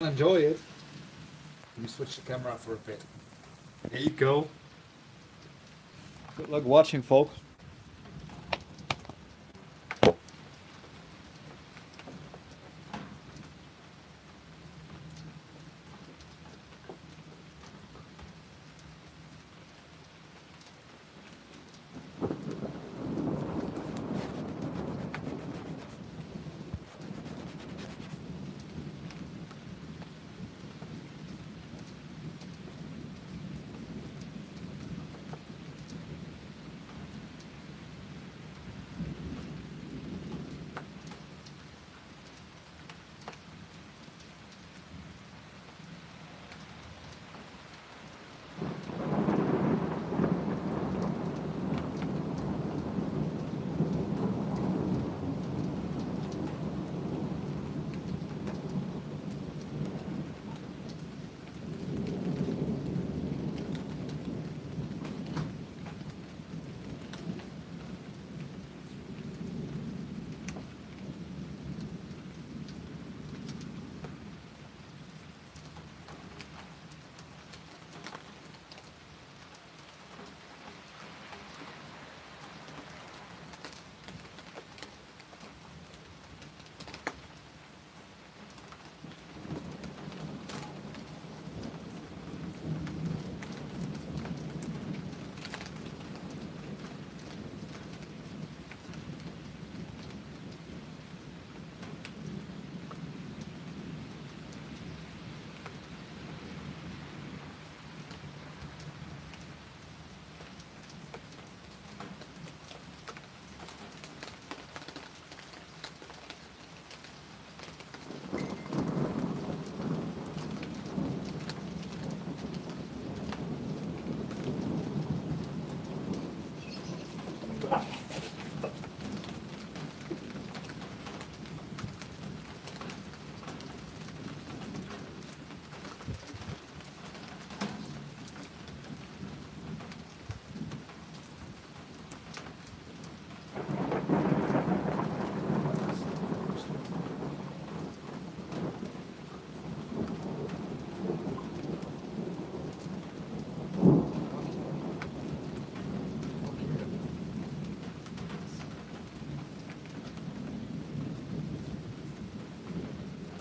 Enjoy it. Let me switch the camera for a bit. There you go. Good luck watching, folks.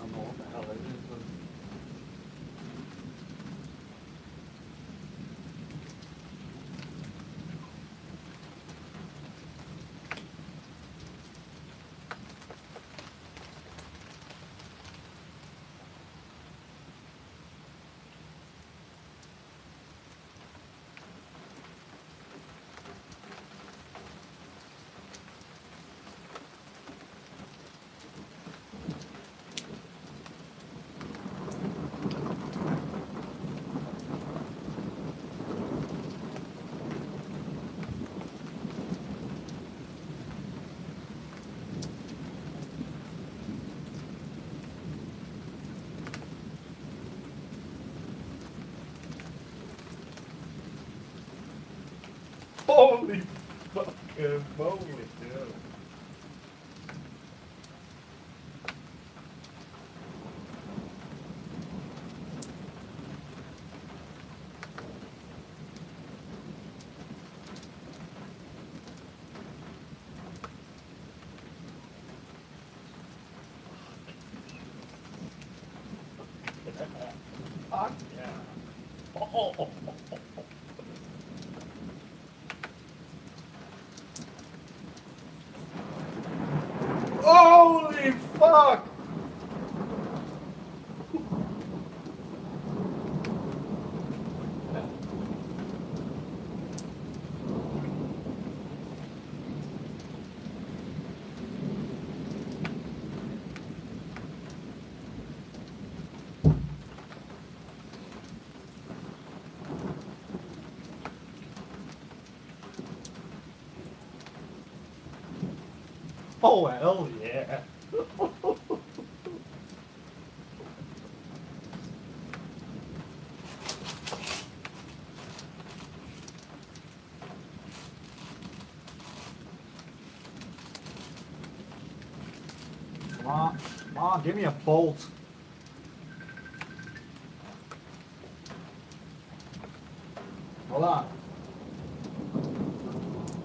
I don't know what the hell it is, but holy fucking moly, dude. Fuck yeah. Oh. Holy fuck! Oh hell yeah! Come on, give me a bolt. Hold on.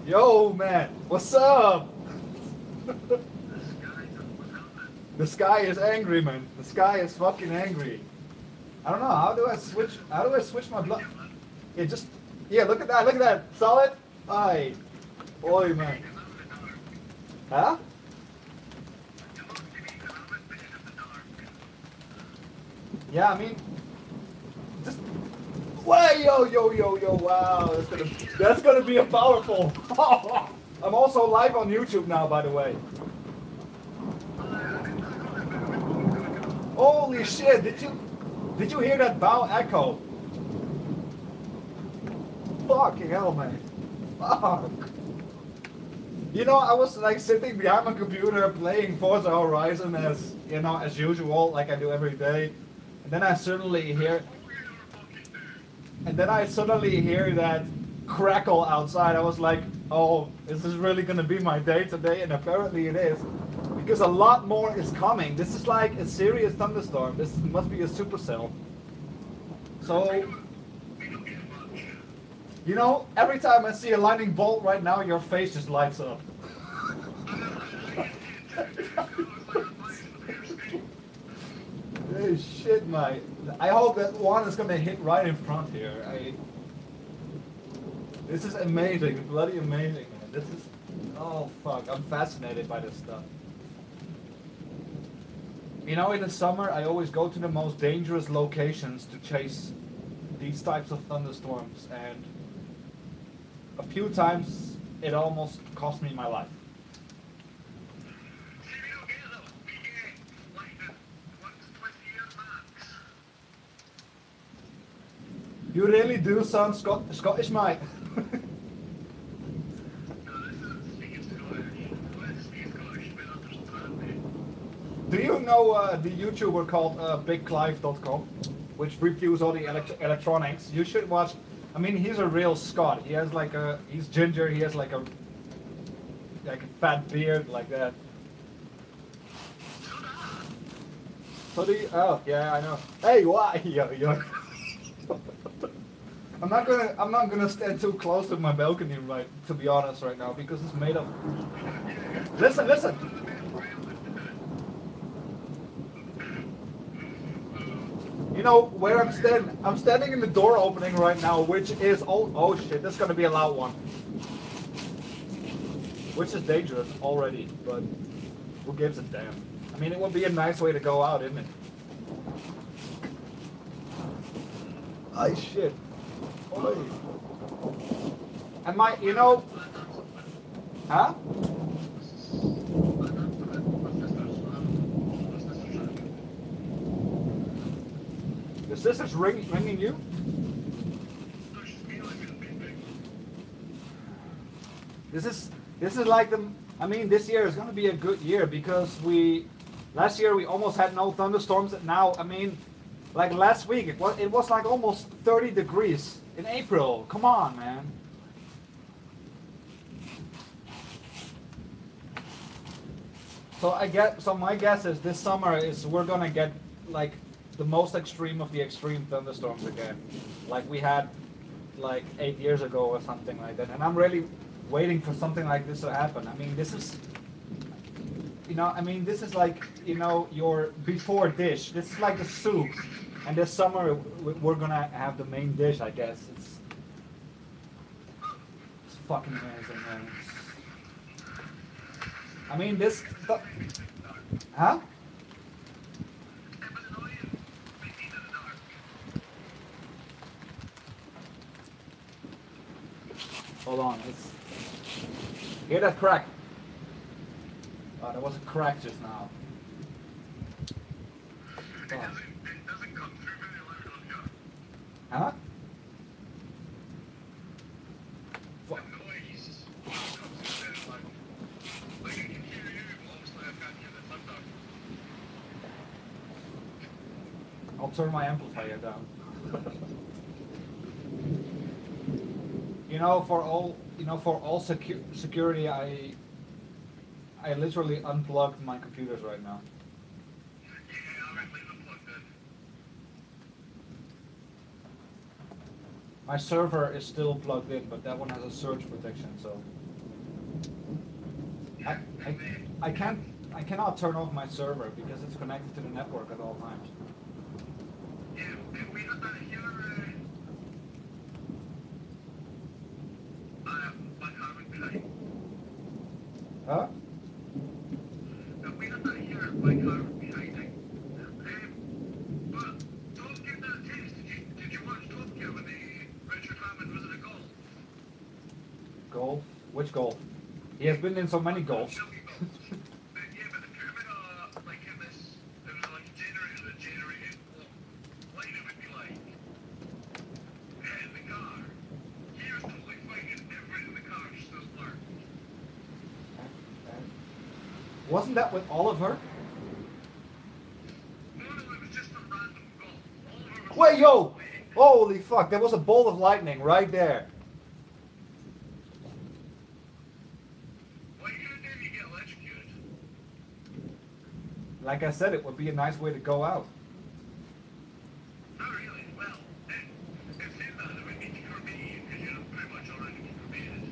Yo, man, what's up? The sky is angry, man. The sky is fucking angry. I don't know. How do I switch my blood? Yeah, just yeah. Look at that. Look at that. Solid. Aye. Boy, man. Huh? Yeah, I mean, just. Wow, yo. Wow, that's gonna be a powerful. I'm also live on YouTube now, by the way. Holy shit! Did you hear that bow echo? Fucking hell, man. Fuck. You know, I was like sitting behind my computer playing Forza Horizon as you know, as usual, like I do every day, and then I suddenly hear that crackle outside. I was like, oh, is this really gonna be my day today? And apparently it is. Because a lot more is coming. This is like a serious thunderstorm. This must be a supercell. So, you know, every time I see a lightning bolt right now, your face just lights up. Hey, shit, mate. I hope that one is gonna hit right in front here. This is amazing, bloody amazing, man. This is, oh fuck, I'm fascinated by this stuff. You know, in the summer, I always go to the most dangerous locations to chase these types of thunderstorms, and a few times it almost cost me my life. You really do sound Scottish, mate. Do you know the YouTuber called BigClive.com, which reviews all the electronics? You should watch. I mean, he's a real Scot. He has like he's ginger. He has like a fat beard like that. So do you? Oh yeah, I know. Hey, why? Yo. I'm not gonna stand too close to my balcony, right? To be honest, right now, because it's made of. Listen. You know where I'm standing? I'm standing in the door opening right now, which is oh shit, this is gonna be a loud one. Which is dangerous already, but who gives a damn? I mean, it would be a nice way to go out, isn't it? Oh shit. Oy. Am I, you know, huh? The sister's ringing you? This is like the, I mean, this year is going to be a good year because last year we almost had no thunderstorms. Now, I mean, like last week it was like almost 30 degrees in April. Come on, man. So my guess is this summer we're gonna get like the most extreme of the extreme thunderstorms again, like we had like 8 years ago or something like that. And I'm really waiting for something like this to happen. I mean, this is, you know, I mean, this is like, you know, your before dish. This is like the soup. And this summer we're gonna have the main dish, I guess. It's fucking amazing, man. I mean, huh? Hold on, hear that crack? Oh, there was a crack just now. Oh. Huh? Fuck. I'll turn my amplifier down. You know, for all security, I literally unplugged my computers right now. My server is still plugged in, but that one has a surge protection, so I, I, I can't I cannot turn off my server because it's connected to the network at all times. Yeah, we had that here. By Carbon behind. Huh? We had that here by Carbon behind. But Top Gear that test. Did you watch Top Gear when Richard Hammond was in a golf? Golf? Which golf? He has been in so many golfs. Yeah, but the pyramid, like in this, there was like a generator that generated what light it would be like. In the car. He was totally fine and everything in the car still worked. Wasn't that with Oliver? No, it was just a random golf. Oliver was Wait, yo! playing. Holy fuck, there was a bolt of lightning right there. What are you gonna do if you get electrocuted? Like I said, it would be a nice way to go out. Not really. Well, if saying that, it would be cremated because you're pretty much already cremated.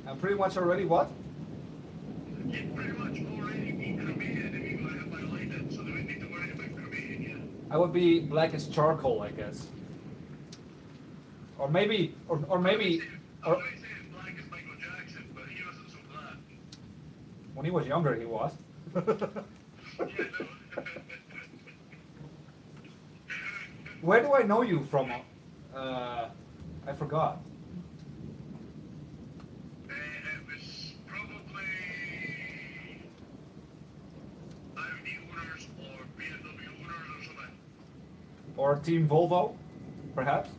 I'm pretty much already what? You'd pretty much already be cremated if you got hit by lightning, so they wouldn't need to worry about cremating you. I would be black as charcoal, I guess. Or maybe, or maybe, I or would say as black as Michael Jackson, but he wasn't so black. when he was younger, he was. Yeah, no. Where do I know you from? I forgot. It was probably Audi owners or BMW owners or something. Or Team Volvo, perhaps?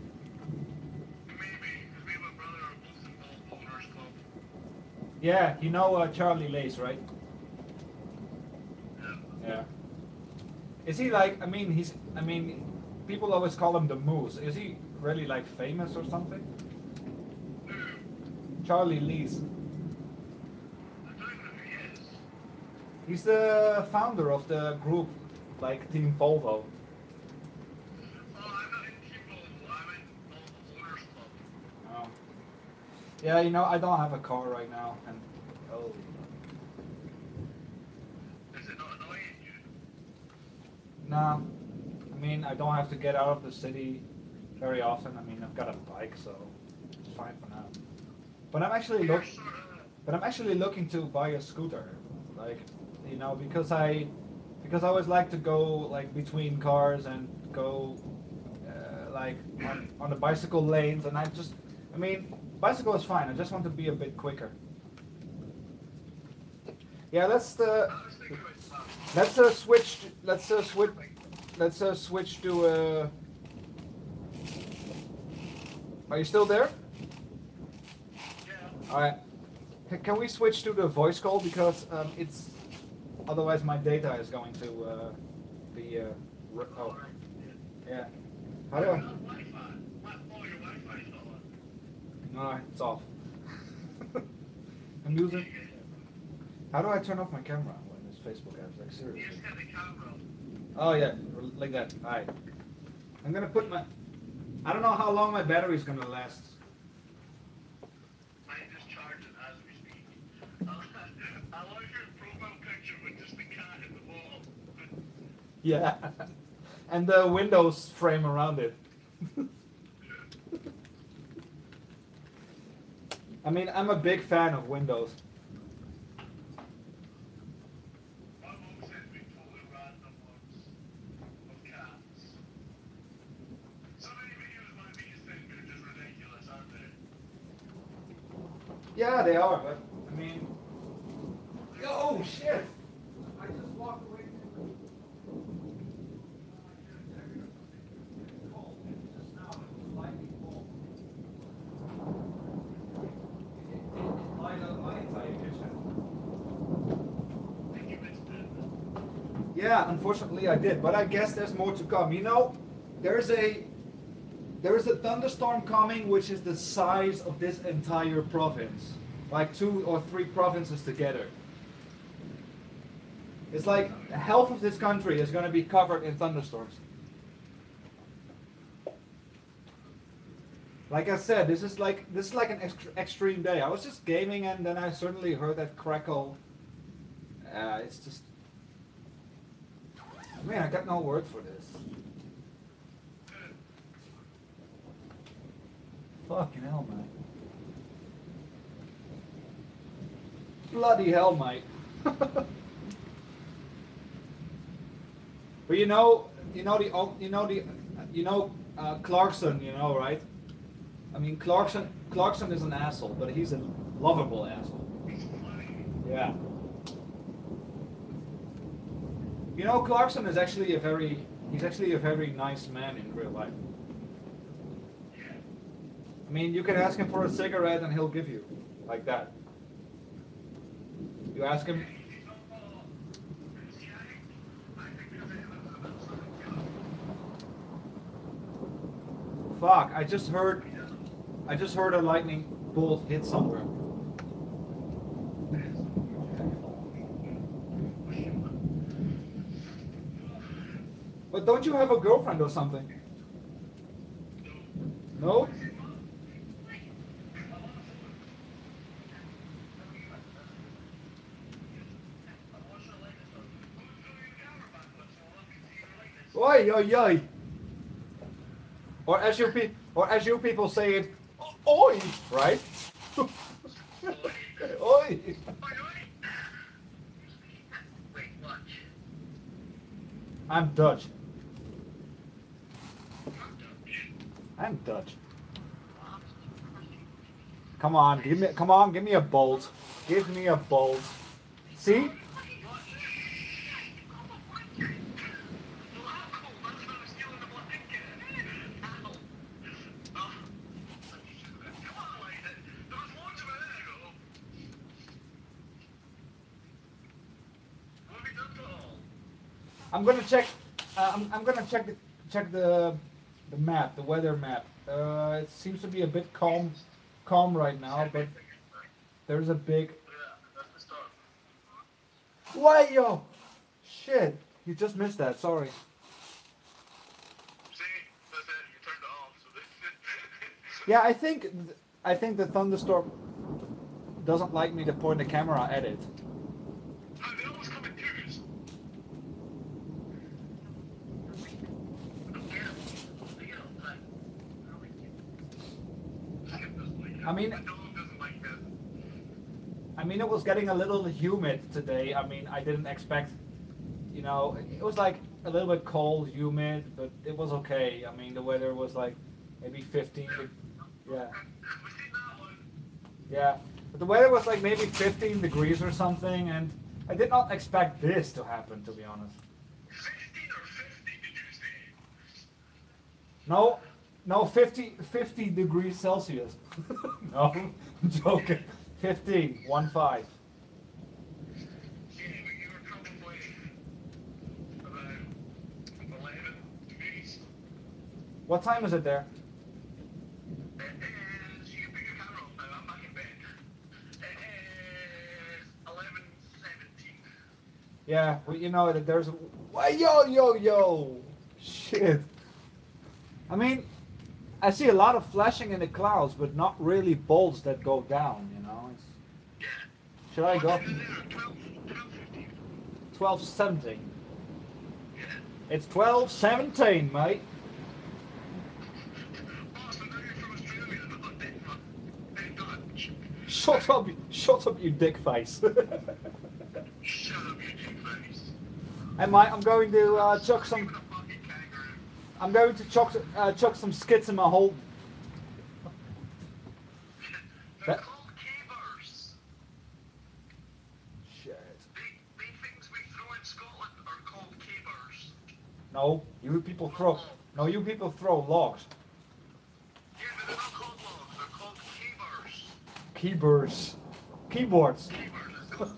Maybe, because me and my brother are both involved in Owners Club. Yeah, you know Charlie Lace, right? Yeah. Yeah. Is he like, people always call him the Moose. Is he really like famous or something? Charlie Lees. I don't even know who he is. He's the founder of the group, like Team Volvo. Oh, I'm not in Team Volvo, I'm in Volvo Owners Club. Oh. Yeah, you know, I don't have a car right now, and oh. Is it not annoying you? Nah, I mean, I don't have to get out of the city very often. I mean, I've got a bike, so it's fine for now. But I'm actually You're sort of... But I'm actually looking to buy a scooter, like, you know, because I always like to go like between cars and go like on the bicycle lanes, and I mean, bicycle is fine. I just want to be a bit quicker. Yeah, I was thinking about stuff. let's switch to. Are you still there? Yeah. All right. Can we switch to the voice call because it's otherwise my data is going to be. Oh, yeah. How do I? Wi-Fi. Oh, your Wi-Fi's not on. No, it's off. I'm using. How do I turn off my camera when this Facebook app? Like You seriously. just hit the camera. Oh yeah, like that. All right. I'm gonna put my. I don't know how long my battery's gonna last. I just charge it as we speak. I like your profile picture with just the cat in the bottom. Yeah. And the Windows frame around it. I mean, I'm a big fan of Windows. My mom sends me totally random ones of cats. Some of the videos might be just think they're just ridiculous, aren't they? Yeah, they are, but I mean. Oh shit! I just walked away. Yeah, unfortunately I did, but I guess there's more to come. You know, there is a thunderstorm coming which is the size of this entire province, like 2 or 3 provinces together. It's like half of this country is going to be covered in thunderstorms. Like I said, this is like an extreme day. I was just gaming and then I suddenly heard that crackle. It's just, man, I got no word for this. Fucking hell, mate. Bloody hell, mate. But Clarkson, right? I mean, Clarkson is an asshole, but he's a lovable asshole. Yeah. Clarkson is actually he's actually a very nice man in real life. I mean, you can ask him for a cigarette and he'll give you, like that. You ask him. Fuck! I just heard a lightning bolt hit somewhere. But don't you have a girlfriend or something? No? Oi, oi, oi! Or as you people say it, oi, right? Oi! I'm Dutch. I'm Dutch. Come on, give me a bolt. Give me a bolt. See? I'm gonna check. I'm gonna check the map, the weather map. It seems to be a bit calm right now, but there's a big. Why, yo? Shit! You just missed that. Sorry. Yeah, I think the thunderstorm doesn't like me to point the camera at it. I mean, it was getting a little humid today. I mean, I didn't expect, it was like a little bit cold, humid, but it was okay. I mean, the weather was like maybe 15. Yeah. Yeah. But the weather was like maybe 15 degrees or something, and I did not expect this to happen, to be honest. 16 or 50, did you say? No, 50 degrees Celsius. No, I'm joking. 15, 1-5. Yeah, but you were probably about 11 degrees. What time is it there? It is, you can put your camera off now, I'm back in bed. It is 11:17. Yeah, well, there's yo. Shit. I mean, I see a lot of flashing in the clouds, but not really bolts that go down, Yeah. Should I go? 12, 12:17. Yeah. It's 12:17, mate. Boston, now you're from Australia, not Dutch. Shut up, you dick face. Shut up, you dick face. And I'm going to chuck some. Even a fucking kangaroo. I'm going to chuck some skits in my hole. They're That- called cavers. Shit. The things we throw in Scotland are called cavers. No, you people throw logs. Yeah, but they're not called logs, they're called cavers. Keyboards. Cavers. It's called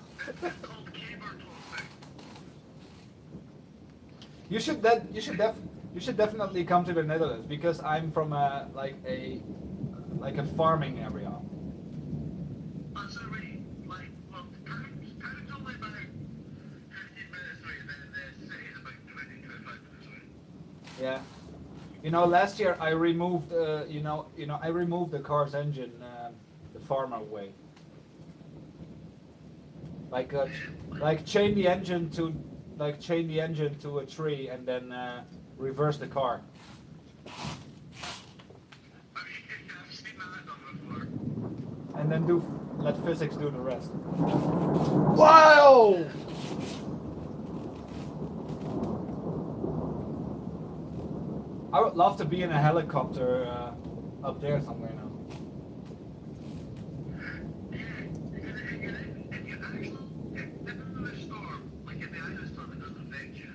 caver clothing. You should definitely come to the Netherlands because I'm from a farming area. That's a way, well, town's only about 15 minutes away, then the city is about 20, 25 minutes away. Yeah. You know, last year I removed, I removed the car's engine the farmer way. Like, like chain the engine to a tree and then reverse the car. I've seen that done before. And then let physics do the rest. Wow! I would love to be in a helicopter up there somewhere now. Yeah, because if you actually, if in the storm, like in the island storm, it doesn't affect you.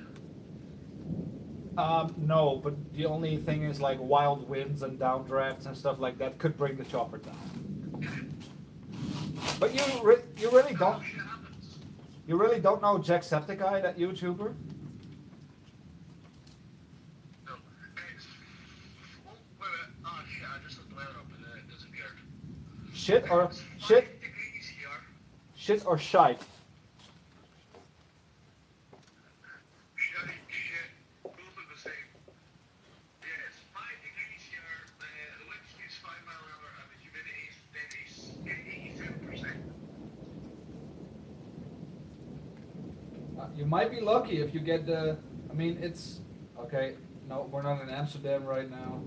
No, but the only thing is like wild winds and downdrafts and stuff like that could bring the chopper down. But you really don't Shit happens. you really don't know Jacksepticeye, that YouTuber? No, it's. Oh, wait a minute. Oh shit, I just looked the weather up and then it disappeared. Shit or It's 5 shit degrees here. shit or shite. Shit, both are the same. Yeah, it's 5 degrees here, the wind speed's 5 miles an hour, and the humidity is 87%. You might be lucky if you get the. I mean, it's okay. No, we're not in Amsterdam right now.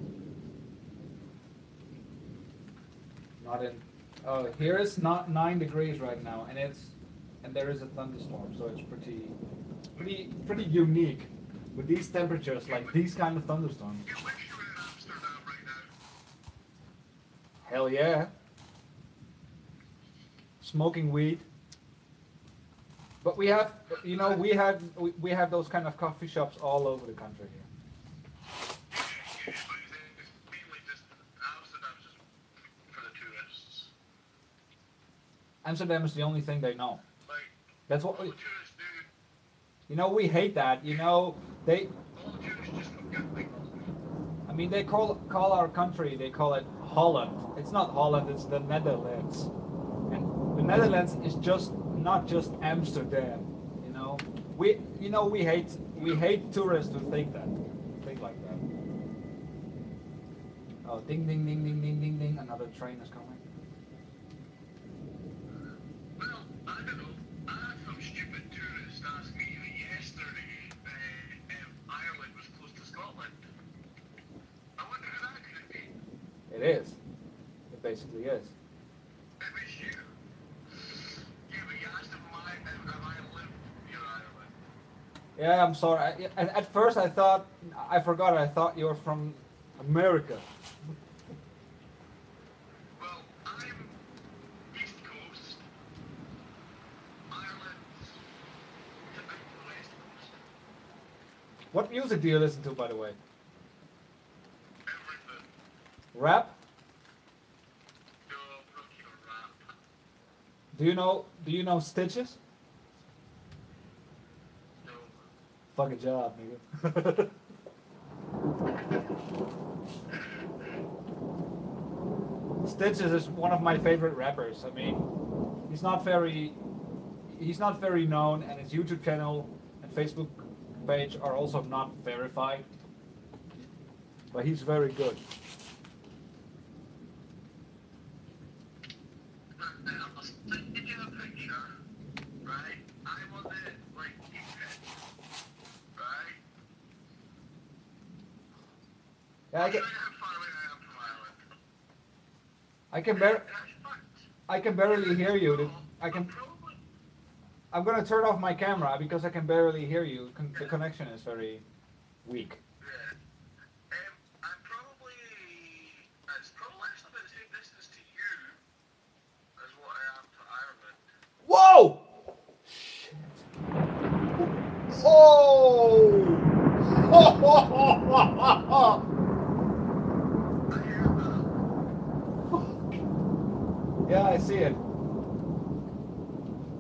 Not in. Oh, here it's not 9 degrees right now, and there is a thunderstorm, so it's pretty unique with these temperatures, like these kind of thunderstorms. You wish you were in Amsterdam right now. Hell yeah. Smoking weed. But we have, we have those kind of coffee shops all over the country here. Yeah, but it's mainly just Amsterdam's just for the tourists. Amsterdam is the only thing they know. Like, That's all what the we, tourists do, we hate that. all the tourists just come get like. I mean, they call our country, they call it Holland. It's not Holland, it's the Netherlands. And the Netherlands is not just Amsterdam, We hate tourists who think like that. Oh, ding ding ding ding ding ding ding, another train is coming. Well, I don't know. I had some stupid tourist ask me yesterday Ireland was close to Scotland. I wonder who that could have been. It is. It basically is. It was you. Yeah, but you asked him why have I lived near Ireland. Yeah, I'm sorry. At first I thought you were from America. Well, I'm East Coast. Ireland's to the West Coast. What music do you listen to, by the way? Everything. Rap? No, not even rap. Do you know Stitches? No. Fuck a job, nigga. Stitches is one of my favorite rappers. I mean, he's not very known, and his YouTube channel and Facebook page are also not verified. But he's very good. I'll send you a picture, right? I'm on the, keep it, right? Yeah, I'll show you how far away I am from Ireland. I can barely hear you. Probably. I'm gonna turn off my camera because I can barely hear you. The connection is very weak. Yeah. I'm probably, it's probably actually about the same distance to you as what I am to Ireland. Whoa! Shit. Oh! I hear that. Yeah, I see it.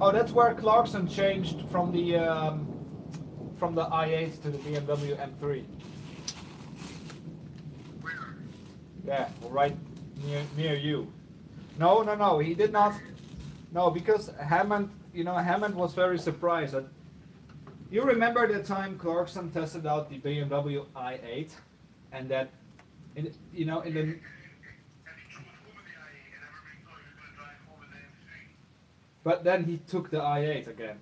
Oh, that's where Clarkson changed from the i8 to the BMW M3. Where? Yeah, right near you. No, he did not. No, because Hammond was very surprised. You remember the time Clarkson tested out the BMW i8? and that, you know, in the And he drove home in the I-8 and everybody thought he was going to drive home in the M3. but then he took the I8 again,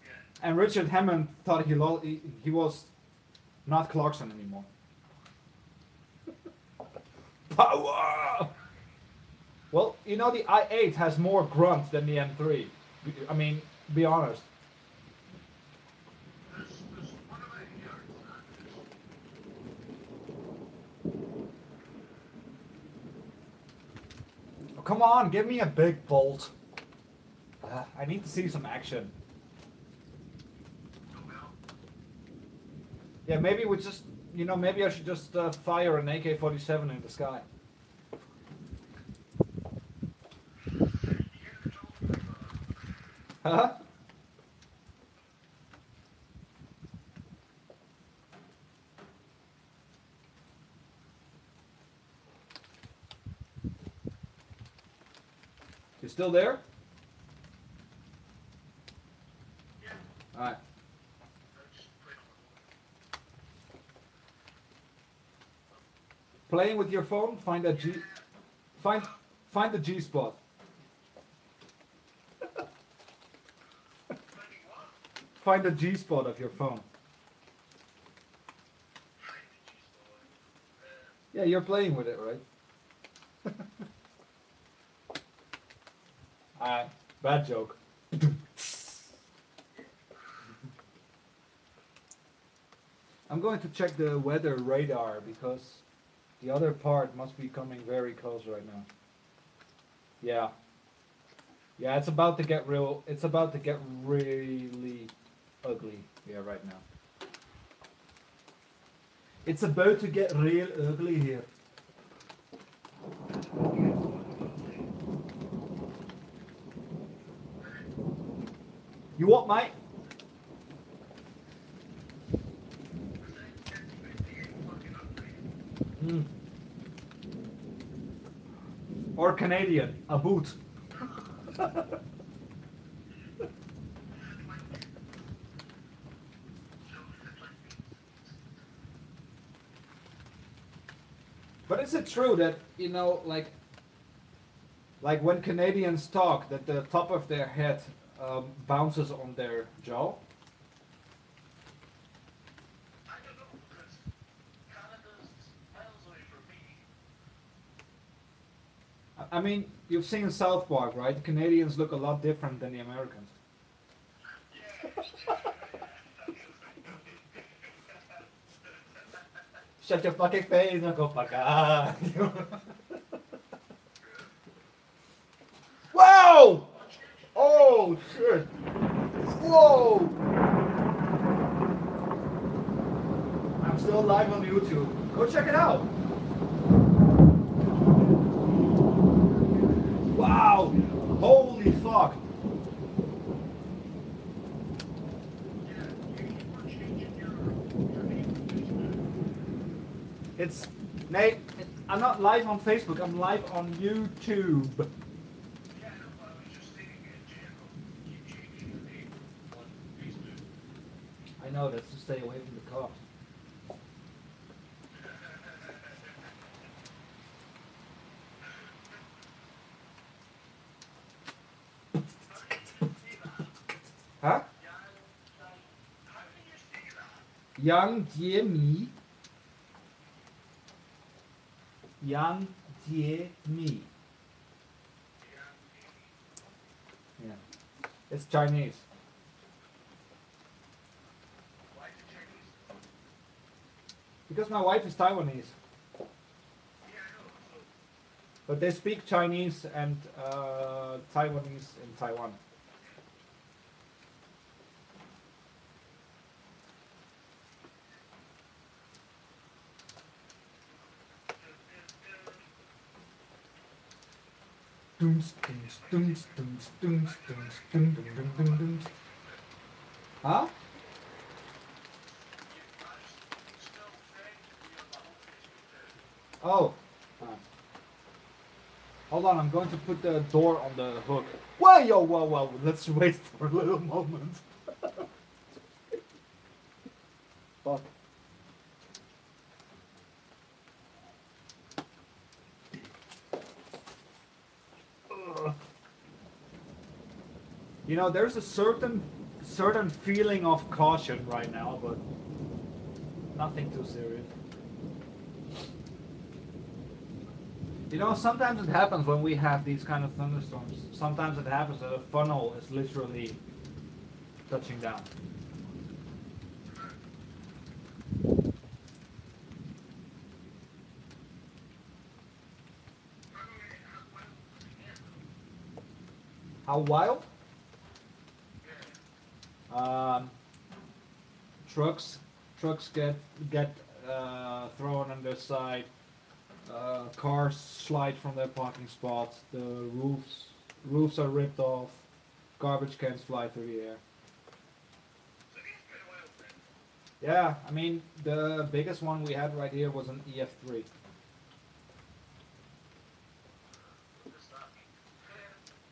Yeah. and Richard Hammond thought he was not Clarkson anymore. Power. Well, you know, the I8 has more grunt than the M3. I mean, be honest. There's one of it here. Oh, come on, give me a big bolt. I need to see some action. Oh well. Yeah, maybe we just, you know, maybe I should just fire an AK-47 in the sky. You get the trouble with Huh? You still there? Yeah. Alright. Just playing on Playing with your phone, find a G find find the G spot. Finding what? Find the G spot of your phone. Find the G-spot. Yeah, you're playing with it, right? Alright, bad joke. I'm going to check the weather radar because the other part must be coming very close right now. Yeah. Yeah, it's about to get really ugly here right now. It's about to get real ugly here. You what, mate? Mm. Or Canadian, a boot. But is it true that, you know, like when Canadians talk, that the top of their head bounces on their jaw? I don't know, because Canada's miles away from me. I mean, you've seen South Park, right? The Canadians look a lot different than the Americans. Shut your fucking face and go fuck off. Wow! Oh shit! Whoa! I'm still live on YouTube. Go check it out. Wow! Holy fuck! It's Nate. I'm not live on Facebook. I'm live on YouTube. Yeah, I know, but I was just saying in general, keep changing your name on Facebook. I know that's to stay away from the cops. Huh? How do you say that? Yang Jie-mi. Yang Jie-mi. Yeah. It's Chinese. Why is it Chinese? Because my wife is Taiwanese. Yeah, I know. So, But they speak Chinese and Taiwanese in Taiwan. Dooms, dooms, dooms, dooms, dooms, dooms, doom, doom, doom, doom, dooms. Huh? still friends with me on my whole Facebook page. Oh. Hold on, I'm going to put the door on the hook. Whoa, yo, whoa, whoa. Let's wait for a little moment. Fuck. You know, there's a certain feeling of caution right now, but nothing too serious. You know, sometimes it happens when we have these kind of thunderstorms. Sometimes it happens that a funnel is literally touching down. How wild? Um, trucks get thrown on their side. Cars slide from their parking spots. The roofs are ripped off. Garbage cans fly through the air. Yeah, I mean the biggest one we had right here was an EF3.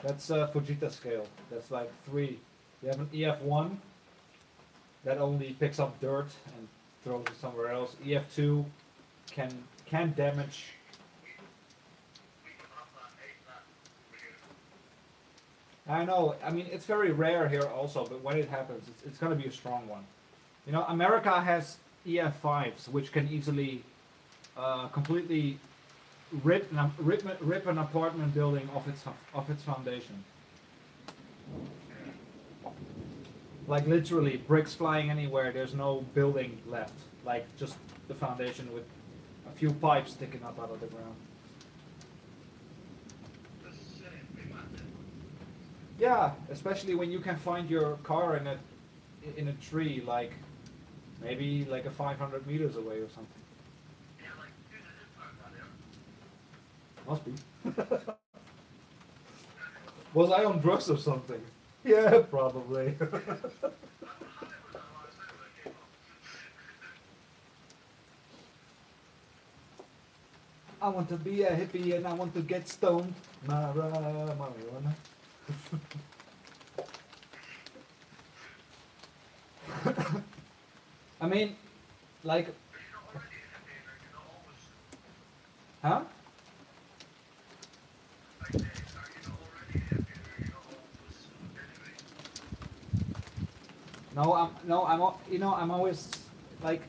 That's Fujita scale. That's like 3. You have an EF1 that only picks up dirt and throws it somewhere else. EF2 can damage. I know. I mean, it's very rare here also, but when it happens, it's going to be a strong one. You know, America has EF5s, which can easily completely rip an apartment building off its foundation. Like literally, bricks flying anywhere. There's no building left. Like just the foundation with a few pipes sticking up out of the ground. Yeah, especially when you can find your car in a tree, like maybe like a 500 meters away or something. Must be. Was I on drugs or something? Yeah, probably. I want to be a hippie and I want to get stoned. Marijuana. I mean, like, huh? I'm always like,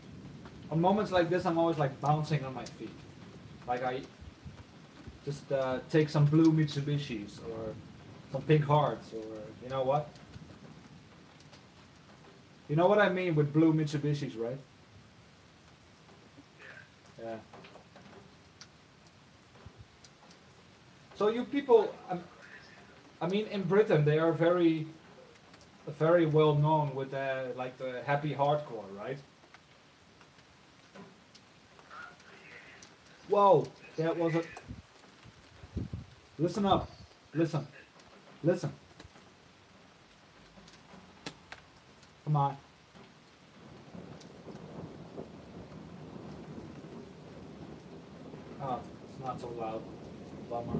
on moments like this, I'm always like bouncing on my feet. Like I just take some blue Mitsubishis or some pink hearts or you know what? You know what I mean with blue Mitsubishis, right? Yeah. So you people, I mean, in Britain they are very well known with like the happy hardcore, right? Whoa, that was a. Listen up, listen. Come on. Oh, it's not so loud. Bummer.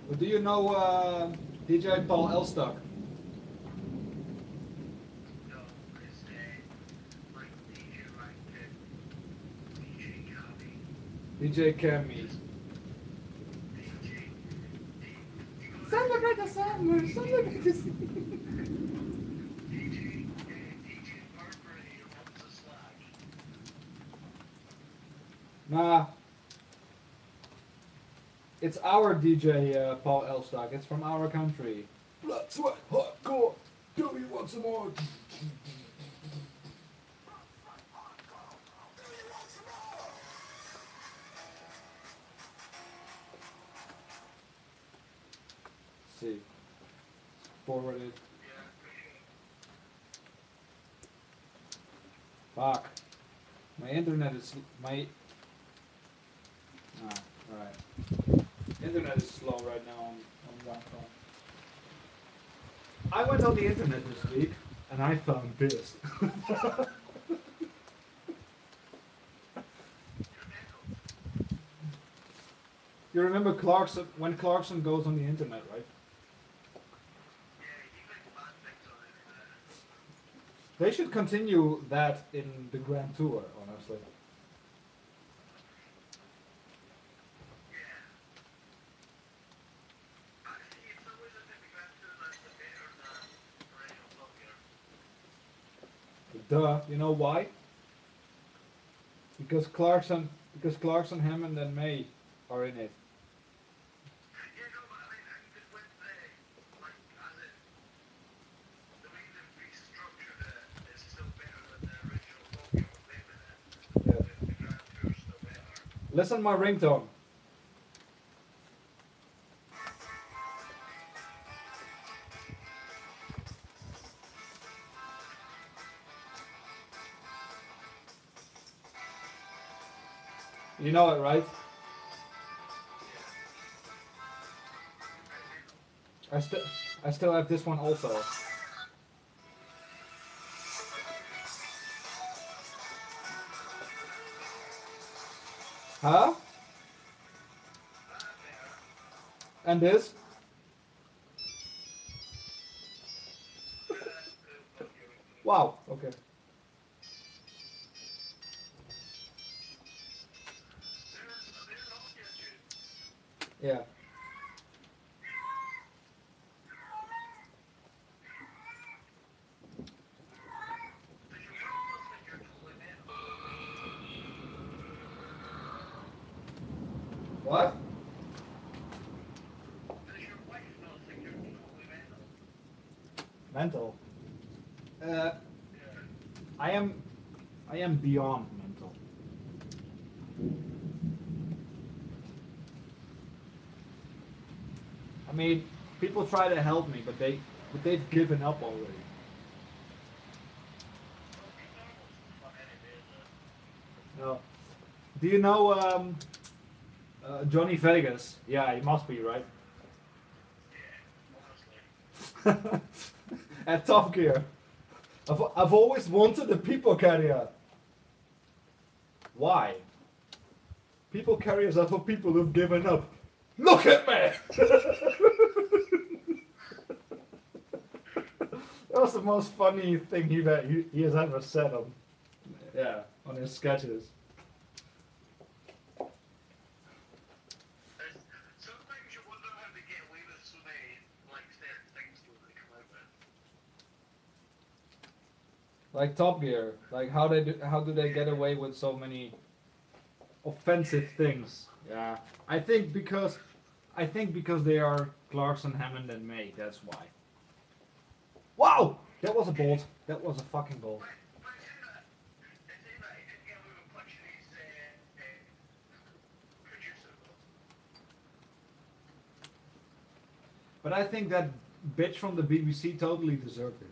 But do you know DJ Paul Elstock? DJ Cammy. Celebrate the summer, celebrate the summer. Nah. It's our DJ Paul Elstock. It's from our country. Blood, sweat, hardcore. Do you want some more? See. Forwarded. Fuck. My internet is alright. Internet is slow right now on Wi-Fi. I went on the internet this week and I found this. You remember Clarkson when Clarkson goes on the internet, right? They should continue that in the Grand Tour, honestly. Duh. You know why? Because Clarkson, Hammond, and May are in it. Yeah, no, but I mean, just with the, like, as in, the way they've restructured it is still better than the original Tokyo with them in it. Yeah. The Grand Tour's still better. Listen to my ringtone. You know it, right? I still have this one also. Huh? And this? Wow. Okay. Yeah. What? Does your wife not think you're totally Mental. mental? Yeah. I am beyond mental. I mean, people try to help me, but they've given up already. No. Do you know Johnny Vegas? Yeah, he must be, right? At Top Gear. I've always wanted a people carrier. Why? People carriers are for people who've given up. Look at me! That was the most funny thing he has ever said on his sketches. Sometimes you wonder how they get away with so many, like, certain things that they come out with. Like Top Gear, like how do they get away with so many offensive things? Yeah, I think because they are Clarkson, Hammond, and May. That's why. Wow, that was a bolt. That was a fucking bolt. But say that he didn't get away with punching his producer, though. But I think that bitch from the BBC totally deserved it.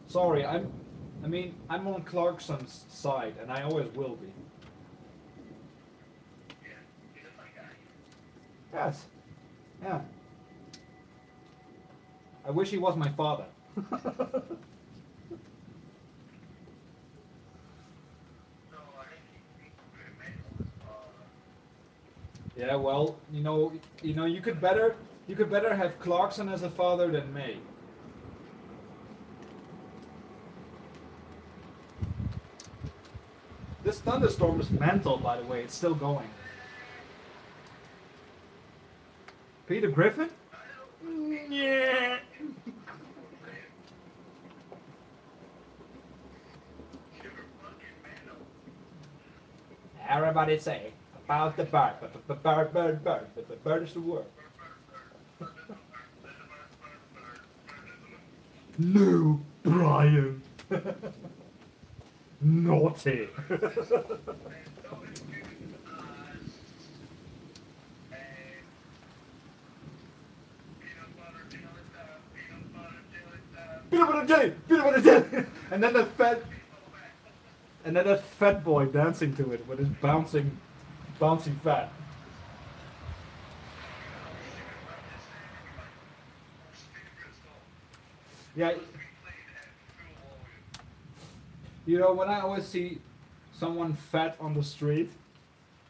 Sorry, I'm on Clarkson's side, and I always will be. Yeah, he's a fun guy. Yes. Yeah. I wish he was my father. No, I think he's pretty mental as well. Yeah, well, you could better have Clarkson as a father than May. This thunderstorm is mental, by the way. It's still going. Peter Griffin? Yeah. You're fucking mental. Everybody say about the bird, but the bird is the word. No, Brian. Naughty. Peanut butter jelly, peanut butter jelly, and then that fat boy dancing to it with his bouncing fat. Yeah. When I always see someone fat on the street,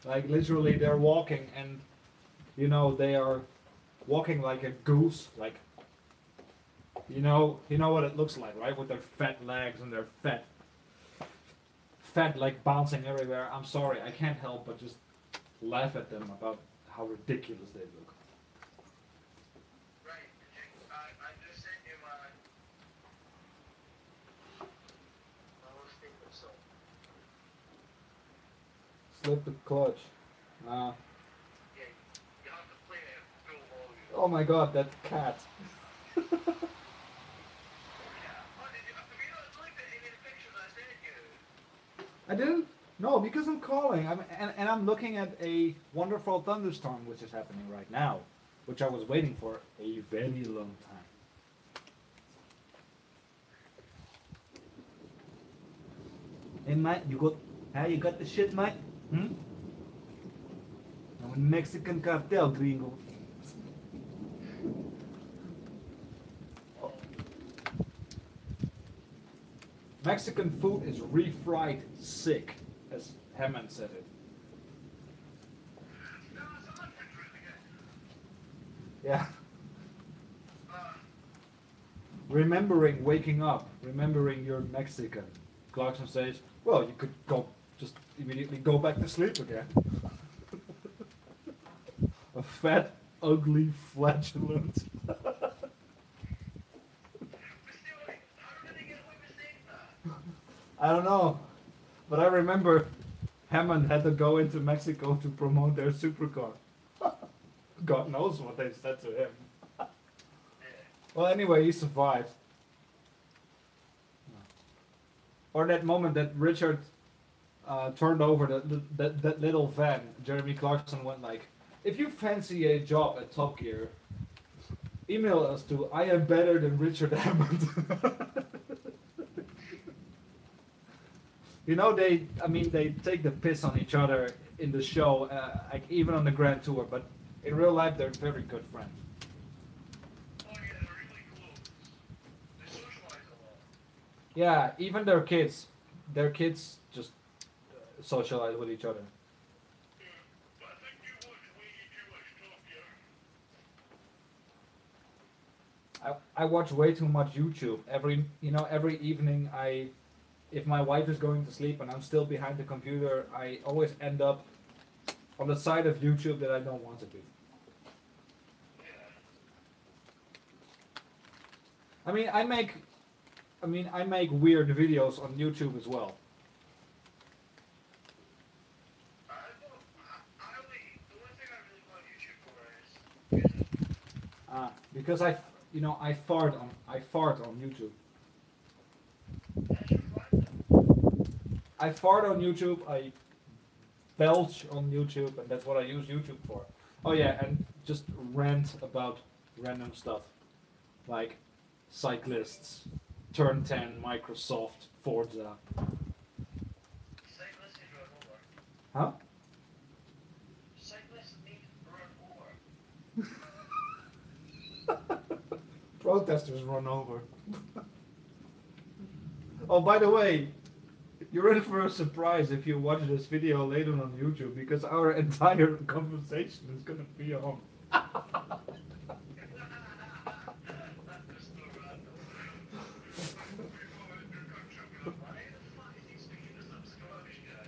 like literally they're walking and, they are walking like a goose, like, you know what it looks like, right? With their fat legs and their fat like bouncing everywhere. I'm sorry, I can't help but just laugh at them about how ridiculous they look. Right, I just sent you Flip the clutch. Uh, Yeah, you have to play it at full volume. oh my god, that cat. Yeah. Oh, did you, have you not looked at any of the pictures I sent you? I didn't. No, because I'm calling. And I'm looking at a wonderful thunderstorm which is happening right now, which I was waiting for a very long time. Hey mate, you got the shit, mate? Hmm? I'm a Mexican cartel, gringo. Mexican food is refried sick, as Hammond said it. No, some of it's really good. Yeah. Uh, Remembering waking up, remembering you're Mexican. Clarkson says, well, you could go, just immediately go back to sleep again. A fat, ugly flatulent. but still, like, how did they get away with saying that? I don't know, but I remember Hammond had to go into Mexico to promote their supercar. God knows what they said to him. Yeah. Well, anyway, he survived. Or that moment that Richard turned over that little van, Jeremy Clarkson went like, if you fancy a job at Top Gear, email us to I am better than Richard Hammond. You know, they take the piss on each other in the show, like even on the Grand Tour, but in real life they're very good friends. Oh, yeah, they're really close. They socialize a lot. Yeah, even their kids just socialize with each other. Yeah. But I think you watch way too much Top Gear. I watch way too much YouTube. Every evening if my wife is going to sleep and I'm still behind the computer, I always end up on the side of YouTube that I don't want to be. Yeah. I make weird videos on YouTube as well. I don't, I only, the one thing I really go on YouTube for is music. Because I fart on YouTube. That's your fun. I fart on YouTube, I belch on YouTube, and that's what I use YouTube for. Oh yeah, and just rant about random stuff. Like cyclists, Turn 10, Microsoft, Forza. Cyclists need to run over. Huh? Cyclists need to run over. Protesters run over. Oh, by the way, you're in for a surprise if you watch this video later on YouTube because our entire conversation is gonna be on. That's so random. People in your country will be like, why the fuck is he speaking to some Scottish guy?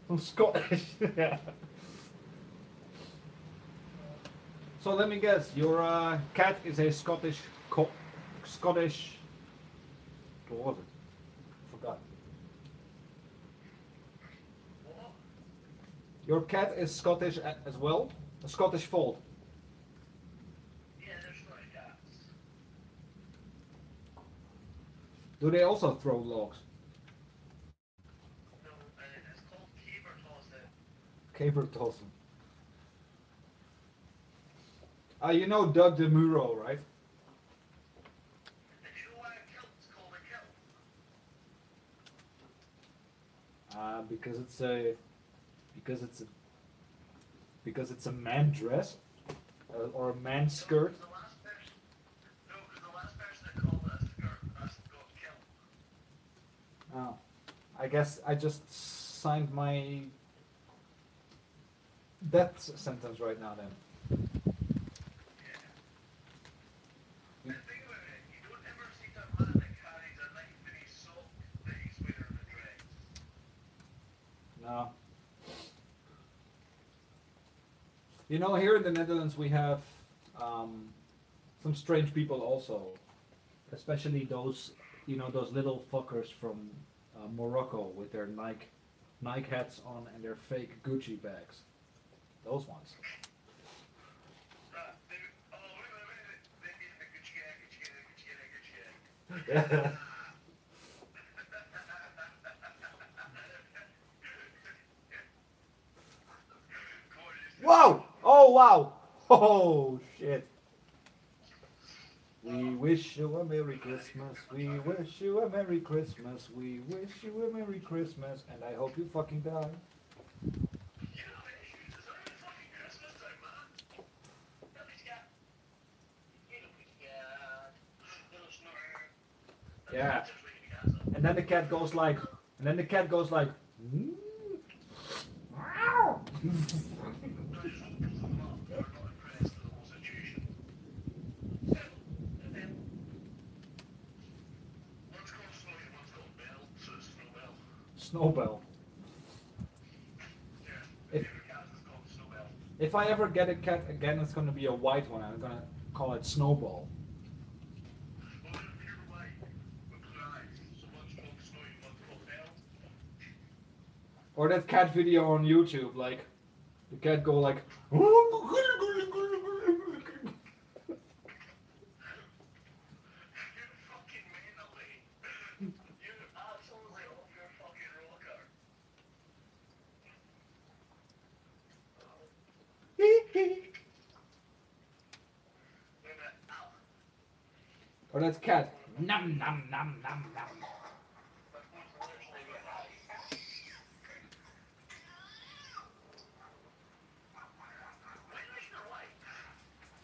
I'm Scottish. Yeah. So let me guess, your cat is a Scottish. What was it? Forgot. What? Your cat is Scottish as well? A Scottish fold. Yeah, they're Scottish cats. Do they also throw logs? No, it's called caber tossing. Caper tossing. You know Doug DeMuro, right? And you know why a kilt's called a kilt? Because it's a man dress or a man skirt. The last person, no, because the last person that called that skirt, that's got kilt. Oh, I guess I just signed my death sentence right now then. And think about it, you don't ever see that man that carries a knife in his sock that he's wearing a dress. No. You know, here in the Netherlands we have some strange people also, especially those little fuckers from Morocco with their Nike Nike hats on and their fake Gucci bags. Those ones. Yeah. Whoa! Oh wow! Oh shit! We wish you a Merry Christmas. We wish you a Merry Christmas. We wish you a Merry Christmas, and I hope you fucking die. Yeah. And then the cat goes like, and then the cat goes like, "Mm, meow." Snowbell. If if I ever get a cat again, it's gonna be a white one. I'm gonna call it Snowball. Or that cat video on YouTube, like the cat go like. Or that cat. Nom nom nom nom nom.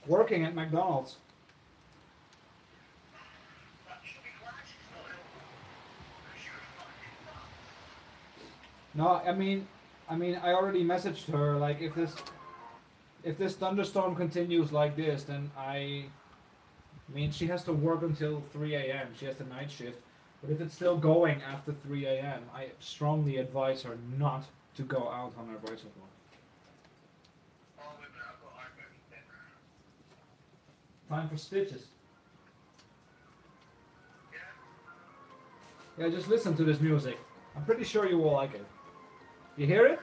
Working at McDonald's. No, I already messaged her. Like, if this thunderstorm continues like this, then I mean, she has to work until 3 a.m. She has the night shift. But if it's still going after 3 a.m., I strongly advise her not to go out on her bicycle. Time for stitches. Yeah, just listen to this music. I'm pretty sure you will like it. You hear it?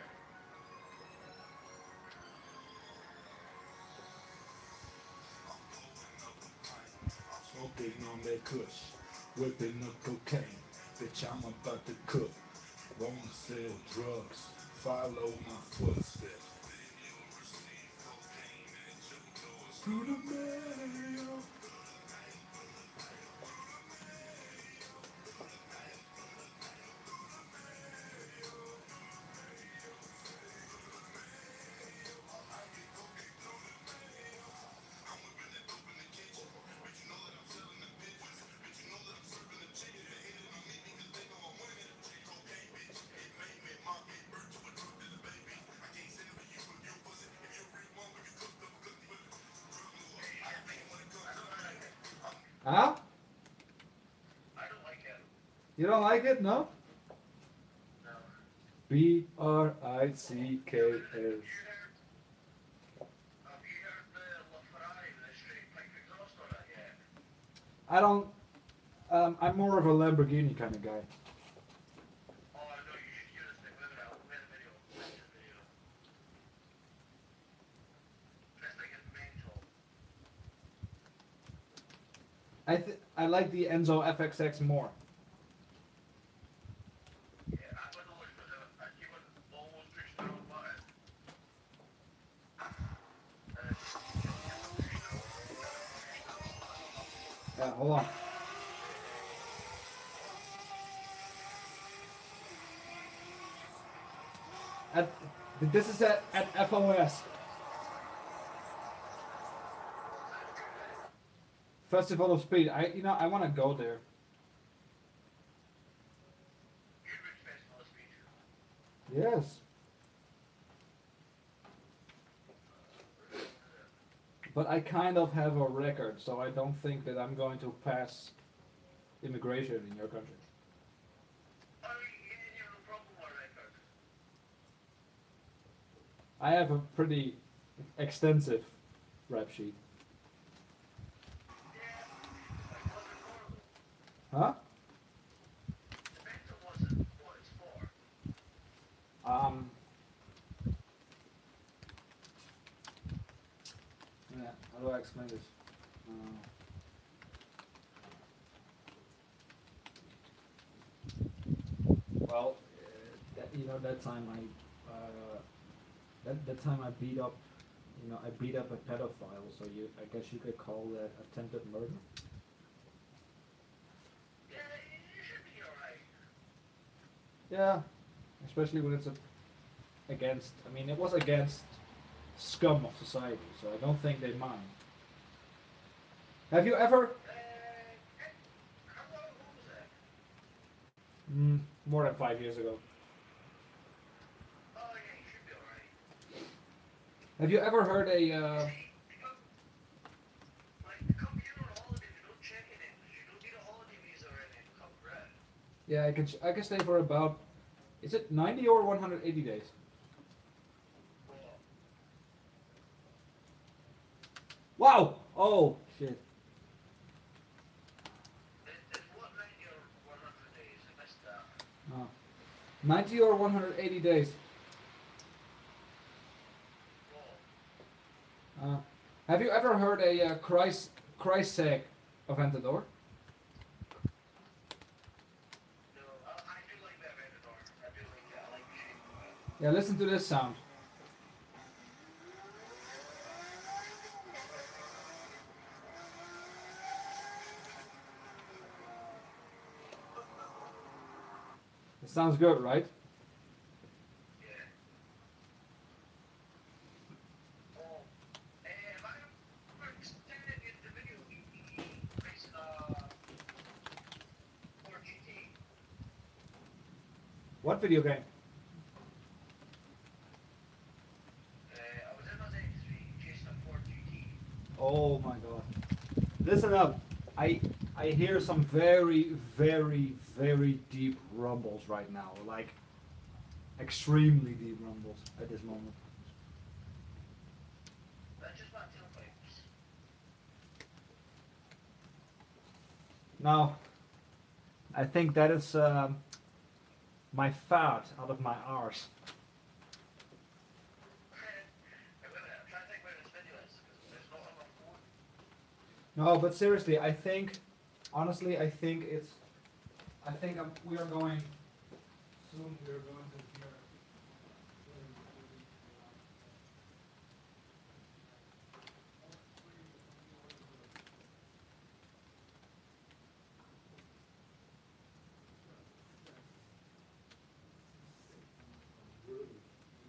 Smoking on that kush, whipping up cocaine. Bitch, I'm about to cook. Won't sell drugs. Follow my footsteps. Through the mail. Huh? You don't like it? No? Bricks. I don't. I'm more of a Lamborghini kind of guy. I like the Enzo FXX more. Yeah, hold on. At, this is at FOS. Festival of Speed. I want to go there. Yes. But I kind of have a record, so I don't think that I'm going to pass immigration in your country. I have a pretty extensive rap sheet. Huh? explain this? Well, that time that time I beat up, I beat up a pedophile. So I guess you could call that attempted murder. Yeah, you should be alright. Yeah, especially when it's against. I mean, it was against scum of society, so I don't think they mind. Have you ever? How long ago was that? More than 5 years ago. Oh, yeah, you should be alright. Have you ever heard a? See, like, come here on holiday, if you don't check in it, you don't need a holiday visa or anything, come grad. Yeah, I can stay for about. Is it 90 or 180 days? Well, Wow! Oh shit! it's what, 90 or 100 days? I missed that. Oh. 90 or 180 days. Well, Have you ever heard a Christ sake of Ventador? no, I do like that Vendor. I do like that. I like the shape of it. Yeah, listen to this sound. It sounds good, right? Yeah. Oh, if I ever extended in the video, race, 4GT. What video game? I was in my X3 chasing a 4GT. Oh my god. Listen up. I hear some very, very, very deep rumbles right now. Like extremely deep rumbles at this moment. That's just my tailpipes. Now, I think that is my fat out of my arse. I'm trying to think where this video is, because it's not on my phone. No, but seriously, honestly, I think we are going, soon we are going to hear.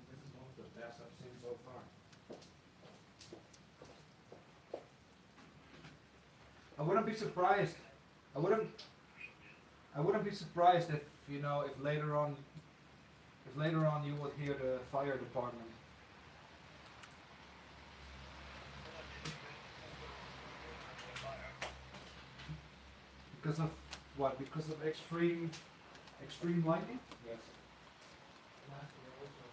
This is one of the best I've seen so far. I wouldn't be surprised. I wouldn't be surprised if if later on you would hear the fire department. Because of what? Because of extreme lightning? Yes. Last year also.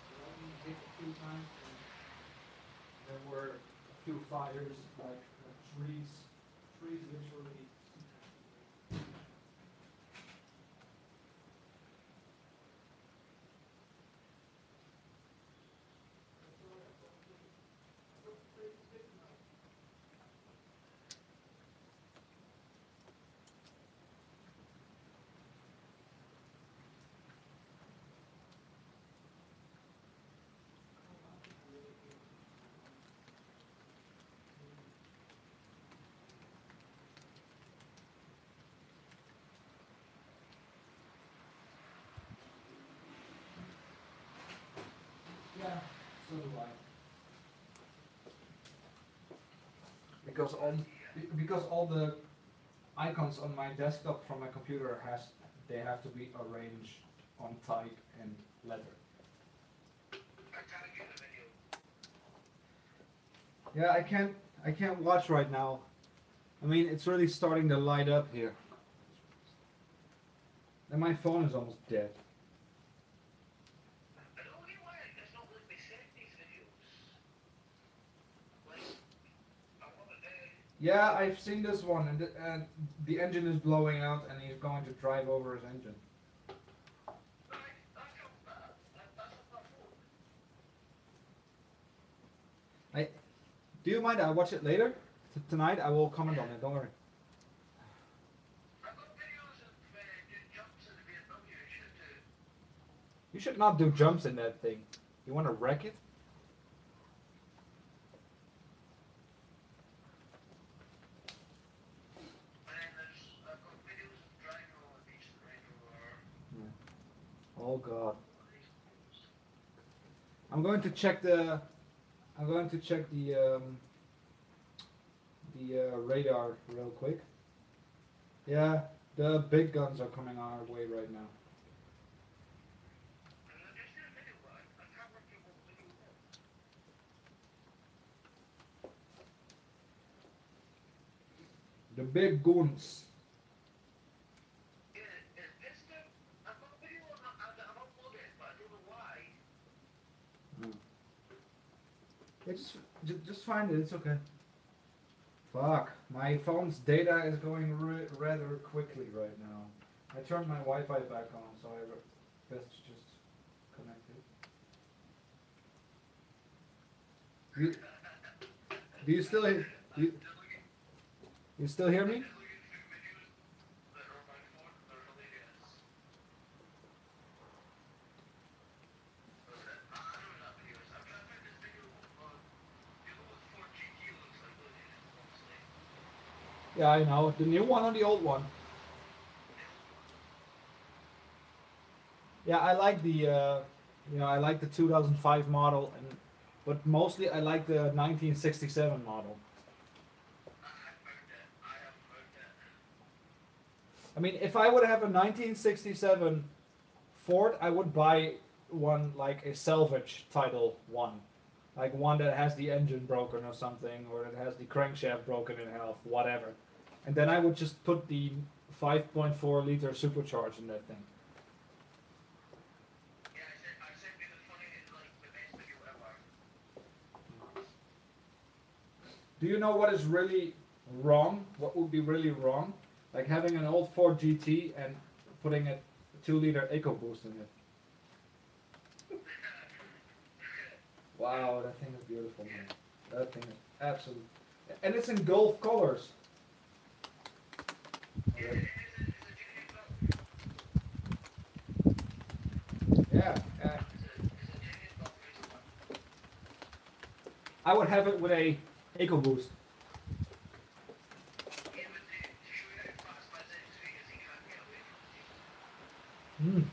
The lightning hit a few times and there were a few fires, like trees literally. Yeah, so do I. Because all the icons on my desktop from my computer they have to be arranged on type and letter. I gotta get the video. Yeah, I can't watch right now. I mean, it's really starting to light up here. And my phone is almost dead. I don't get why it's not like they sent these videos. Like, I want to, Yeah, I've seen this one, and the engine is blowing out, and he's going to drive over his engine. that's not my fault. I, Do you mind? I watch it later. Tonight I will comment on it. Don't worry. I've got videos of doing jumps in the BMW. You should do. You should not do jumps in that thing. You want to wreck it? And then I've got videos of driving on the beach in the Range Rover. Oh God. I'm going to check the. I'm going to check the radar real quick. Yeah, the big guns are coming our way right now. And I just did a video, but I can't remember what the video was. The big guns. Yeah, it's the. I've got a video on that. I've uploaded it, but I don't know why. Yeah, just find it. It's okay. Fuck, my phone's data is going rather quickly right now. I turned my Wi-Fi back on, so I best just connect it. Do you still hear? You still hear me? Just looking through videos that are on my phone. They're hilarious. I don't know what that video is. I'm trying to find this video on. You know what 4GT looks like, don't you? Obviously. Yeah, I know. The new one or the old one? Yeah, I like the I like the 2005 model, but mostly I like the 1967 model. I haven't found it. I mean, if I would have a 1967 Ford, I would buy one like a salvage title one. Like one that has the engine broken or something, or that has the crankshaft broken in half, whatever. And then I would just put the 5.4 liter supercharge in that thing. Yeah, I said it was funny. It's like the best video ever. Do you know what is really wrong? What would be really wrong? Like having an old Ford GT and putting a 2-liter EcoBoost in it. Wow, that thing is beautiful, man. That thing is absolutely... And it's in Gulf colors. Yeah, yeah. I would have it with a EcoBoost. Mm.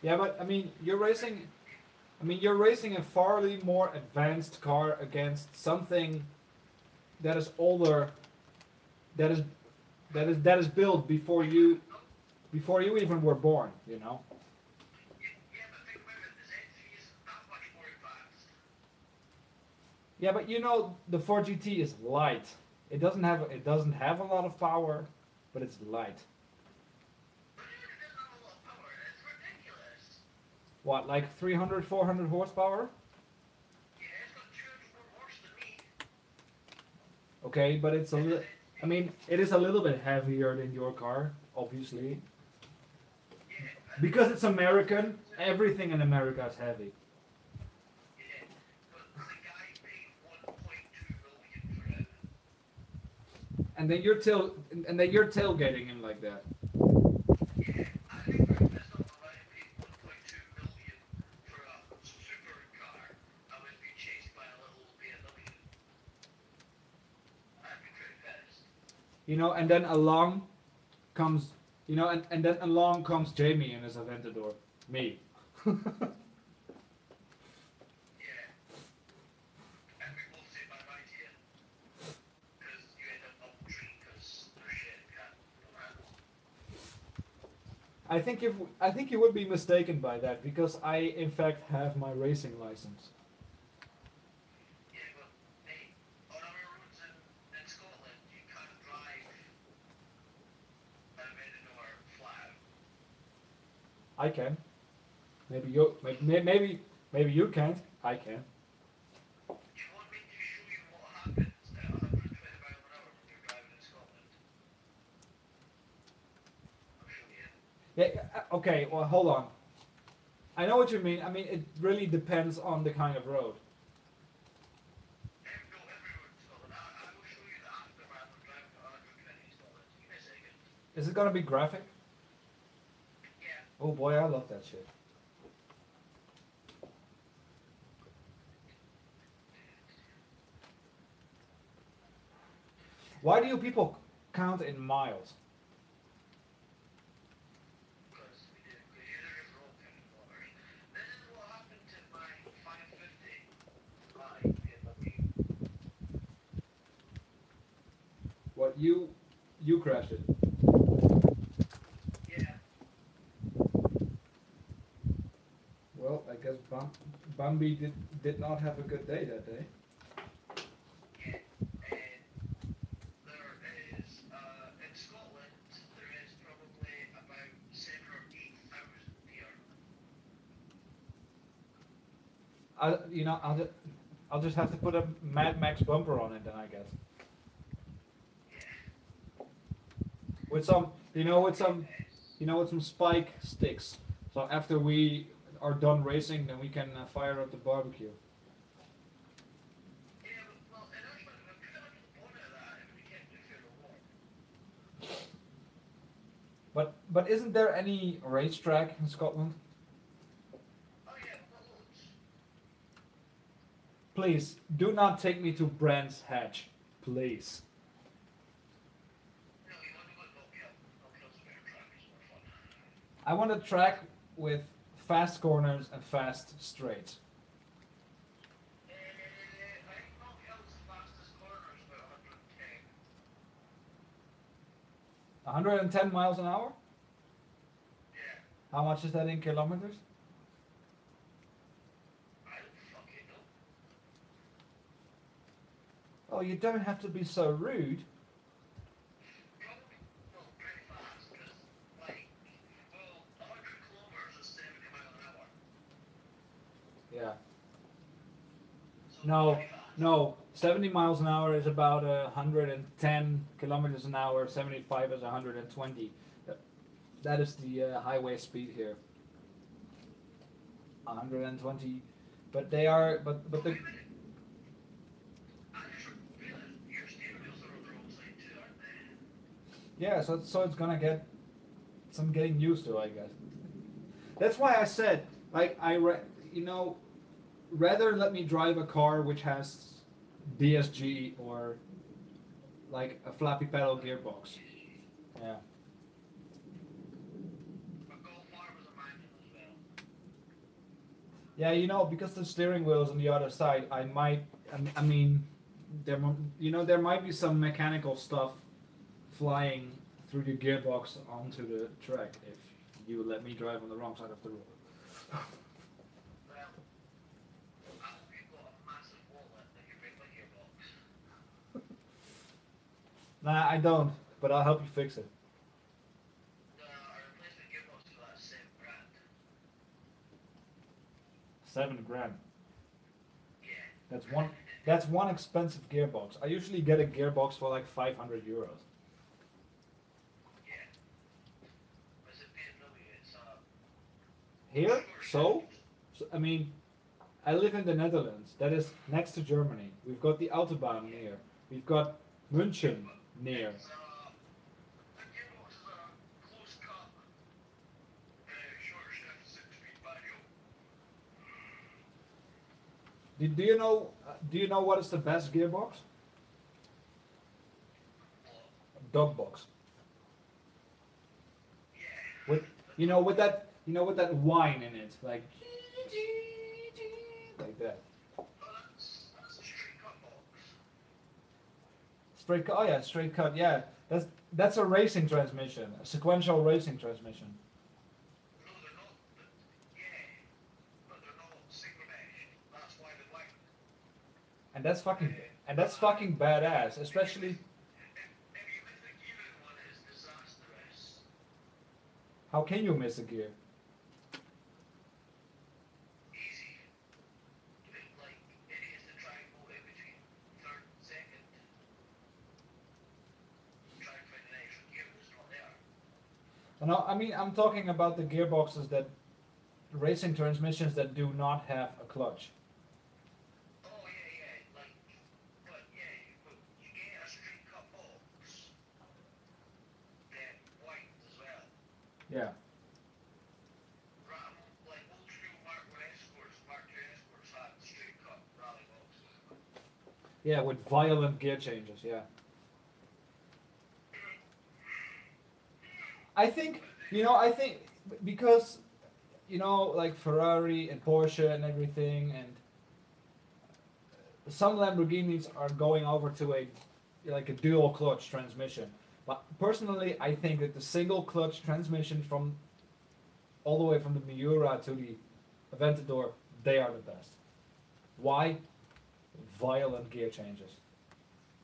Yeah, but I mean, you're racing. I mean, you're racing a farly more advanced car against something that is older, that is built before you even were born. You know. Yeah, but you know the 4GT is light. It doesn't have a lot of power, but it's light. What, like 300, 400 horsepower? Okay, but it's I mean, it is a little bit heavier than your car, obviously. Because it's American, everything in America is heavy. And then you're tailgating him like that. You know, and then along comes, and then along comes Jamie in his Aventador. Me. I think you would be mistaken by that because I in fact have my racing license. I can. Maybe you can't. I can. Yeah. Okay. Well, hold on. I know what you mean. I mean, it really depends on the kind of road. No, every road in Scotland. I will show you the aftermath of driving to Ardwick in Scotland. Give me a second. Is it gonna be graphic? Yeah. Oh boy, I love that shit. Why do you people count in miles? Because we do. Because you're just roll counting kilometers. This is what happened to my 550 BMW. What you crashed it? Yeah. Well, I guess Bambi did not have a good day that day. Yeah. There is, in Scotland, there is probably about 7 or 8,000 here. I'll just have to put a Mad Max bumper on it then, I guess. Yeah. With some, with some, Yes. with some spike sticks. So after we are done racing, then we can fire up the barbecue. Yeah, but, well, and actually, we're kind of like the point of that if we can't do fair or war. But isn't there any racetrack in Scotland? Oh yeah, we've got loads. Please do not take me to Brands Hatch, please. No, you want to go to Knockhill. Knockhill's a better track, it's more fun. I want a track with fast corners and fast straights. I think Knockhill's fastest corner is about 110. 110 miles an hour? Yeah, How much is that in kilometers? I don't fucking know. Oh, you don't have to be so rude. Probably, well, pretty fast, because, like, well, 100 kilometers is 70 miles an hour. Yeah. So No, pretty fast. no. 70 miles an hour is about 110 kilometers an hour. 75 is 120. That is the highway speed here. 120, but they are, but But the wait a minute. I just realized your steering wheels are on the wrong side too, aren't they? yeah. So it's gonna get some getting used to, I guess. That's why I said, like, rather let me drive a car which has DSG or like a flappy pedal gearbox. Yeah. But Golf R was a manual as well. Yeah, because the steering wheel is on the other side, I mean, there might be some mechanical stuff flying through the gearbox onto the track if you let me drive on the wrong side of the road. Well, I hope you've got a massive wallet that you bring my gearbox. Nah, I don't, but I'll help you fix it. No, a replacement gearbox for that 7 grand. 7 grand. Yeah. That's one expensive gearbox. I usually get a gearbox for like 500 euros. Yeah. It's a BMW, it's Here, I mean, I live in the Netherlands. That is next to Germany. We've got the Autobahn near. We've got München near. It's the gearbox is a close cut, short shift 6-speed manual. Do you know what is the best gearbox? Dog box. Yeah. With with that whine in it, like that. Oh, that's a straight cut box. Straight cut. Oh yeah, straight cut. Yeah, that's a racing transmission, a sequential racing transmission. No, they're not. Yeah, but they're not synchronized. That's why they're like. And that's fucking badass, especially. If you miss the gear in one, it's disastrous. How can you miss a gear? Easy. Like, idiots to try and go in between third and second. Try and find an extra gear that's not there. No, I mean I'm talking about the gearboxes that racing transmissions that do not have a clutch. Oh yeah, like, but yeah, but you get a straight cut box that white as well. Yeah. Like old school Mark 1 Escorts, Mark 2 Escorts had straight cut rally boxes. Yeah, with violent gear changes. Yeah. I think I think because like Ferrari and Porsche and everything, and some Lamborghinis are going over to a dual clutch transmission. But personally, I think that the single clutch transmission from all the way from the Miura to the Aventador, they are the best. Why? Violent gear changes.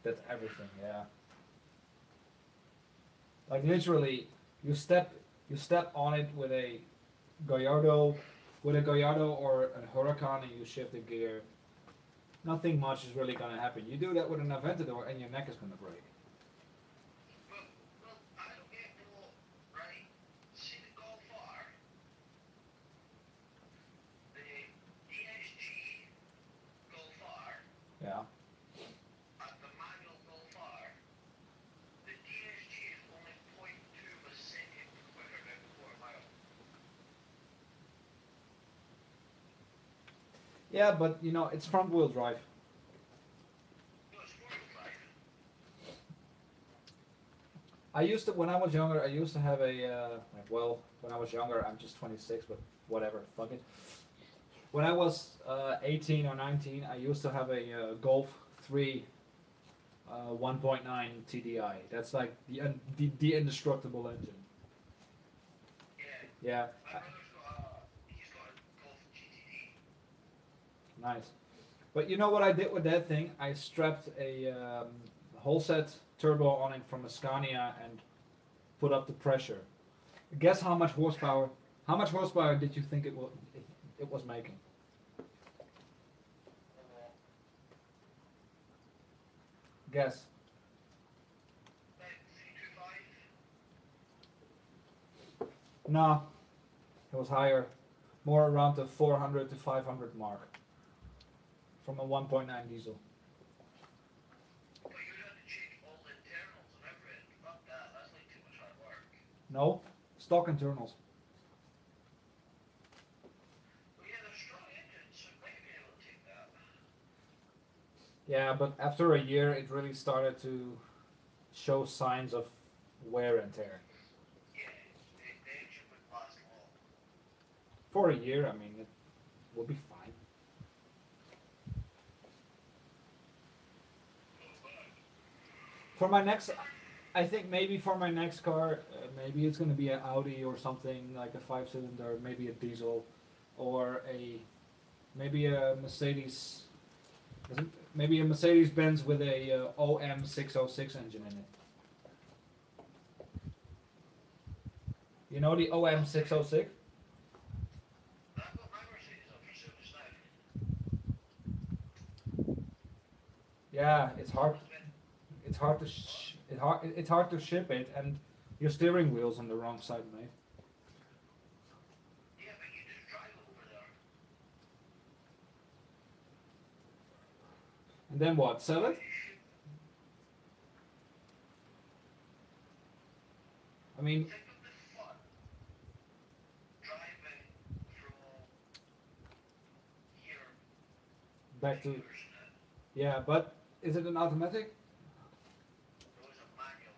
That's everything. Yeah. Like literally, you step on it with a Gallardo, or a Huracan, and you shift the gear. Nothing much is really gonna happen. You do that with an Aventador, and your neck is gonna break. Well, I don't get no, right? See the Golf R, the DSG Golf R, Yeah. and the manual Golf R, the DSG is only 0.2 of a second quicker than 4 mile. Yeah, but it's front wheel drive. No, it's 4-wheel drive. I used to when I was younger. I used to have when I was younger, I'm just 26, but whatever, fuck it. When I was 18 or 19, I used to have a Golf 3 1.9 TDI. That's like the indestructible engine. Yeah. Yeah, My brother's he's got a Golf GTD. nice. But you know what I did with that thing? I strapped a whole set turbo on it from a Scania and put up the pressure. Guess how much horsepower? How much horsepower did you think it was making? Guess. Like 325. No, it was higher, more around the 400 to 500 mark from a 1.9 diesel. But you'd have to change all the internals and everything. Fuck that, that's like too much hard work. No, stock internals. Well, yeah, they're strong engines, so it might be able to take that. Yeah, but after a year, it really started to show signs of wear and tear. Yeah, the engine would last long. For a year, I mean, it will be fine. For my next, I think maybe for my next car, maybe it's gonna be an Audi or something like a 5-cylinder, maybe a diesel, or maybe a Mercedes. Maybe a Mercedes Benz with a OM 606 engine in it. You know the OM 606? I've got my Mercedes up for service now. Yeah, it's hard. It's hard to it's hard to ship it, and your steering wheel's on the wrong side, mate. Yeah, but you just drive over there. And then what? Sell it? I mean, Think of the fun driving from here back to to yeah, but is it an automatic? there was a manual.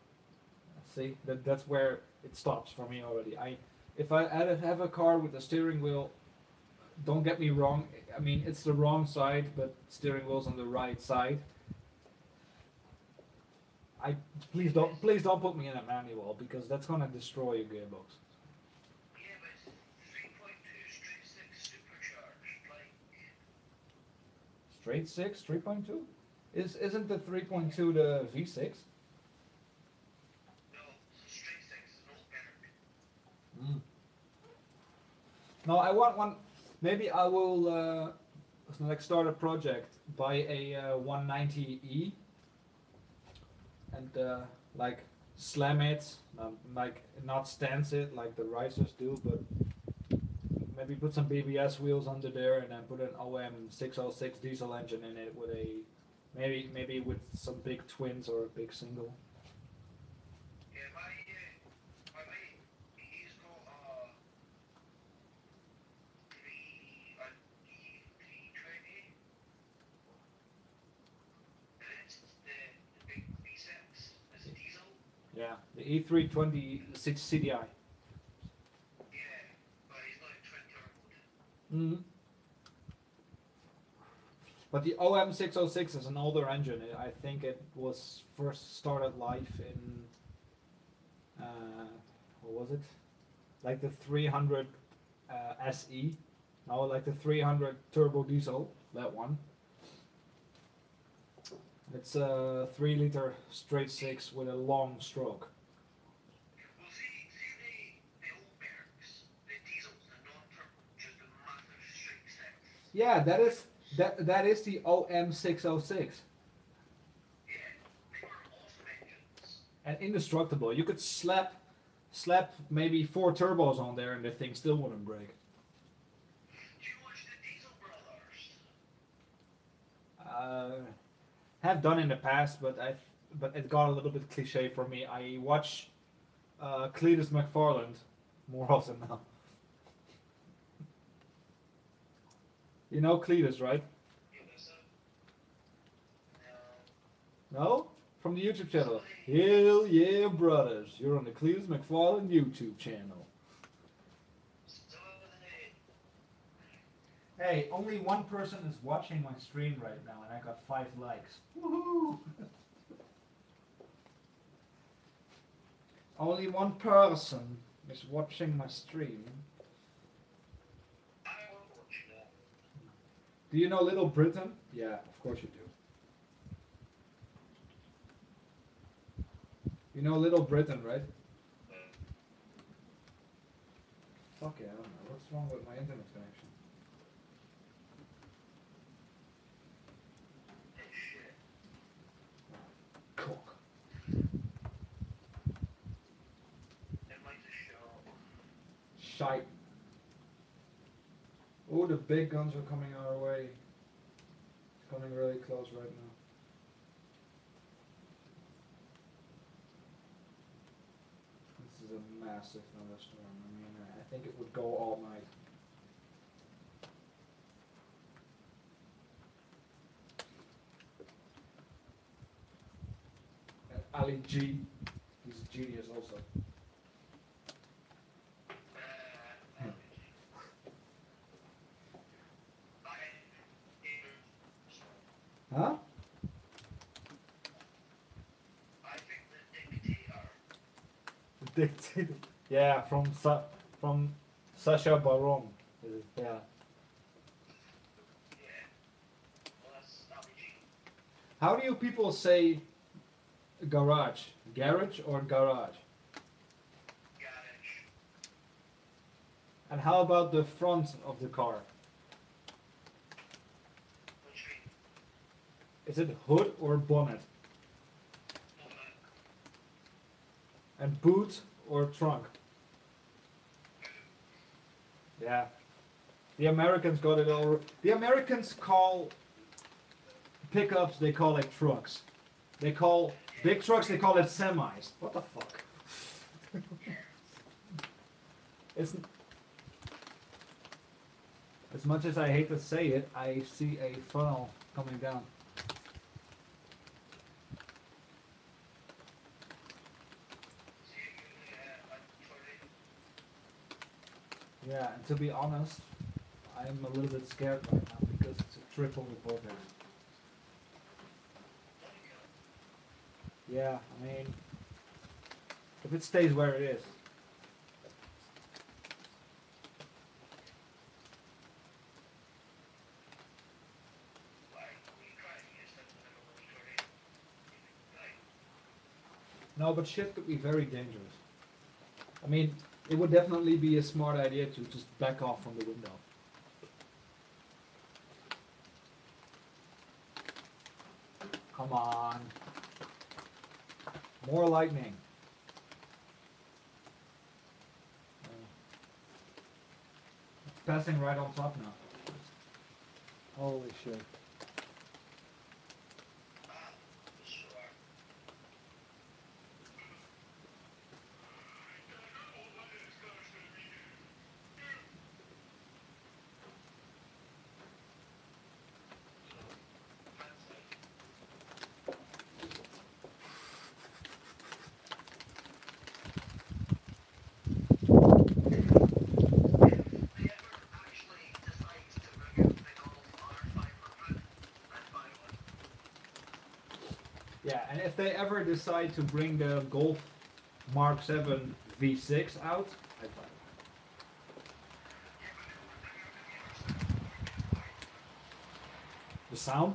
See, that's where it stops for me already. If I have a car with a steering wheel, don't get me wrong. I mean, it's the wrong side, but steering wheel's on the right side. Please don't put me in a manual because that's gonna destroy your gearbox. Yeah, but it's 3.2 straight 6 supercharged, like, Straight six, 3.2. Isn't the 3.2 the V6? no, straight 6 is no better. Mm. No, I want one. Maybe I will like start a project, buy a 190e, and like slam it, like not stance it like the racers do, but maybe put some BBS wheels under there, and then put an OM606 diesel engine in it with a maybe with some big twins or a big single. Yeah, my mate, he's got an E320, and it's the big V6. It's a diesel. Yeah, the E326 CDI. Yeah, but he's not twin turboed. Mm. But the OM606 is an older engine. I think it was first started life in, what was it? Like the 300 SE. No, like the 300 turbo diesel, that one. It's a 3-liter straight six with a long stroke. Well, see the old Mercs, the diesels, the non-turbo, just a massive straight six. Yeah, that is the OM606. Yeah, they were awesome engines. And indestructible. You could slap maybe 4 turbos on there and the thing still wouldn't break. Do you watch the Diesel Brothers? Have done in the past, but it got a little bit cliche for me. I watch Cletus McFarland more often now. You know Cletus, right? Yes, No? From the YouTube channel. Hell yeah, brothers! You're on the Cletus McFarland YouTube channel. Hey, only one person is watching my stream right now, and I got 5 likes. Woohoo! Only one person is watching my stream. I will watch that. Do you know Little Britain? Yeah, of course you do. You know Little Britain, right? Fuck yeah, I don't know. What's wrong with my internet connection? Shit. Cock. It might just show. Shite. Oh, the big guns are coming our way. It's coming really close right now. This is a massive thunderstorm. I mean, I think it would go all night. And Ali G, he's a genius also. Huh? I think the dictator. The dictator. Yeah, from Sacha Baron. Yeah. Yeah. Well, that's RPG. How do you people say garage? Garage or garage? Garage. And how about the front of the car? What you mean? Is it hood or bonnet? And boot or trunk? Yeah. The Americans got it all. The Americans call pickups, they call it trucks. They call big trucks, they call it semis. What the fuck? It's as much as I hate to say it, I see a funnel coming down. Yeah, and to be honest, I'm a little bit scared right now because it's a triple vortex. Yeah, I mean, if it stays where it is. No, but shit could be very dangerous. I mean, it would definitely be a smart idea to just back off from the window. Come on. More lightning. It's passing right on top now. Holy shit. Sure. Yeah, and if they ever decide to bring the Golf Mark 7 V6 out, I'd buy it. The sound?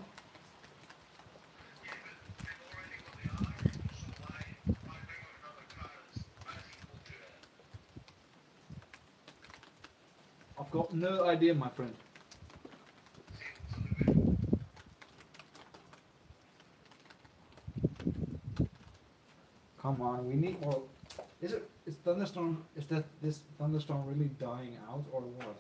I've got no idea, my friend. Come on, we need more. Is Thunderstorm? Is this Thunderstorm really dying out or what?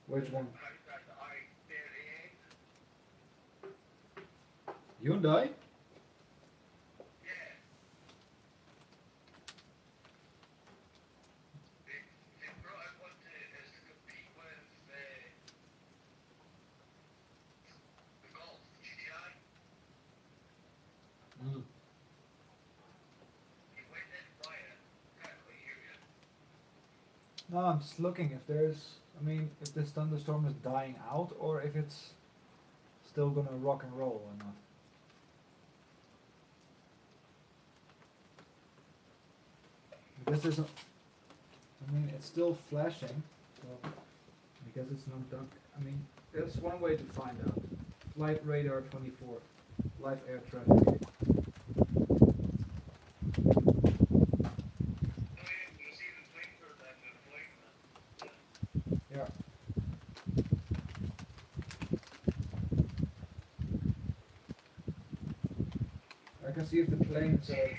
Which one? Hyundai? Mm. No, I'm just looking if there's. I mean, if this Thunderstorm is dying out or if it's still gonna rock and roll or not. This isn't. I mean, it's still flashing, so I guess it's not done. I mean, there's one way to find out. Flight radar 24, live air traffic. Yeah. I can see if the planes are.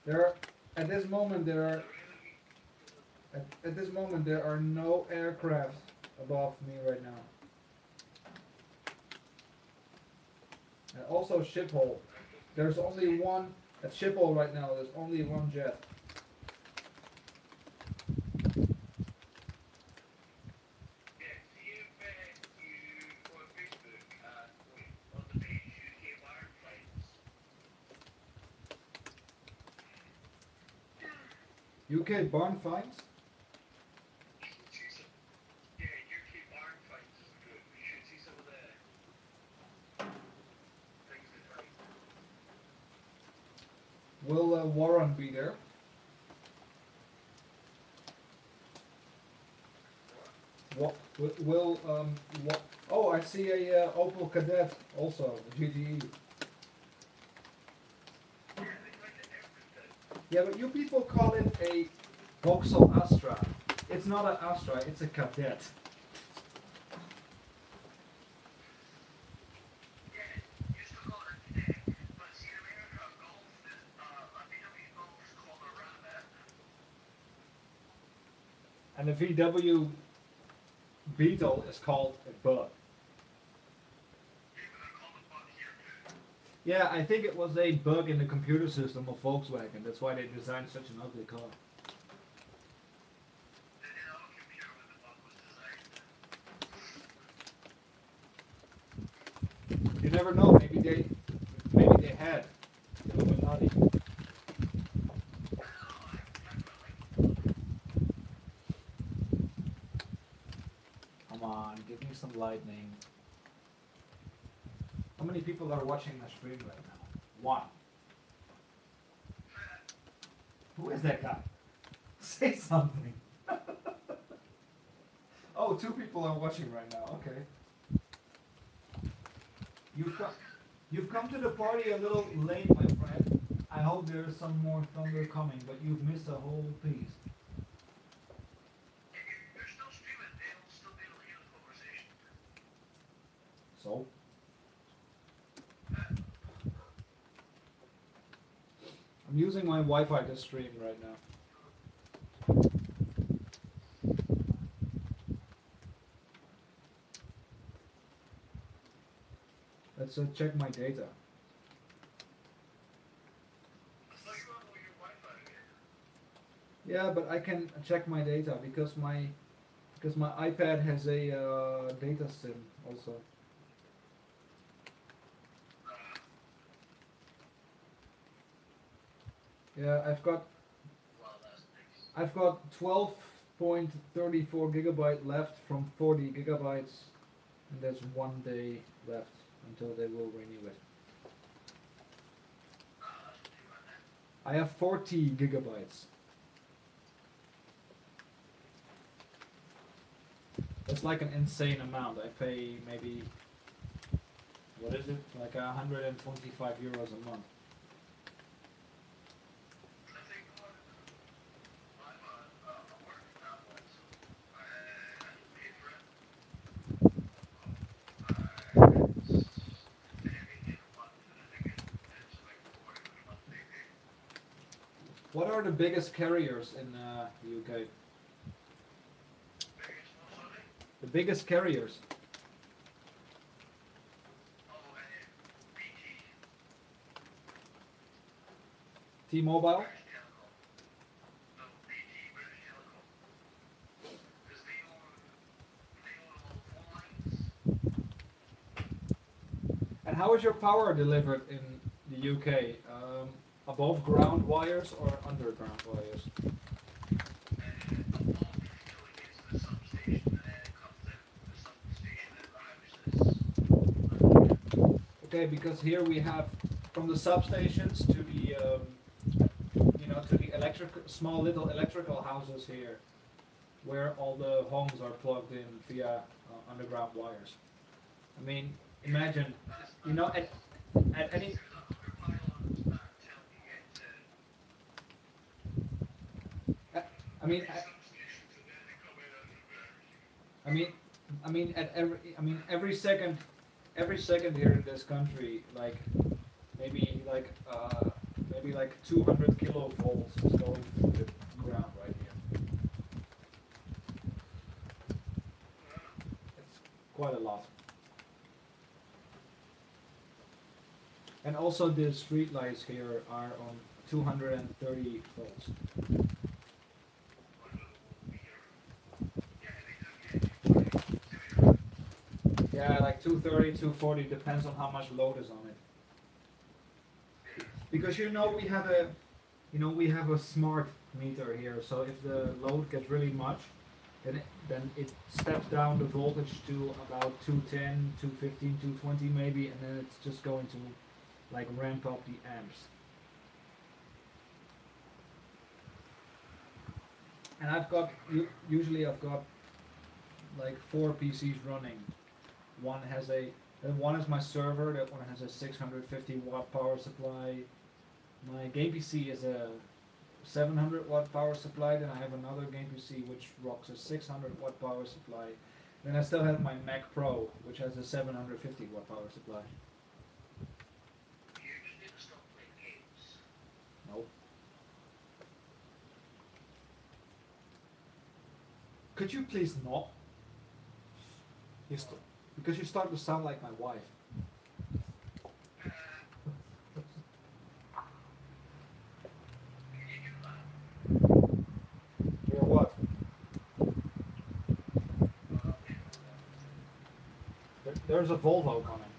There are, at this moment there are. At this moment there are no aircraft above me right now. And also Schiphol. There's only one at Schiphol right now. There's only one jet. UK barn finds? Will Warren be there? What will what? Oh, I see a Opel Kadett also, a GTE. Yeah, but you people call it a Vauxhall Astra. It's not an Astra, it's a Kadett. And the VW Beetle is called a Bug. Yeah, I think it was a bug in the computer system of Volkswagen. That's why they designed such an ugly car. You never know. Maybe they had Illuminati. Come on, give me some lightning. How many people are watching the stream right now? One. Who is that guy? Say something. Oh, two people are watching right now. Okay. You've come to the party a little late, my friend. I hope there's some more thunder coming, but you've missed a whole piece. So? I'm using my Wi-Fi to stream right now. Let's check my data. Yeah, but I can check my data because my iPad has a data sim also. Yeah, I've got 12.34 gigabyte left from 40 gigabytes, and there's 1 day left until they will renew it. I have 40 gigabytes. That's like an insane amount. I pay maybe, what is it? Like 125 euros a month. What are the biggest carriers in the UK? The biggest carriers. T-Mobile? And how is your power delivered in the UK? Above ground wires or underground wires? Okay, because here we have from the substations to the to the small little electrical houses here, where all the homes are plugged in via underground wires. I mean, imagine, at any. I mean, I mean, every second here in this country, like maybe like 200 kilovolts is going through the ground right here. It's quite a lot. And also the street lights here are on 230 volts. Yeah, like 230, 240, depends on how much load is on it. Because we have a smart meter here, so if the load gets really much, then it steps down the voltage to about 210, 215, 220 maybe, and then it's just going to like ramp up the amps. And usually I've got like 4 PCs running. One is my server. That one has a 650 watt power supply. My game PC is a 700 watt power supply. Then I have another game PC which rocks a 600 watt power supply. Then I still have my Mac Pro, which has a 750 watt power supply. Nope. Could you please not? Because you start to sound like my wife. Or what? There's a Volvo coming.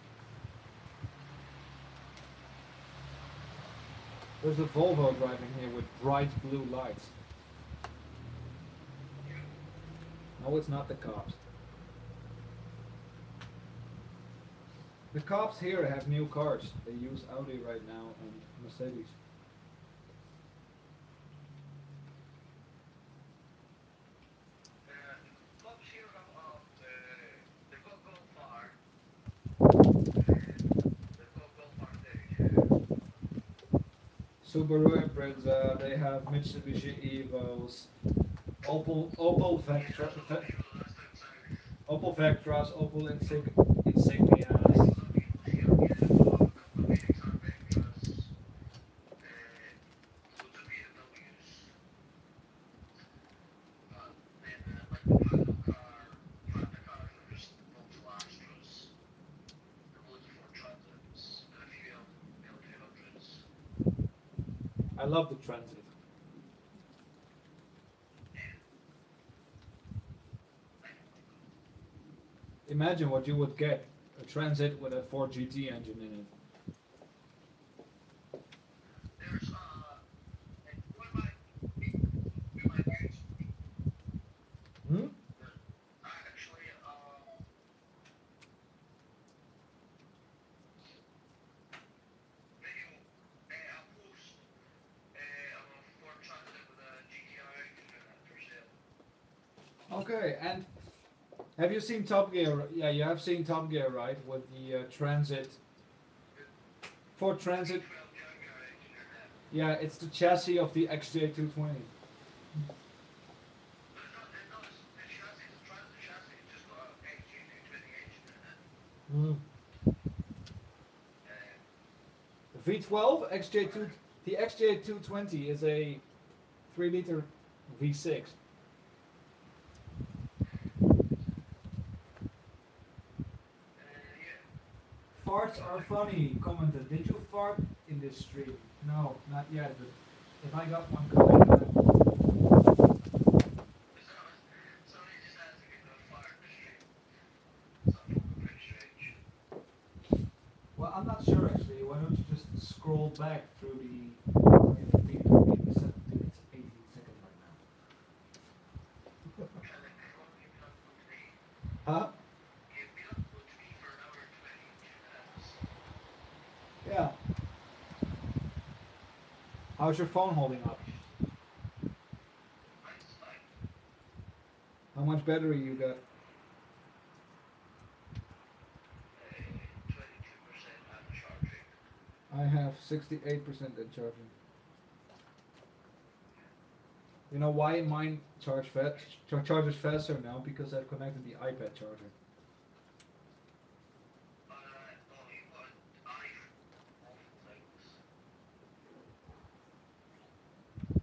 There's a Volvo driving here with bright blue lights. No, it's not the cops. The cops here have new cars. They use Audi right now and Mercedes. Subaru Impreza, they have Mitsubishi Evos, Opel Vectras, Opel Insignias. love the transit. Imagine what you would get. A transit with a 4GT engine in it. There's like one of my dudes Hmm? actually video I'll post of a Ford Transit with a GTR engine in it for sale. Okay, and have you seen Top Gear? Yeah, you have seen Top Gear, right? With the Transit. Ford Transit. 12 Jaguar engine in it. Yeah, it's the chassis of the XJ220. But it's not, the chassis, the Transit chassis, it's just got a XJ220 engine in it. Mm. V12 XJ2. The XJ220 is a 3-liter V6. Yeah. Farts are funny, commented. Did you fart in this stream? No, not yet, but if I got one coming, Somebody just asking if a fire in the street. Something pretty strange. well, I'm not sure actually. Why don't you just scroll back through the feed? It's 18 seconds right now. And then before we can upload to me, Huh? give me upload to me for an hour and 20 minutes. Yeah. How's your phone holding up? Mine's fine. How much battery you got? 22% I'm charging. I have 68% in charging. You know why mine charges faster now? Because I've connected the iPad charger. Only one awful things.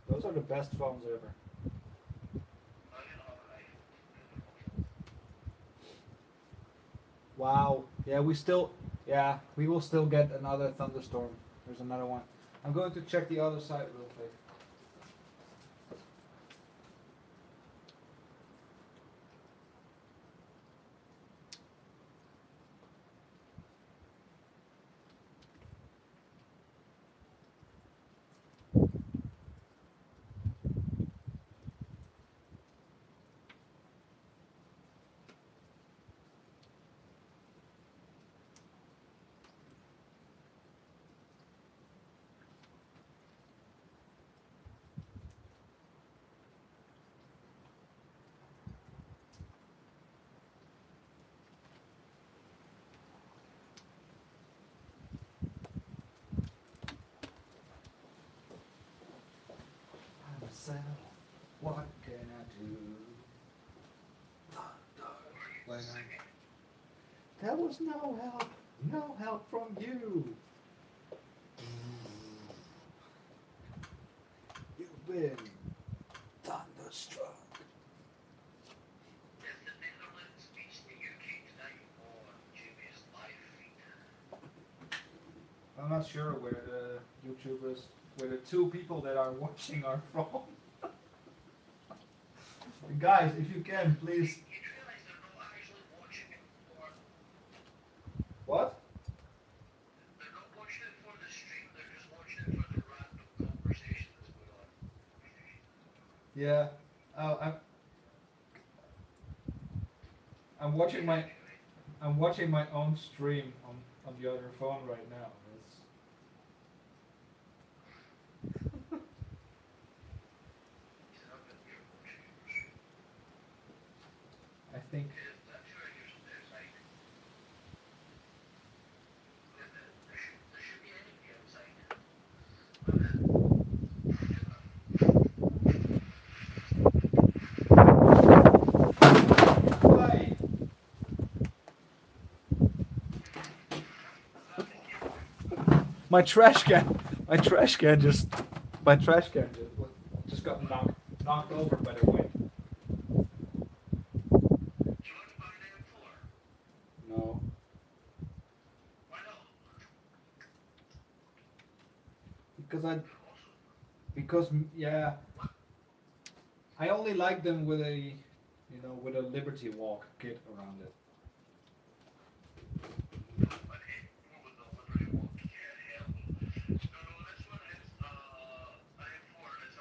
Those are the best phones ever. I don't have an iPhone. Wow. Yeah, we will still get another Thunderstorm. There's another one. I'm going to check the other side real quick. Myself, what can I do? Why not? There was no help from you. You've been thunderstruck. Is the Netherlands beats the UK tonight on Jimmy's live feed? I'm not sure where the YouTubers, where the two people that are watching are from. Guys, if you can, please. You realize they're not actually watching it for What? they're not watching it for the stream, they're just watching it for the random conversation that's going on. Yeah. Oh, I'm watching my own stream on the other phone right now. I think. Why? My trash can just got knocked over by the wind. No. Because because yeah, I only like them with a, with a Liberty Walk kit around it. No, but it was the Liberty Walk. Yeah, hell. No, no, this one is, I have four. It's,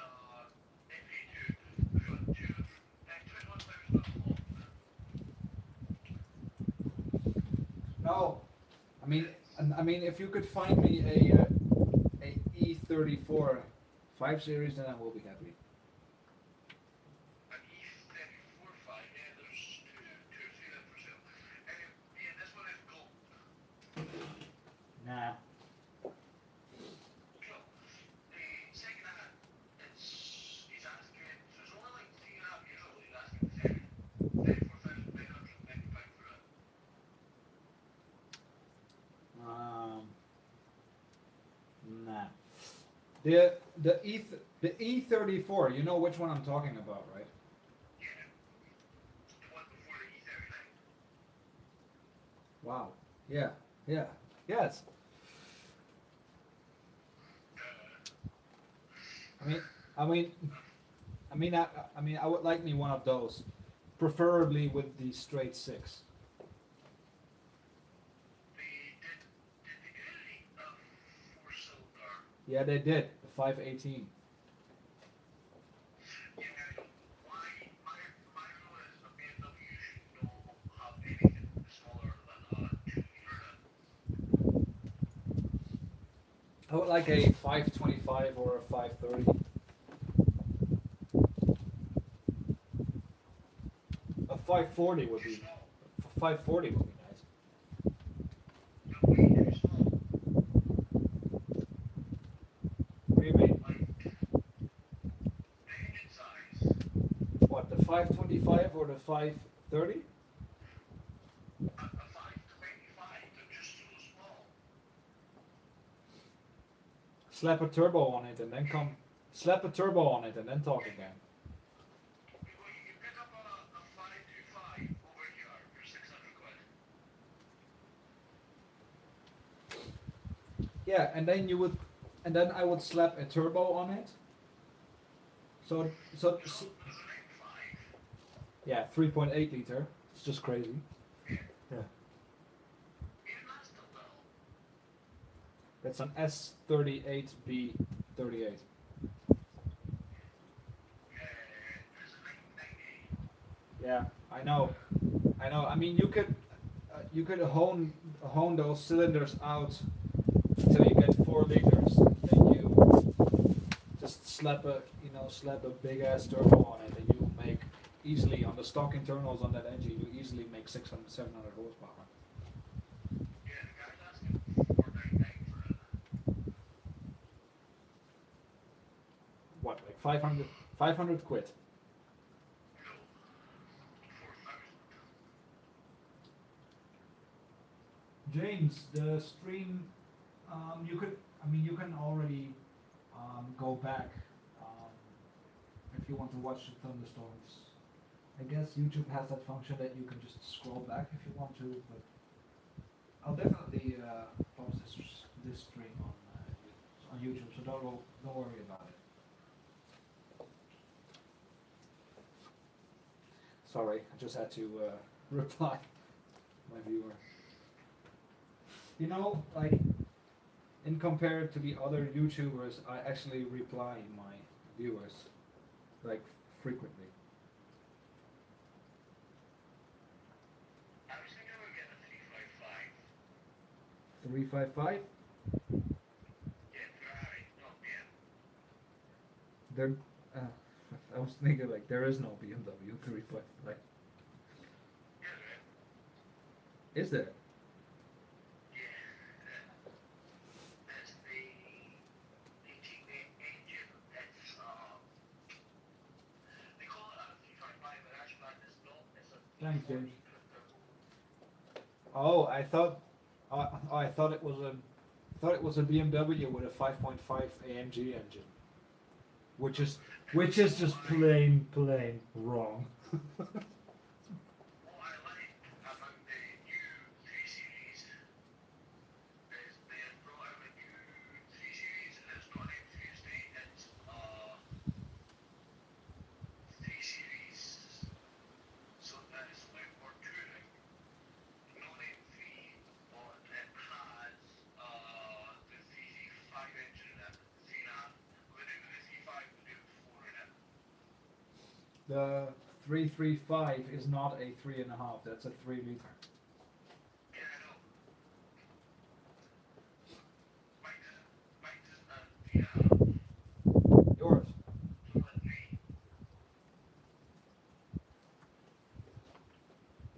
AP2. We've got two, 21,000 unlocked. No, I mean, It's if you could find me a E34 5 Series, then I will be happy. an E34 5. Yeah, there's two or three there for sale. Yeah, this one is gold. Nah. Cool. The second hand, he's asking, so it's only like 3.5 years old, he's asking 34,995 for it. Nah. The E34. You know which one I'm talking about, right? Yeah. The one before the E39. Wow. Yeah. Yeah. Yes. I mean, I mean, I would like me one of those, preferably with the straight six. Did they do any four-cylinder? Yeah, they did the 518. Yeah, my rule is a BMW should not have anything smaller than a 2 liter. I would like a 525 or a 530. A 540 would Too be. small. 540 would be nice. No, way too small. What do you mean? Like, the engine size. What, the 525 or the 530? A 525, they're just so small. Slap a turbo on it and then come. Slap a turbo on it and then talk again. Well, you can pick up a 525 over here for 600 quid. Yeah, and then I would slap a turbo on it. So, There's an M5. yeah, 3.8 liter. It's just crazy. Yeah. Yeah. Even that's still little. That's an S38B38. There's a 990. Yeah, I know. I mean, you could hone those cylinders out until you get 4 liters. Then you just slap a big ass turbo on it, and you make easily on the stock internals on that engine. You easily make 600, 700 horsepower. Yeah, the guy's asking 499 for it. What, like 500 quid? No. 4,000. James, the stream, you can already go back if you want to watch the thunderstorms. I guess YouTube has that function that you can just scroll back if you want to, but I'll definitely post this stream on YouTube, so don't worry about it. Sorry, I just had to reply my viewer. You know, like, in compared to the other YouTubers, I actually reply my viewers, like, frequently. I was thinking about getting a 355. 355? Yeah, Ferrari, not BM. There, I was thinking, like, there is no BMW 355. Yeah, right. Is there? That's the engine. It's they call it a 355, but actually it's not. It's a Thanks, James. 340 turbo. Oh, I thought it was a BMW with a 5.5 AMG engine, which is just plain wrong. What I like about the new 3 Series is they have brought out a new 3 Series and it's not an M3 estate, it's The 335 is not a 3.5. That's a 3 liter. Yeah, I know. Mine's Yours. let me.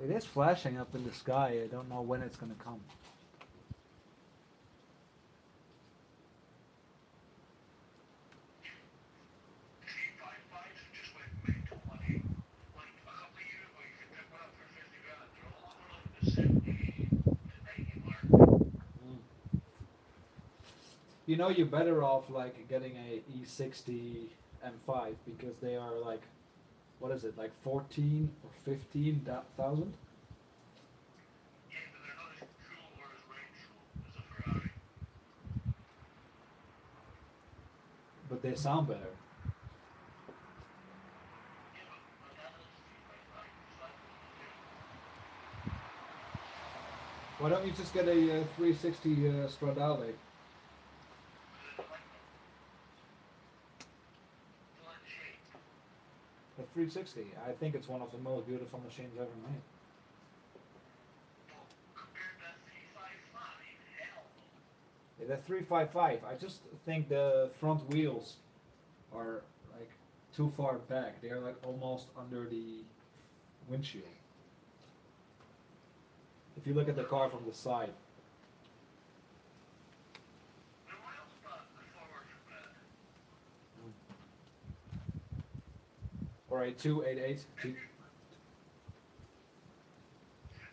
It is flashing up in the sky. I don't know when it's gonna come. Just went mental money. Like a couple of years ago, you could pick one up for 50 grand. They're all over like the 70 to 90 mark. You know, you're better off like getting a E60 M5 because they are like, what is it, like 14 or 15,000? Yeah, but they're not as cool or as rangeable as a Ferrari. But they sound better. Yeah, but my dad has a 355, so I think Why don't you just get a 360 Stradale? because I don't like them. Still in shape. The 360. I think it's one of the most beautiful machines ever made. Well, compared to 355, hell no. Yeah, the 355. I just think the front wheels are like too far back. They are like almost under the windshield. If you look at the car from the side. They're miles, but the forwards are bad. Or a 288.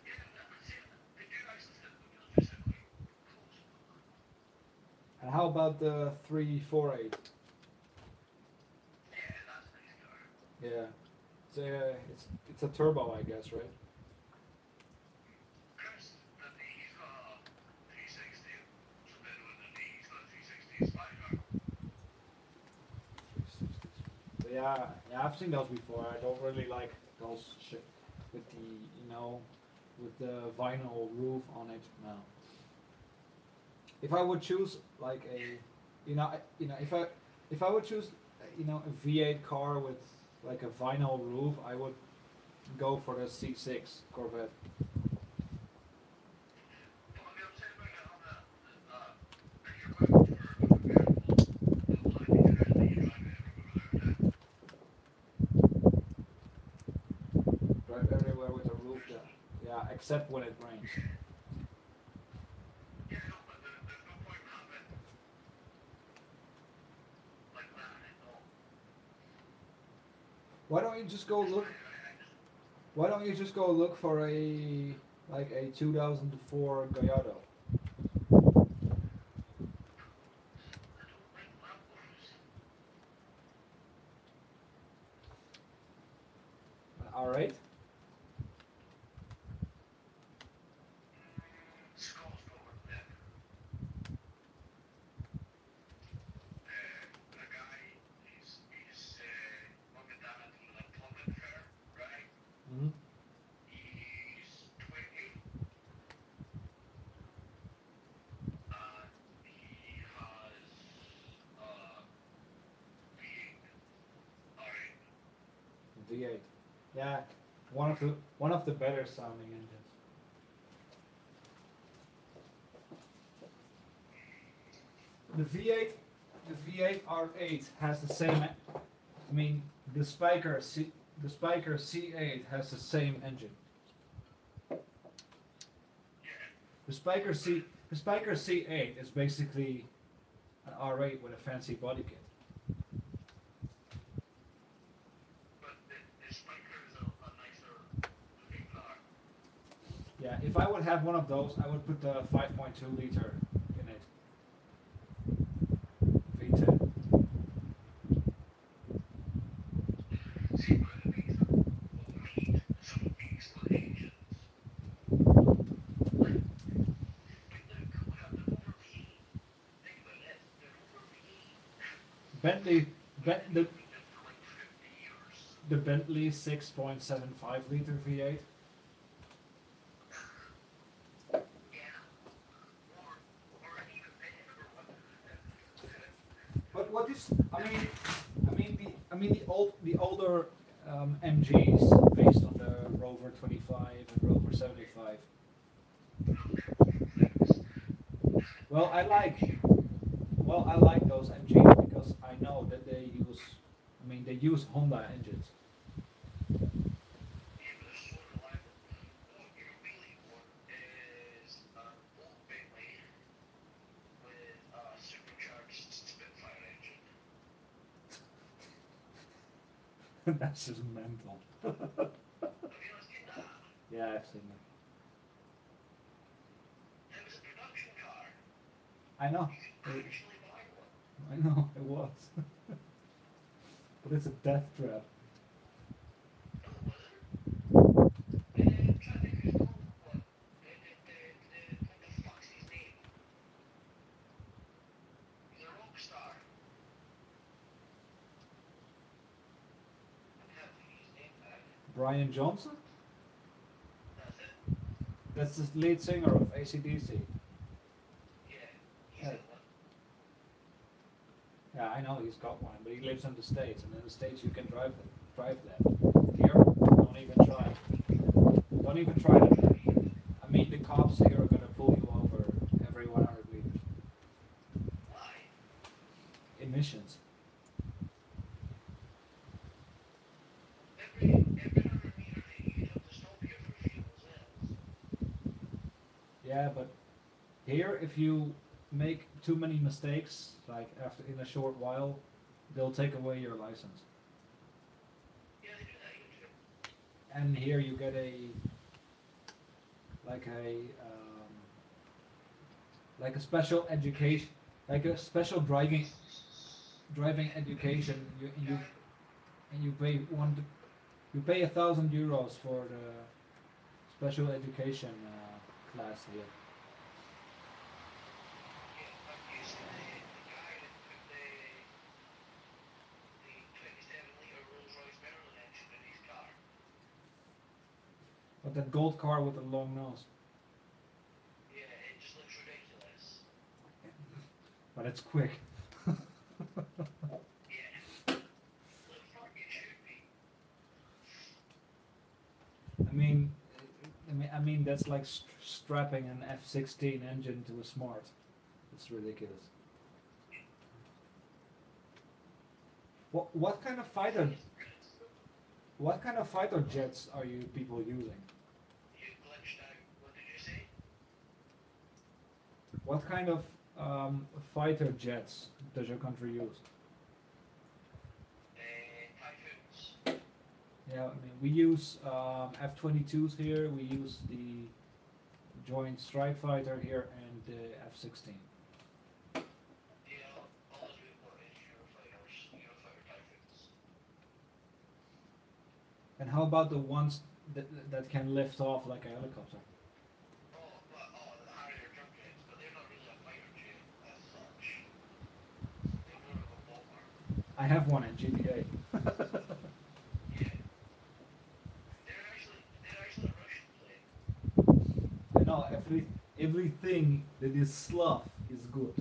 Yeah, that's it. They do actually sit, the wheels do sit quite close. And how about the 348? Yeah, that's a nice car. Yeah. It's a turbo, I guess, right? Chris, he's got a 360. So then when he's got a 360, it's my car. 360s. Yeah, I've seen those before. I don't really like those shit with the, with the vinyl roof on it. No. If I would choose like a, if I would choose, a V8 car with like a vinyl roof, I would go for the C6 Corvette. Well, I mean, I'm saying right now that if you're going for a convertible, well, I think you're going to let you drive it everywhere without that. Drive everywhere with a roof. Yeah, except when it rains. Yeah, no, but there's no point in having like that at all. Why don't you just go look? Why don't you just go look for a 2004 Gallardo? I don't like Lambos. All right. Skulls forward then. A guy, he's mom and dad was an employment fair, right? Mm-hmm. He's 20, and he has V8. Alright. V8. Yeah, one of the better sounding engines. The V8 R8 has the same. I mean, the Spiker C8 has the same engine. Yeah. The Spiker C8 is basically an R8 with a fancy body kit. But the Spiker is a nicer looking car. Yeah, if I would have one of those, I would put the 5.2 liter in it. V10. See, but these need some excellent engines. Like look, they're overpaid. Think about this, they're overpaid. Bentley, They've ben, been doing it for like 50 years. the Bentley 6.75 liter V8. Yeah. Or even better, But what is? I mean the older MGs based on the Rover 25 and Rover 75. Well, I like those MGs because I know that they use, I mean, they use Honda engines. Yeah, but they're so reliable. What you really want is an old Bentley with a supercharged Spitfire engine. That's just mental. Have you not seen that? Yeah, I've seen it. It was a production car. I know. You could actually buy one. I know it was. But it's a death trap. No, it wasn't. I'm trying to think who's called one. What the fuck's his name? He's a rock star. I can't think of his name now. Brian Johnson? That's it. That's the lead singer of AC/DC. Yeah, he's got one. Yeah, I know he's got one, but he lives in the States, and in the States you can drive them. Here, don't even try. Don't even try that. I mean, the cops here are gonna pull you over every 100 meters. Why? Emissions. Every 100 meter you'd have to stop here for fuel cells. Yeah, but here, if you make too many mistakes, like after in a short while, they'll take away your license. Yeah, they do that here too. And here you get like a special education, like a special driving education. You pay you pay €1,000 for the special education class here. Yeah, you see the guy that put the 27-liter Rolls-Royce Merlin engine in his car. But that gold car with the long nose. Yeah, it just looks ridiculous. But it's quick. Yeah. Well, fuck, it should be. I mean that's like strapping an F-16 engine to a Smart. It's ridiculous. What kind of fighter jets are you people using? You glitched out. What did you say? What kind of fighter jets does your country use? Typhoons. Yeah, I mean we use F-22s here. We use the Joint Strike Fighter here and the F-16. Yeah, all we've got is Eurofighter Typhoons. And how about the ones that can lift off like a helicopter? The Harrier junkets, but they're not really a fighter jet as such. They're more of a bomber. I have one in GTA. Yeah. They're actually a Russian plane. I know everything that is sloth is good.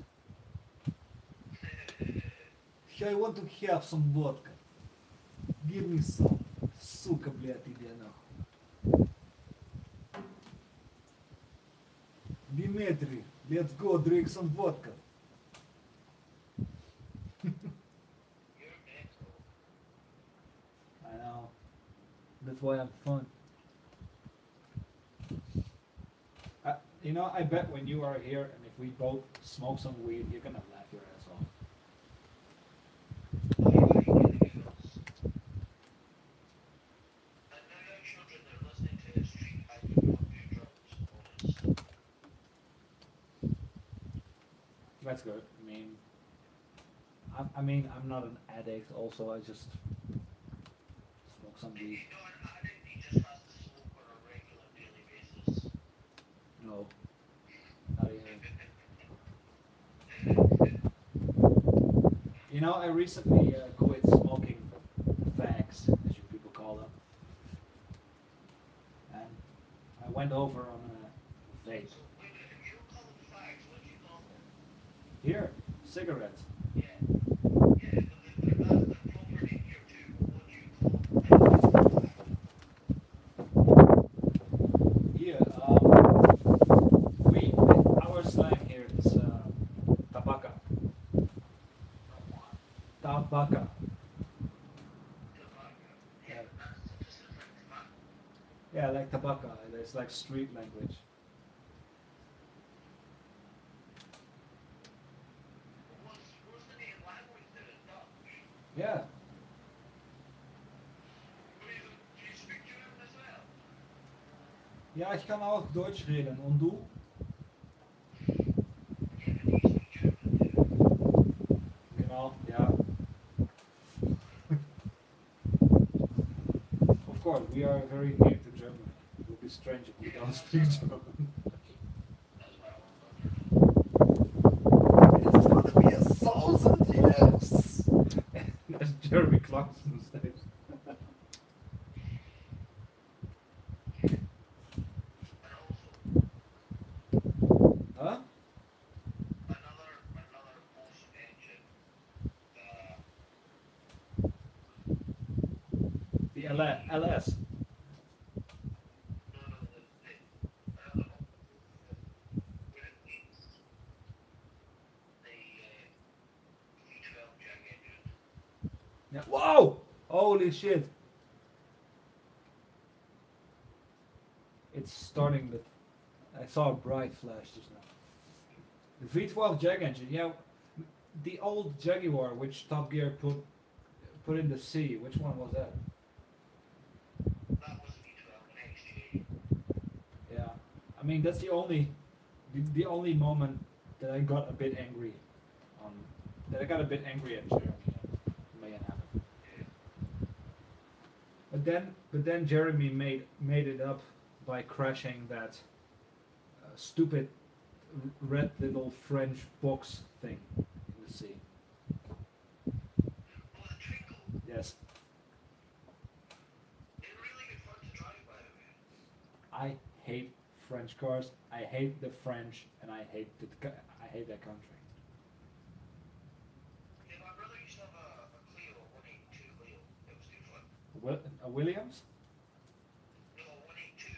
I want to have some vodka. Give me some. Сука, блядь, иди нахуй. Dimitri, let's go drink some vodka. You're mental. I know. That's why I'm fun. I bet when you are here and if we both smoke some weed, you're gonna laugh your ass off. Why are you getting giggles? And now young children that are listening to this street, I do not do drugs, honest. That's good. I mean, I'm not an addict. Also, I just smoke some weed. You know, an addict, he just has to smoke on a regular daily basis. No, not even. I recently quit smoking fags, as you people call them, and I went over on a vape. So, wait a minute, you don't call them fags, what do you call them? Here, cigarettes. Yeah. Yeah, but they're proper name here too. What do you call them? Yeah, like tabaka. It's like street language. What's the main language there in Dutch? Yeah. Do you speak German as well? Ja, ich kann auch Deutsch reden. Und du? Yeah, but do you speak German too? Genau, ja. Of course, we are very near to Germany. It would be strange if we don't speak German. That's why I It's gonna be 1,000 years. As Jeremy Clarkson says. and also Huh? another awesome engine. The LS. No, another when it meets the V12 Jag engine. Yeah. Whoa! Holy shit! It's starting with. I saw a bright flash just now. The V12 Jag engine, yeah. The old Jaguar, which Top Gear put in the sea. Which one was that? That was V12 and XJ. Yeah. I mean, that's the only moment that I got a bit angry. That I got a bit angry at Jeremy and Mayhem. But then Jeremy made it up by crashing that stupid red little French box thing in the sea. Oh, the Twinkle. Yes, It's really good fun to drive, by the way. I hate French cars. I hate the French, and I hate that country. Yeah, my brother used to have a Clio, 182 Clio. It was good fun. A Williams. No, 182.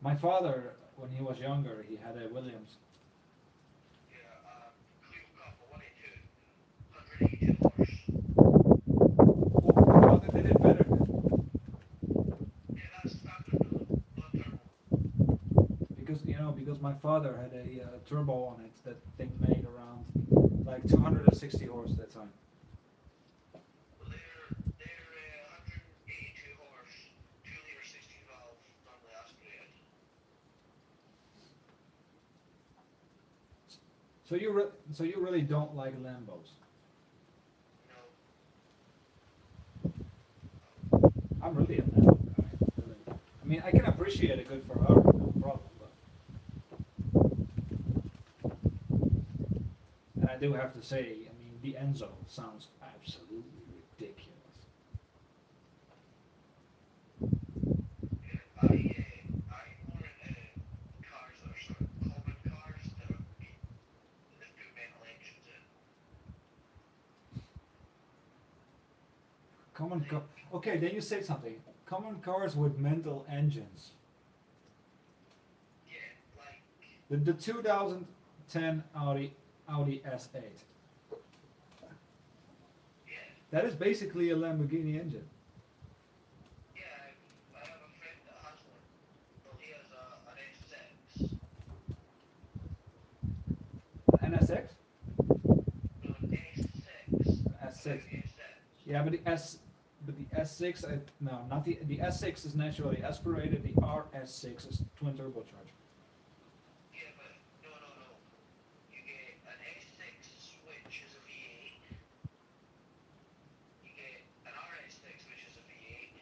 My father, when he was younger, he had a Williams. Yeah, Clio Cup, a 182. 182 horse. Oh, my father did it better. Yeah, that's standard though. Not turbo. Because my father had a turbo on it. That thing made around like 260 horse at that time. Well, they're 182 horse, 2 liter 16 valve, normally aspirated. So you really don't like Lambos? No. I'm really a Lambo guy. Really. I mean, I can appreciate a good Ferrari, no problem. And I do have to say, I mean, the Enzo sounds absolutely ridiculous. Yeah, I more into cars that are sort of common cars that have put metal engines in. Okay, then you said something. Common cars with mental engines. Yeah, like, The 2010 Audi S8. yeah, That is basically a Lamborghini engine. yeah, I have a friend that has one. Well, he has an S6. An NSX? No, an S6. S6. S6. Yeah, but the S6, no, not the S6 is naturally aspirated. The RS6 is twin turbocharged. Yeah, but no. You get an S6, which is a V8. You get an RS6, which is a V8.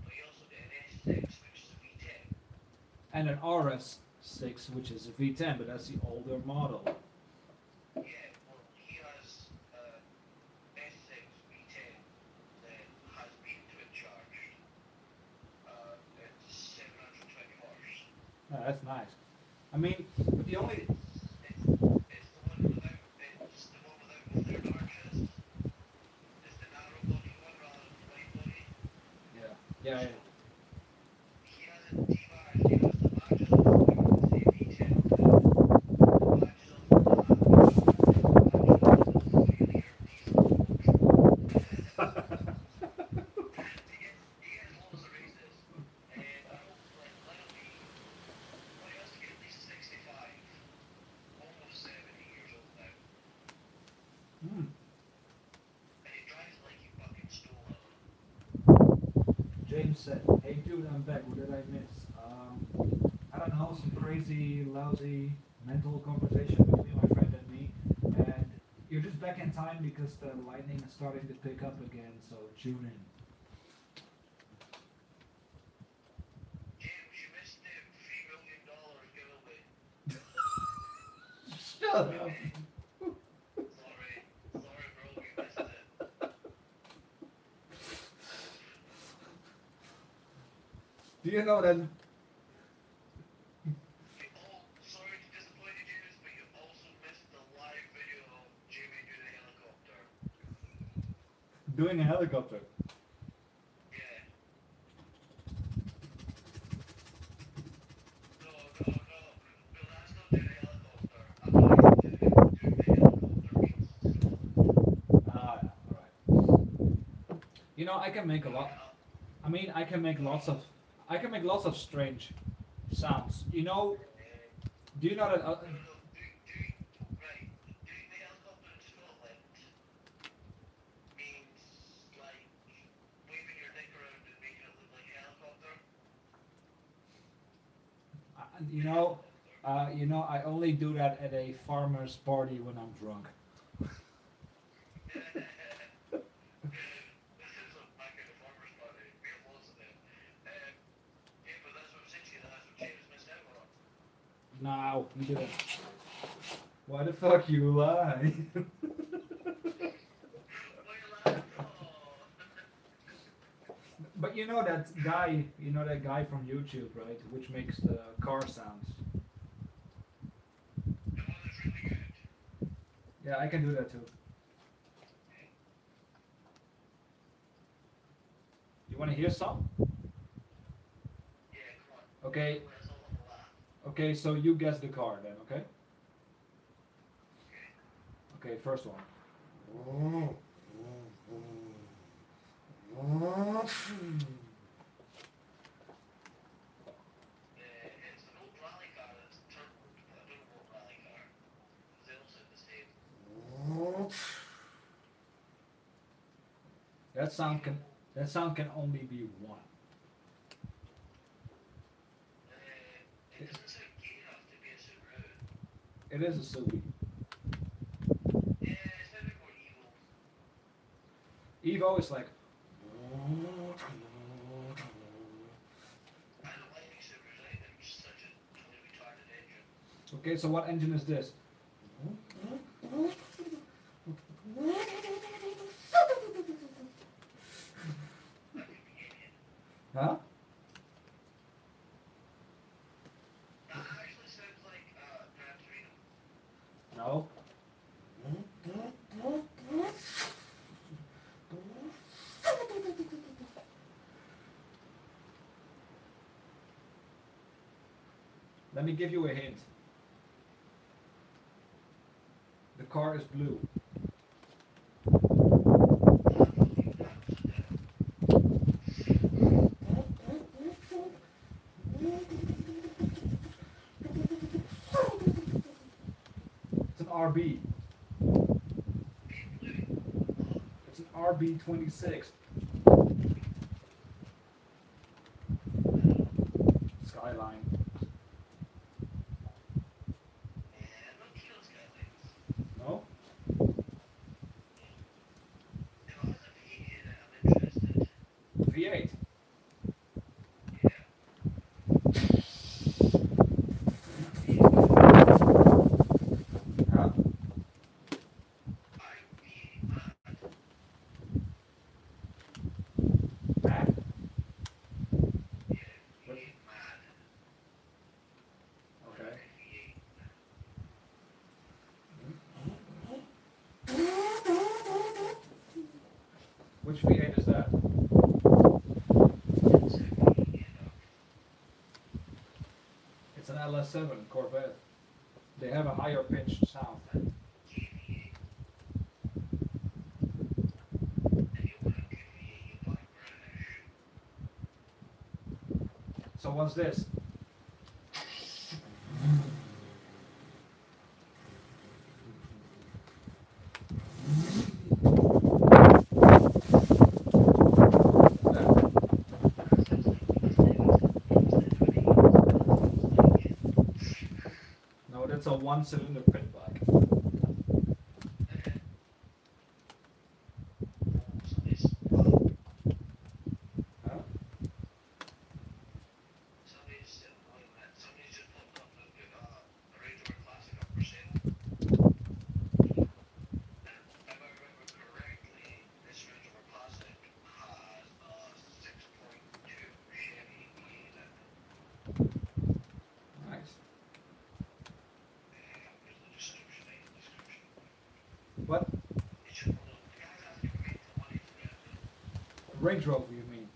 But you also get an S6, which is a V10. And an RS6, which is a V10, but that's the older model. Yeah, well, he has S6 V10 that has been twin charged. It's 720 horse. Oh, that's nice. I mean, but the only It's the one without the third arches. It's the narrow body one rather than the wide body. yeah. He hasn't debarred, he has the badges on the wing with the V10 on the badges on the back, badges on the failure diesel. He gets lots of races. James said, "Hey dude, I'm back. What did I miss? I don't know, some crazy, lousy mental conversation between my friend and me, and you're just back in time because the lightning is starting to pick up again. So tune in." James, you missed the $3 million giveaway. Shut up. Sorry, bro, you missed it. Do you know that? Sorry to disappoint you, James, but you also missed the live video of Jamie doing a helicopter. Doing a helicopter. Yeah. No, that's not doing a helicopter. I'm not even doing the helicopter means Ah, yeah, alright. You know, I can make a lot. I mean, I can make lots of strange sounds. You know, do you know that? right. Doing the helicopter in Scotland means like waving your dick around and making it look like a helicopter. You know, I only do that at a farmer's party when I'm drunk. This is back at the farmer's party. We have lots of them. Yeah, but that's what I'm saying to you. That's what James missed out on. No, you didn't. Why the fuck you lie? What are you laughing for? But you know that guy from YouTube, right? Which makes the car sounds. The one that's really good. Yeah, I can do that too. You want to hear some? Yeah, come on. Okay. Let's all have a laugh. Okay, so you guess the car then, okay? Okay, first one. It's an old rally car that's turboed, but I don't know what rally car. They all sound the same. That sound can only be one. It doesn't sound gay enough to be a Subaru. It is a Subi. Yeah, it's a bit more evil. Evo is like. I don't like Subarus, I think they're such a totally retarded engine. Okay, so what engine is this? That could be Indian. Huh? That actually sounds like Gran Torino. No. Let me give you a hint. The car is blue. It's an RB. It's an RB26. Skyline. And no Kilo Skylines. No? If I was a V8 in it, I'm interested. V8. Yeah. Huh? I'm V8 mad. Mad? Yeah, V8 mad. Okay. V8. Which V8 is that? It's a V8 It's an LS7 Corvette. They have a higher pitched sound. GV8. If you want a good V8, you buy British. So what's this? What's that? That's one cylinder pit bike. Somebody's Huh? somebody's just popped up and put a Range Rover Classic up for sale. If I remember correctly, this Range Rover Classic has a 6.2 Chevy V8 in it. Nice. Here's the description, description. What? It's just one of the guys asking for me for money for it. Range Rover, you mean?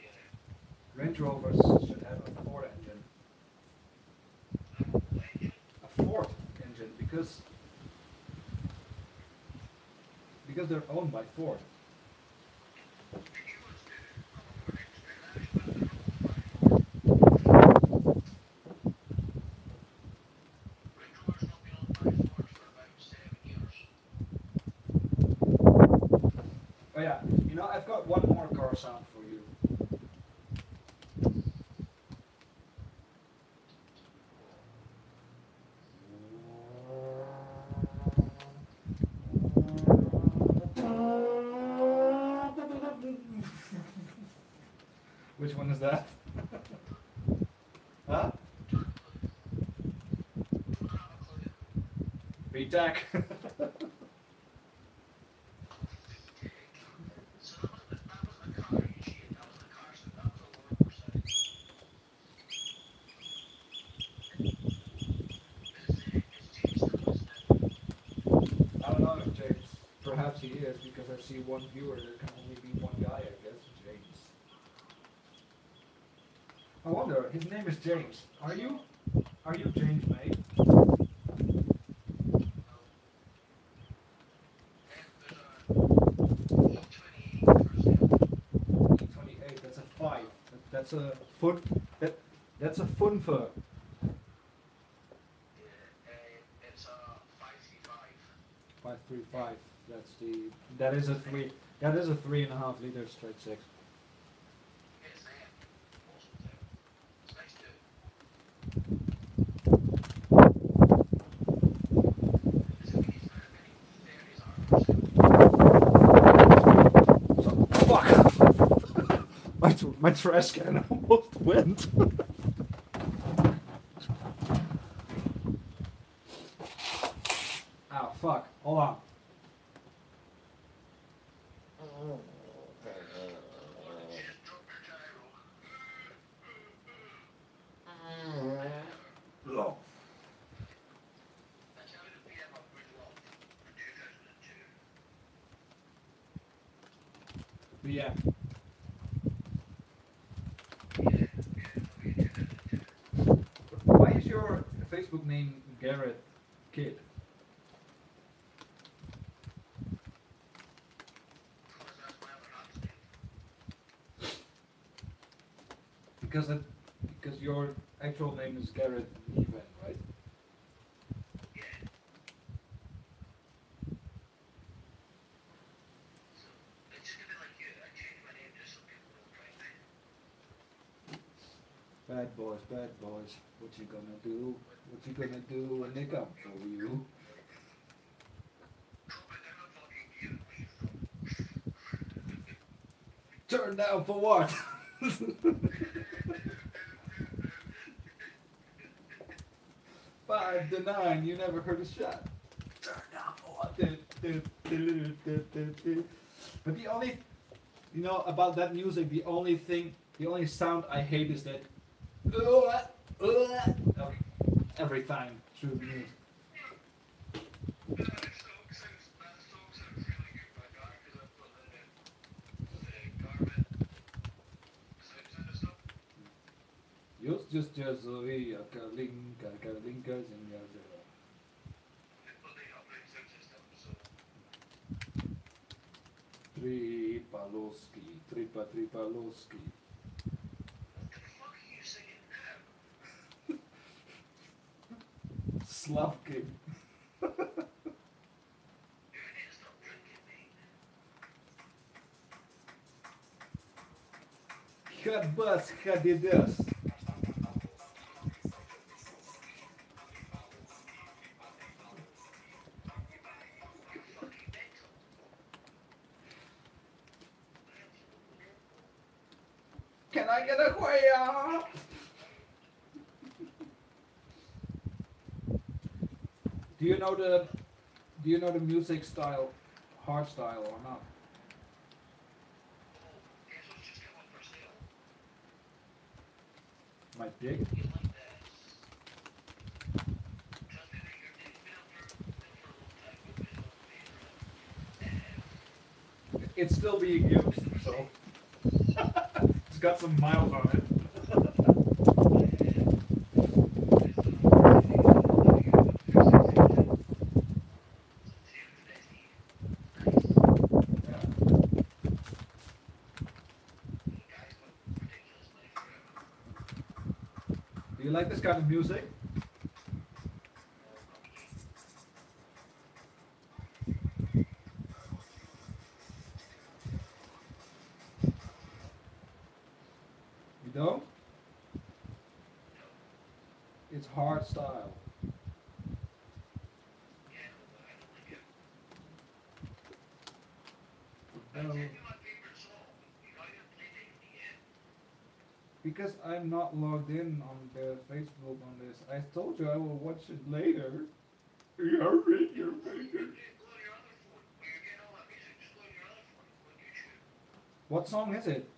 Yeah. Range Rovers should have a Ford engine. A Ford engine because they're owned by Ford. Oh yeah, you know I've got one more car sound for you. Which one is that? Huh? VTEC. So that was the car you cheated. That was the car, so that was a lower percentage. Is James still listening? I don't know if James. Perhaps he is because I see one viewer. There can only be one guy, I guess. James. I wonder. His name is James. Are you? Are you James, mate? E28. That's a 5. That's a foot. That's a funfer. It's a 535. 535. That's the. That is a 3. That is a 3.5 liter straight 6. It's awesome too. It's nice too. There's a these very many 30s are for sale. Fuck! My trash can almost went. Ow, fuck. Hold on. Just drop your gyro. Oh. That's how the PM of Good Love for 2002. But yeah. Why is your Facebook name Garrett Kid? Because that's my other last name. Because your actual name is Garrett Even, right? Yeah. So, it's just gonna be like you. I changed my name just so people don't find me. Bad boys, bad boys. What you gonna do? What you gonna do when they come for you? Drop it down a fucking gear, please. Turn down for what? 5 to 9, you never heard a shot. Turn down for what? But the only, you know, about that music, the only sound I hate is that. Okay. Every time through the music. That song sounds really good by Gar because I've got the Garmin sound and stuff. Just a kalinka zinga. But they upgrade sound system, so Tripaloski. what the fuck are you singing now? Slavky. You need to stop drinking, mate. Хабас хадидас. Can I get a Huaya? Do you know the music style, hard style or not? Guess what's just come up for sale? My dick? You like this? Trust me, it's been up for a long time. It's on It's still being used, so it's got some miles on it. Do you like this kind of music? You don't? It's hard style. No. Because I'm not logged in on the Facebook on this. I told you I will watch it later. You're in your finger. What song is it?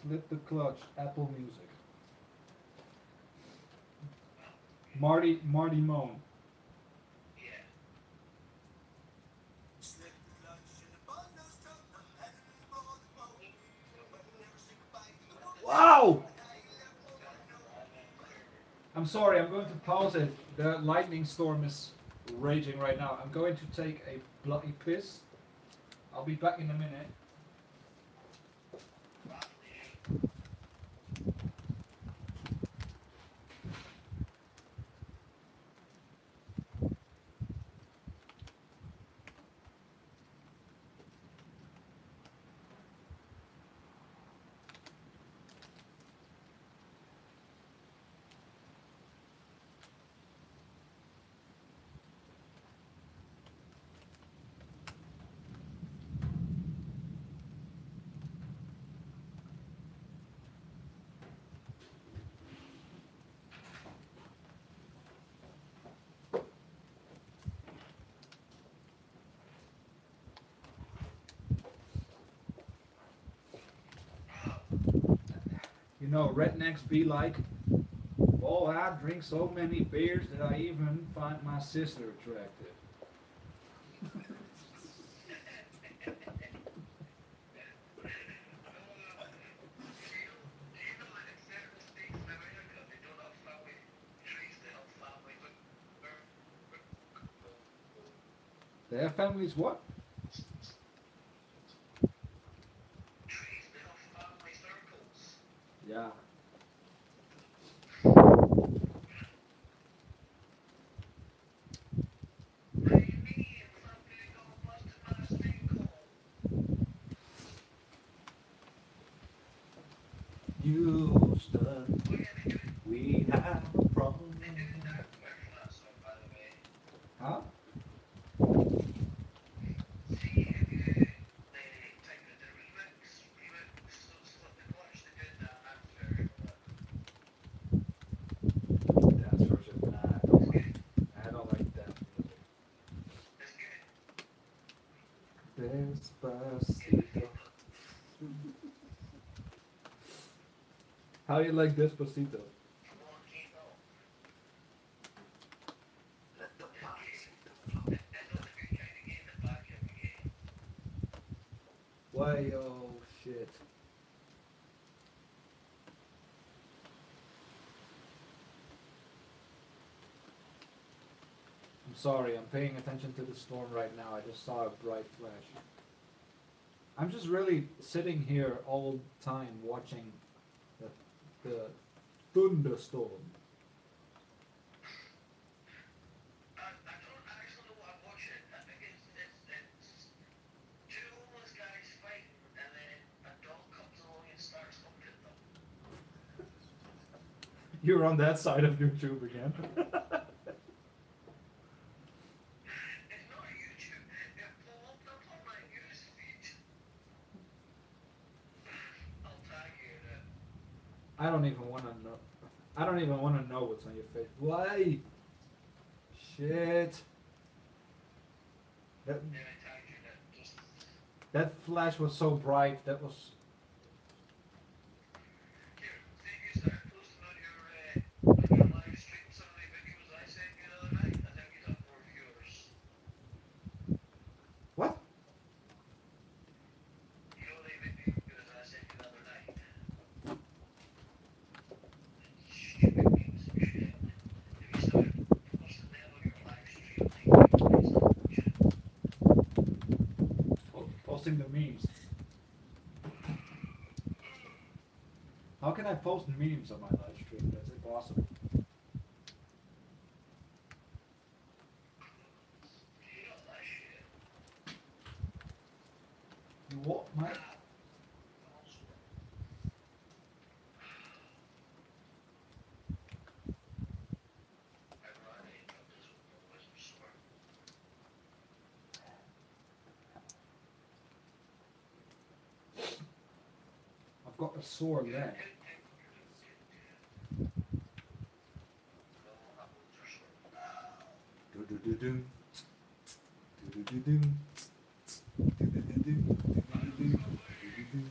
Slip the Clutch, Apple Music. Marty Moan. Wow! I'm sorry, I'm going to pause it. The lightning storm is raging right now. I'm going to take a bloody piss. I'll be back in a minute. You know, rednecks be like, oh, I drink so many beers that I even find my sister attractive. Their families what? Yeah. Houston, we have a problem. Huh? Dance version? Nah, I don't like. I don't like dance music. Despacito. How do you like Despacito? Let the bodies hit the floor. Why, oh shit. I'm sorry, I'm paying attention to the storm right now. I just saw a bright flash. I'm just really sitting here all the time watching the thunderstorm. You're on that side of YouTube again. I don't even want to know. I don't even want to know what's on your face. Why? Shit. That Yeah, I tagged you that. Just that flash was so bright. That was. here. Did you start posting on your live stream some of the videos I sent you the other night? I think you got more viewers. What? You know the videos I sent you the other night? Stupid memes and shit. If you started posting them on your live stream like videos, you should. Posting the memes. How can I post memes on my live stream? That's impossible. You know that shit. You what, mate? Also, I'd rather end up this with no wisdom sore. I've got a sore leg. No, my bones are sore. Do-do-do-doo. Do-do-do-doo. Do-do-do-doo. Do-do-do-doo. Do-do-do.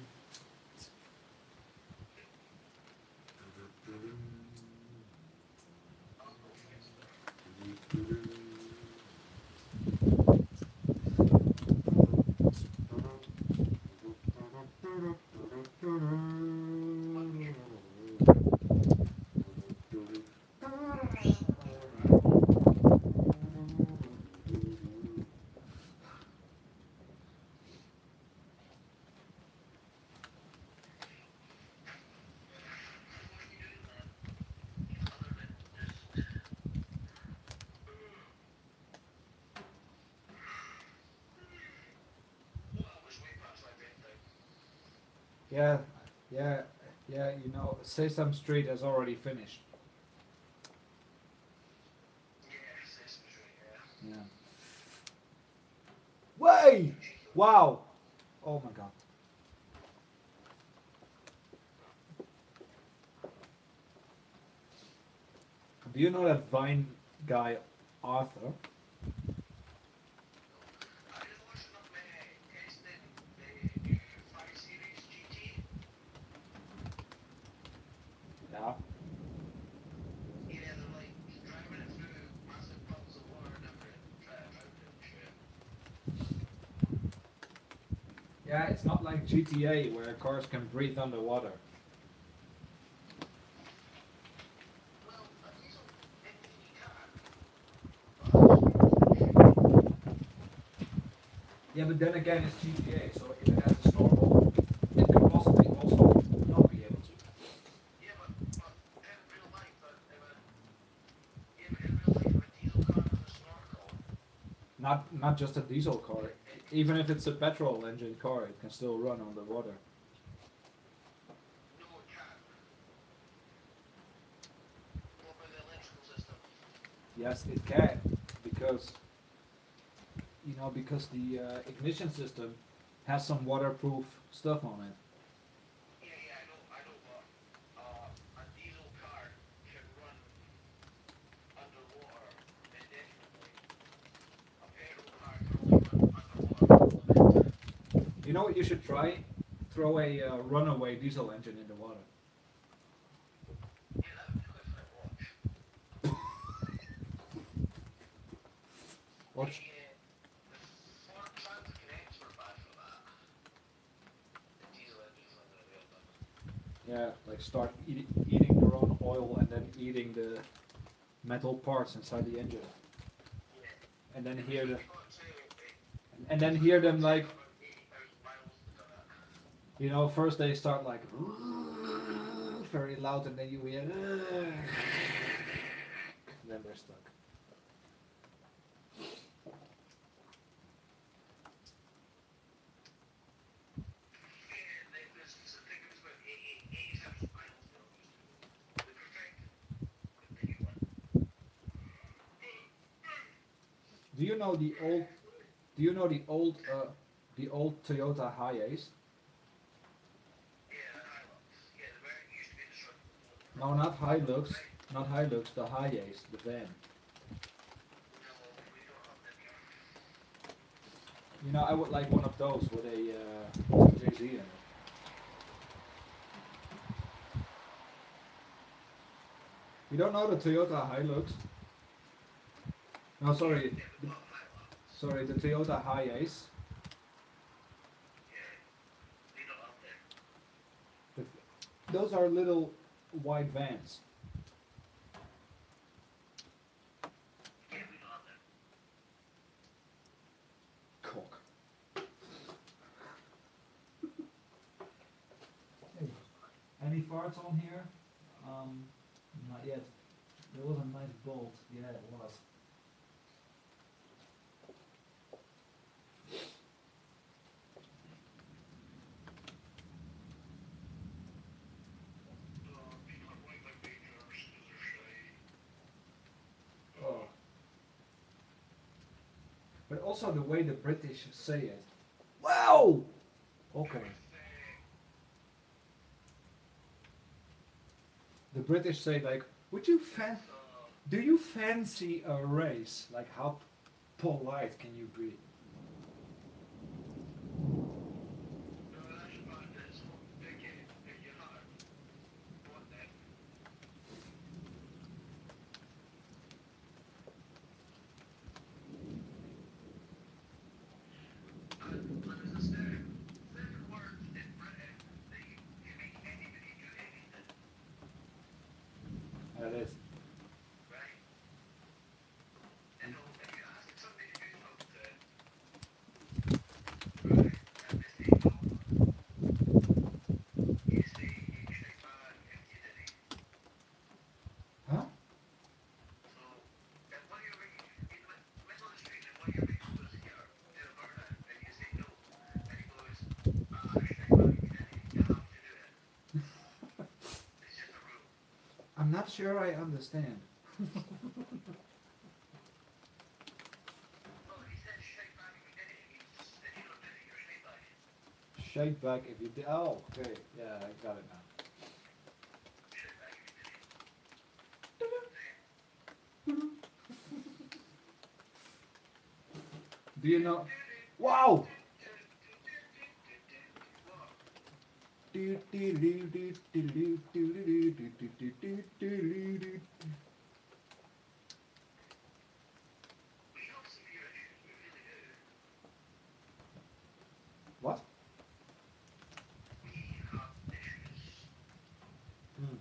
Yeah, yeah, yeah, you know, Sesame Street has already finished. Yeah. Way! Wow! Oh my god. Do you know that Vine guy, Arthur? Yeah. Yeah, it's not like GTA where cars can breathe underwater. Yeah, but then again, it's GTA, so if it has a snorkel, it could possibly also not be able to. Not just a diesel car. Even if it's a petrol engine car, it can still run underwater. Yes, it can, because because the ignition system has some waterproof stuff on it. A diesel car can run underwater indefinitely. A petrol car can only run underwater for a limited time. You know what you should try? Throw a runaway diesel engine in the water. Yeah, that would be quite fun to watch. Watch. The Ford Transit Connects were bad for that. The diesel engines under the real them. Yeah, like start eating their own oil and then eating the metal parts inside the engine, Yeah. and then hear the, Got to say, and then hear them like, about 80,000 miles to do that. first they start like very loud, and then you hear, and then they're stuck. Do you know the old? Do you know the old Toyota Hiace? Yeah, the Hilux. Yeah, the very used to be the No, not Hilux. Not Hilux, the Hiace, the van. You know, I would like one of those with a Jay-Z in it. You don't know the Toyota Hilux? No, sorry. Sorry, the Toyota Hiace. Those are little white vans. Cock. Hey, any farts on here? Not yet. There was a nice bolt. Yeah, it was. Oh. But also the way the British say it. Wow! Okay. The British say like, do you fancy a race? Like how polite can you be? That is. Huh? I'm not sure I understand. Shake back if you did. Oh, okay. Yeah, I got it now. Do you know? Wow! What? Mm.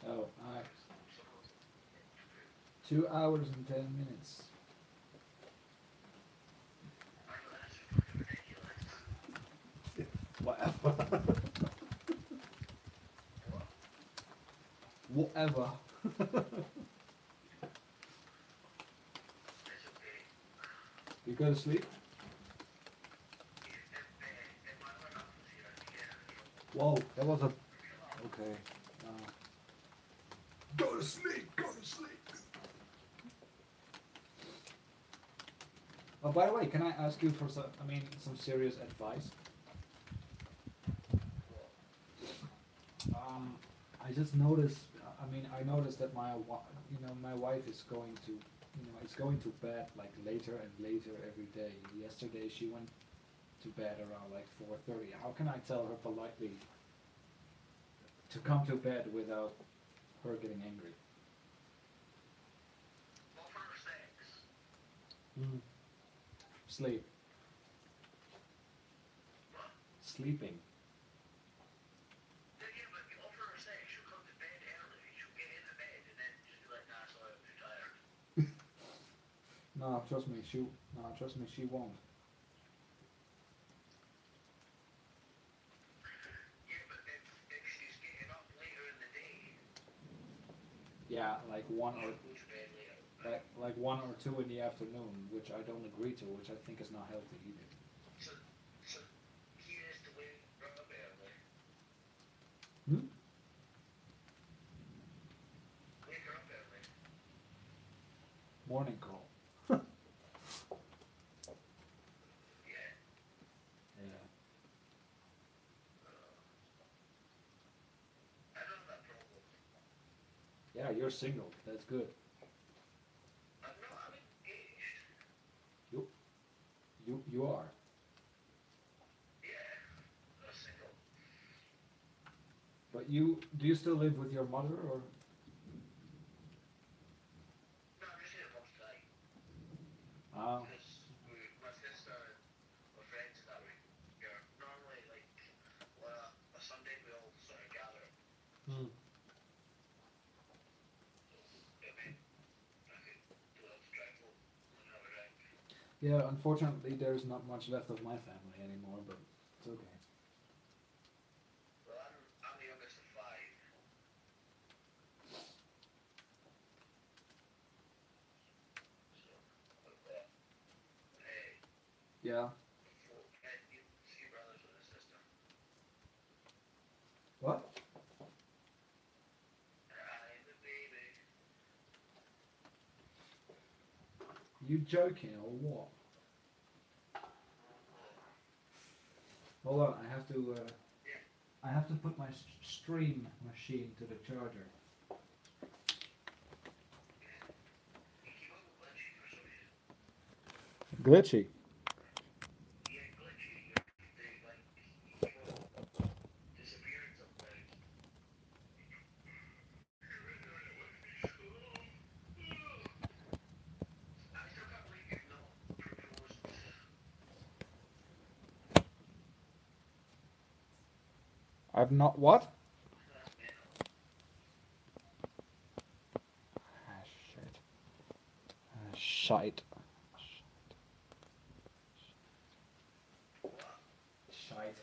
Oh, alright. 2 hours and 10 minutes. Whatever. Whatever. You go to sleep? Whoa, that was a. Okay. Go to sleep, go to sleep. Oh, by the way, can I ask you for some serious advice? I just noticed. I noticed that my wife is going to, is going to bed like later and later every day. Yesterday she went to bed around like 4:30. How can I tell her politely to come to bed without her getting angry? Mm. Sleep. Sleeping. No, trust me, she won't. Yeah, like like 1 or 2 in the afternoon, which I don't agree to, which I think is not healthy either. Hmm? you're single. That's good. No, I'm engaged. You are. Yeah, I'm single. But do you still live with your mother or? No, I'm just here most of the time. Ah, Because my sister and my friends that we are normally like a Sunday we all sort of gather. hmm. So I mean, I could do that to drive home and have a drink. Yeah, unfortunately, there's not much left of my family anymore, but it's okay. Well, I'm the youngest of five, so I've got Yeah. three brothers and a sister. What? I'm the baby. You joking or what? Hold on, Yeah. I have to put my stream machine to the charger. You keep on glitchy for some reason. Glitchy. Yeah, glitchy. You keep on disappearing sometimes. I still can't believe you've not proposed. I've not what? That's mental. Ah, shit. Ah, shite. What? Shite.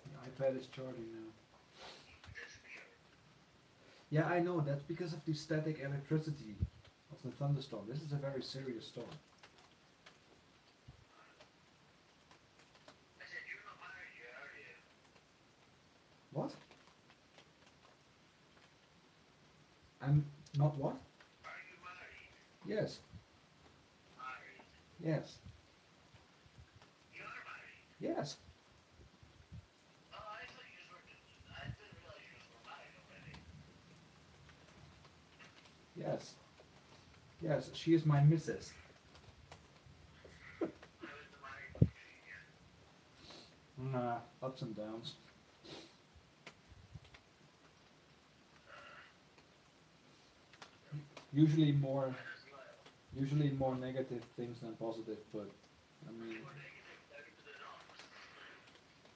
The iPad is charging now. Disappear. Yeah, I know. That's because of the static electricity of the thunderstorm. This is a very serious storm. I said you're not married yet, are you? What? I'm not what? Are you married? Yes. Married. Yes. You are married. Yes. Oh, I thought you just were. I didn't realize you just were married already. Yes. Yes. She is my missus. How is the married life treating you? Nah, ups and downs. Usually more, Mine as well. usually more negative things than positive. But I mean, More negative down to the knocks.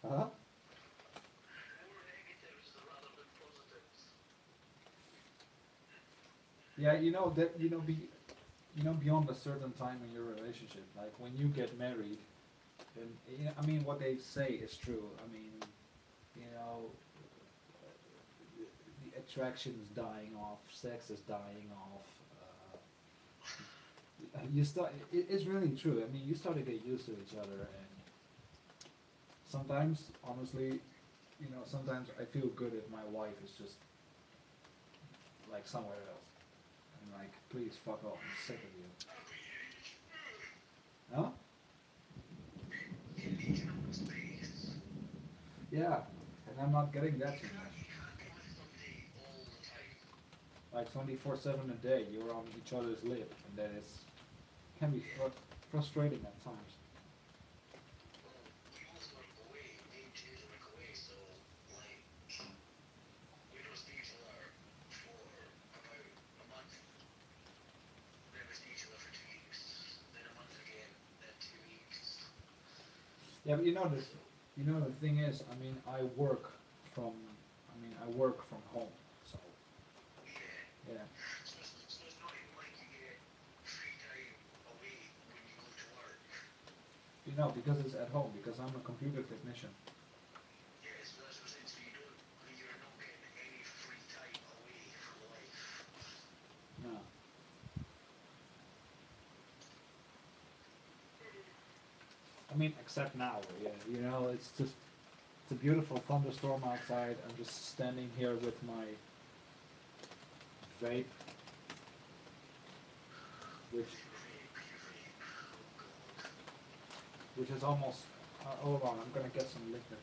huh? More negatives rather than positives. Yeah, beyond a certain time in your relationship, like when you get married, and I mean, what they say is true. I mean, you know, the attraction is dying off, sex is dying off. It's really true. I mean, you start to get used to each other, and sometimes, honestly, sometimes I feel good if my wife is just like somewhere else. I'm like, please fuck off. I'm sick of you. Huh? You need your own space. Yeah, and I'm not getting that too You much. can't be with somebody all the time. Like 24/7 a day, you're on each other's lip, and that can be frustrating at times. Well, we both work away, 8 days a week away, so like we don't see each other for about a month. Then we see each other for 2 weeks. Then a month again. Then 2 weeks. Yeah, but So the thing is, I mean, I work from home, so yeah. yeah. So it's not even like you get free time away when you go to work. Because it's at home, because I'm a computer technician. Yeah, so that's what I'm saying. So you're not getting any free time away from life. No. I mean, except now, yeah. It's a beautiful thunderstorm outside. I'm just standing here with my vape, which Oh God. which is almost. Hold on, I'm gonna get some liquor.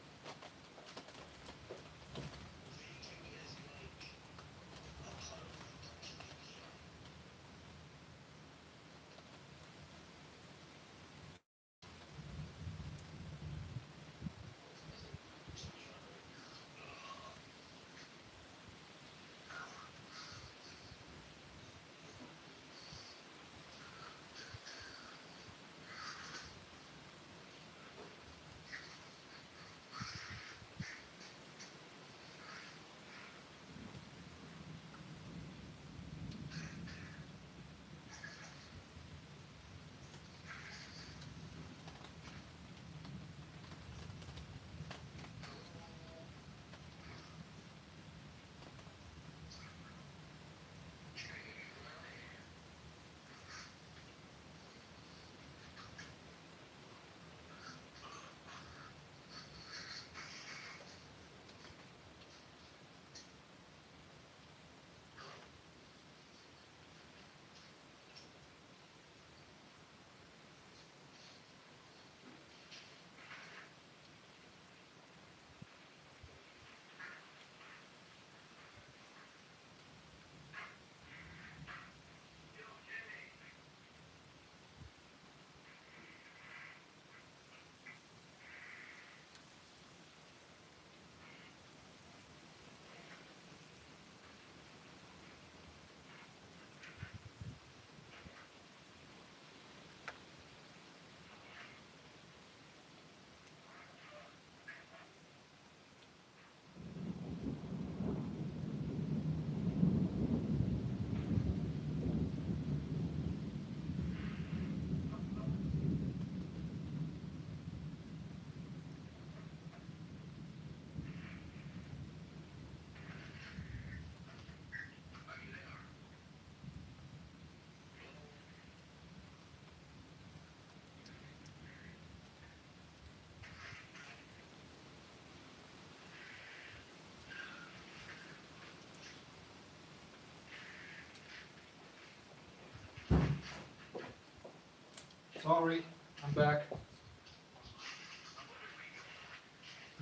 Sorry, I'm back.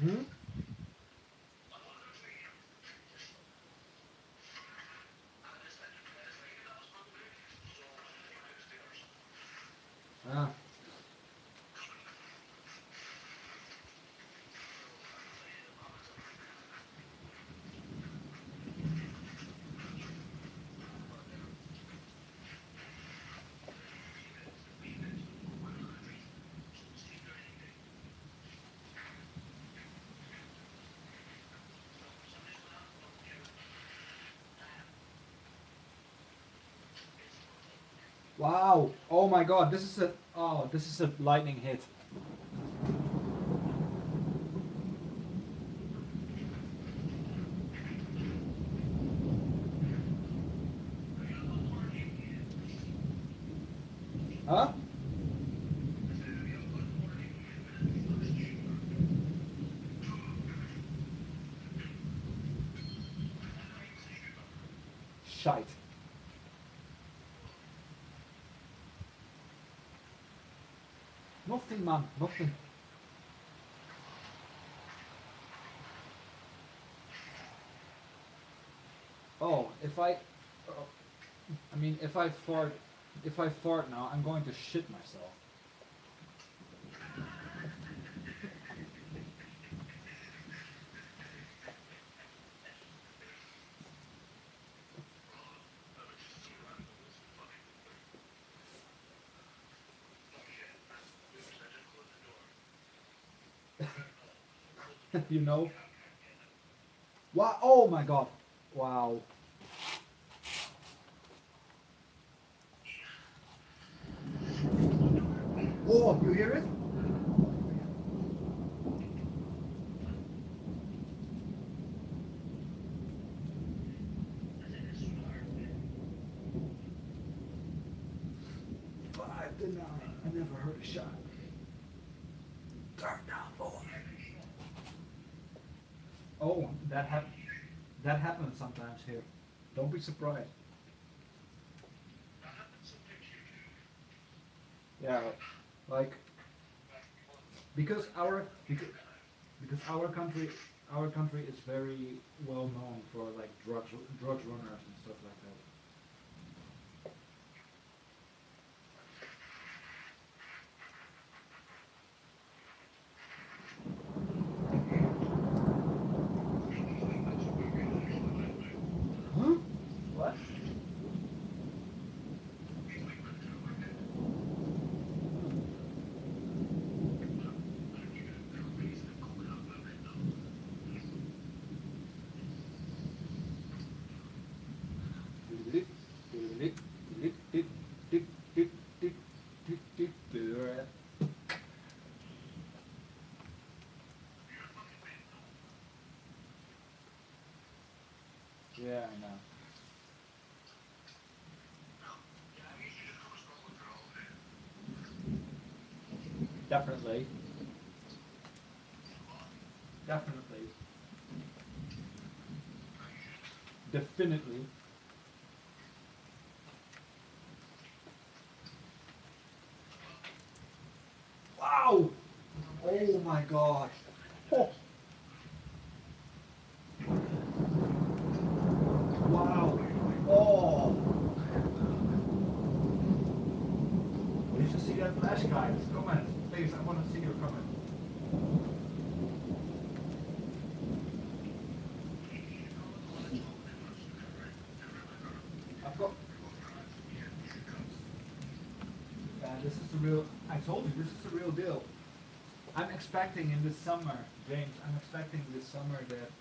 Hmm? Ah. Wow! Oh my god, this is a lightning hit. Huh? Shite. Nothing, man, nothing. Oh, I mean, if I fart now, I'm going to shit myself. You know? Wow! Oh my god! Wow! Oh, you hear it? Five to nine. I never heard a shot. Turn down, boy. Oh, that happens sometimes here. Don't be surprised. Yeah, like because our country is very well known for like drugs runners and stuff like that. Huh? What? Yeah, I know. Definitely. Definitely. Definitely. Wow! Oh my god. Oh, wow. Oh. Did you see that flash, guys? Comment. Please, I want to see your comment. I've got. This is the real. I told you, this is the real deal. I'm expecting in this summer, James, I'm expecting this summer that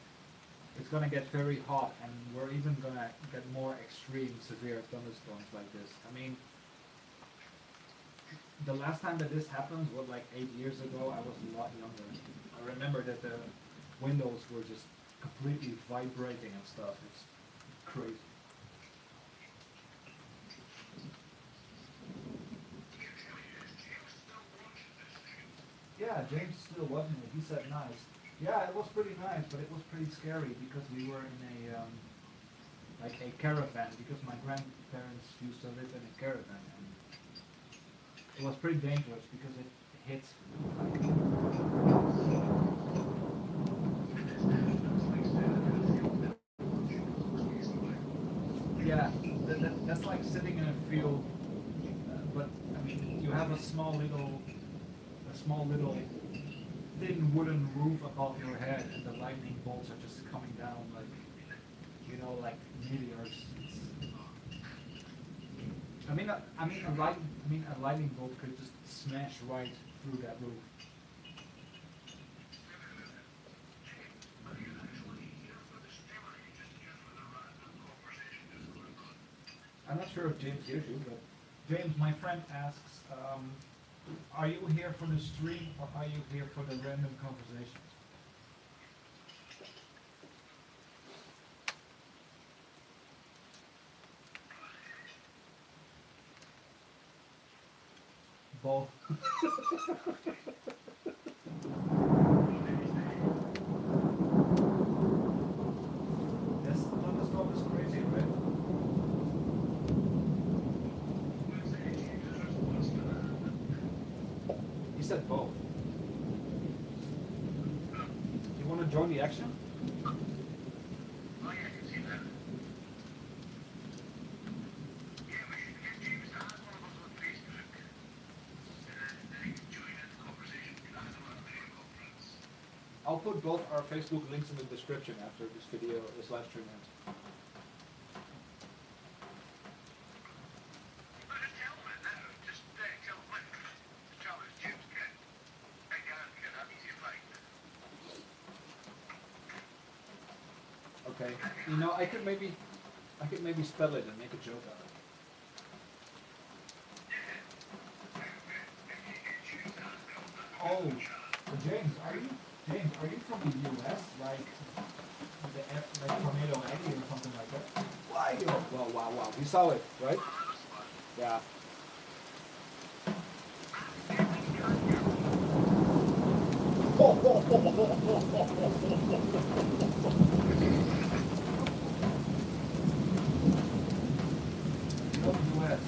it's gonna get very hot and we're even gonna get more extreme, severe thunderstorms like this. I mean, the last time that this happened was like 8 years ago. I was a lot younger. I remember that the windows were just completely vibrating and stuff. It's crazy. Yeah, James is still watching it. He said nice. Yeah, it was pretty nice, but it was pretty scary because we were in a like a caravan because my grandparents used to live in a caravan and it was pretty dangerous because it hits. Yeah, that's like sitting in a field, but I mean, you have a small little thin wooden roof above your head, and the lightning bolts are just coming down like, like meteors. A lightning bolt could just smash right through that roof. I'm not sure if James hears you, but James, my friend asks, are you here for the stream or are you here for the random conversations? Both. This thunderstorm is crazy, right? He said both. You want to join the action? I'll put both our Facebook links in the description after this video, this live stream ends. Okay. I could maybe spell it and make a joke out of it. Oh, James, are you from the US? Like Tornado Eddie or something like that? Wow. Wow. You saw it, right? Yeah. US.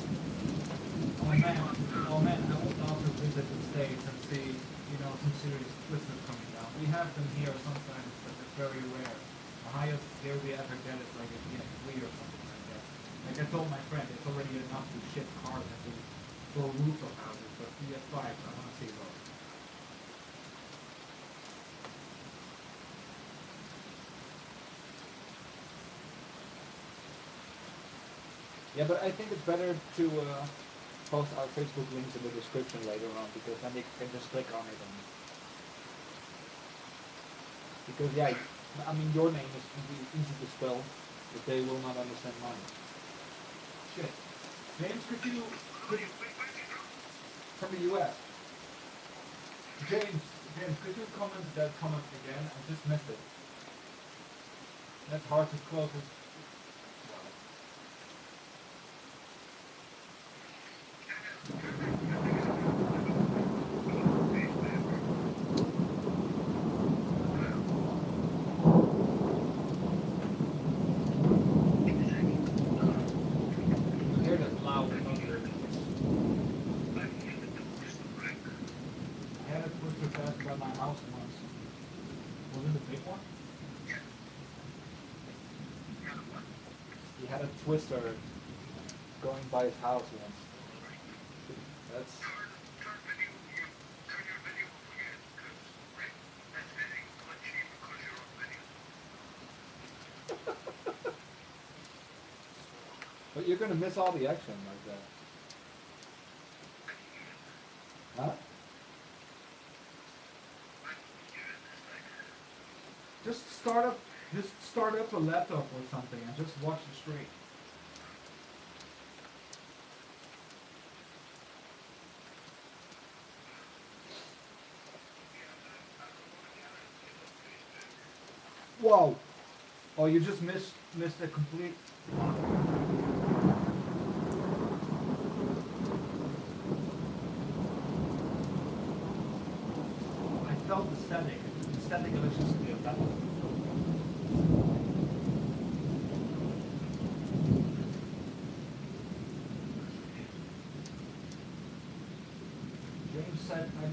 Oh man, I would love to visit the States and see, some serious twisters coming down. We have them here sometimes, but it's very rare. The highest here we ever get is like a EF3 or something like that. Like I told my friend, it's already enough to ship cars and to blow roofs of houses, but EF5, I want to see those. Yeah, but I think it's better to post our Facebook links in the description later on, because then they can just click on it. Because your name is easy to spell, but they will not understand mine. Shit. James, could you from the US? James, could you comment that comment again? I just missed it. That's hard to close it. Twister going by his house once. That's but you're gonna miss all the action like that. Huh? Just start up a laptop or something and just watch the stream. Whoa! Oh, you just missed a complete. I felt the static electricity of that one.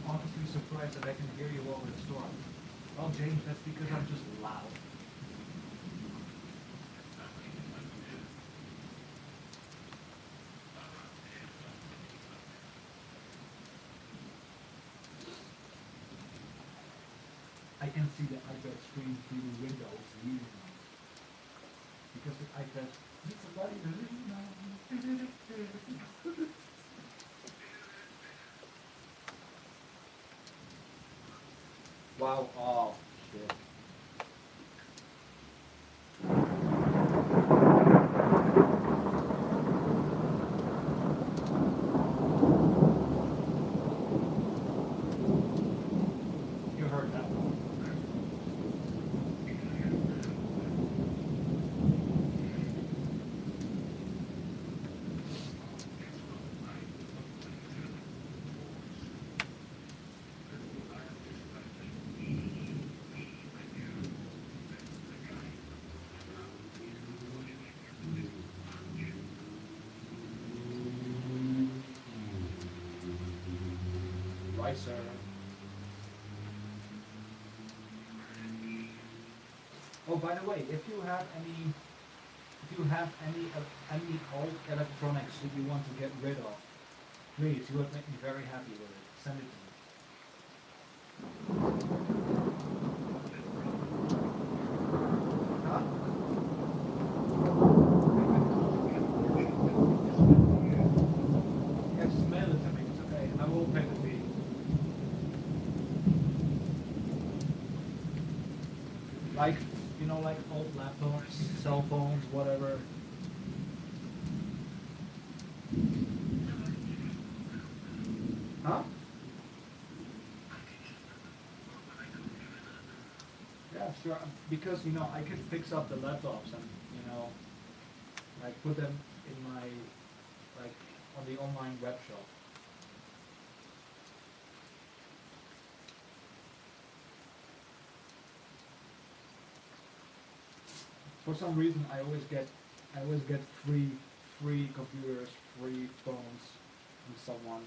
honestly surprised that I can hear you over the storm. Well, James, that's because I'm just loud. I can see the iPad screen through the windows reading them. Because the iPad needs somebody to read now. Wow, oh, shit. You heard that one. Right, sir. Oh, by the way, if you have any old electronics that you want to get rid of, please, you would make me very happy with it. Send it to me. Huh? Yeah, just mail it to me. It's okay. I will pay the fee. Like, like old laptops, cell phones, whatever. Huh? Yeah, sure. Because, I could fix up the laptops and, like put them in my, like, on the online web shop. For some reason, I always get free computers, free phones from someone,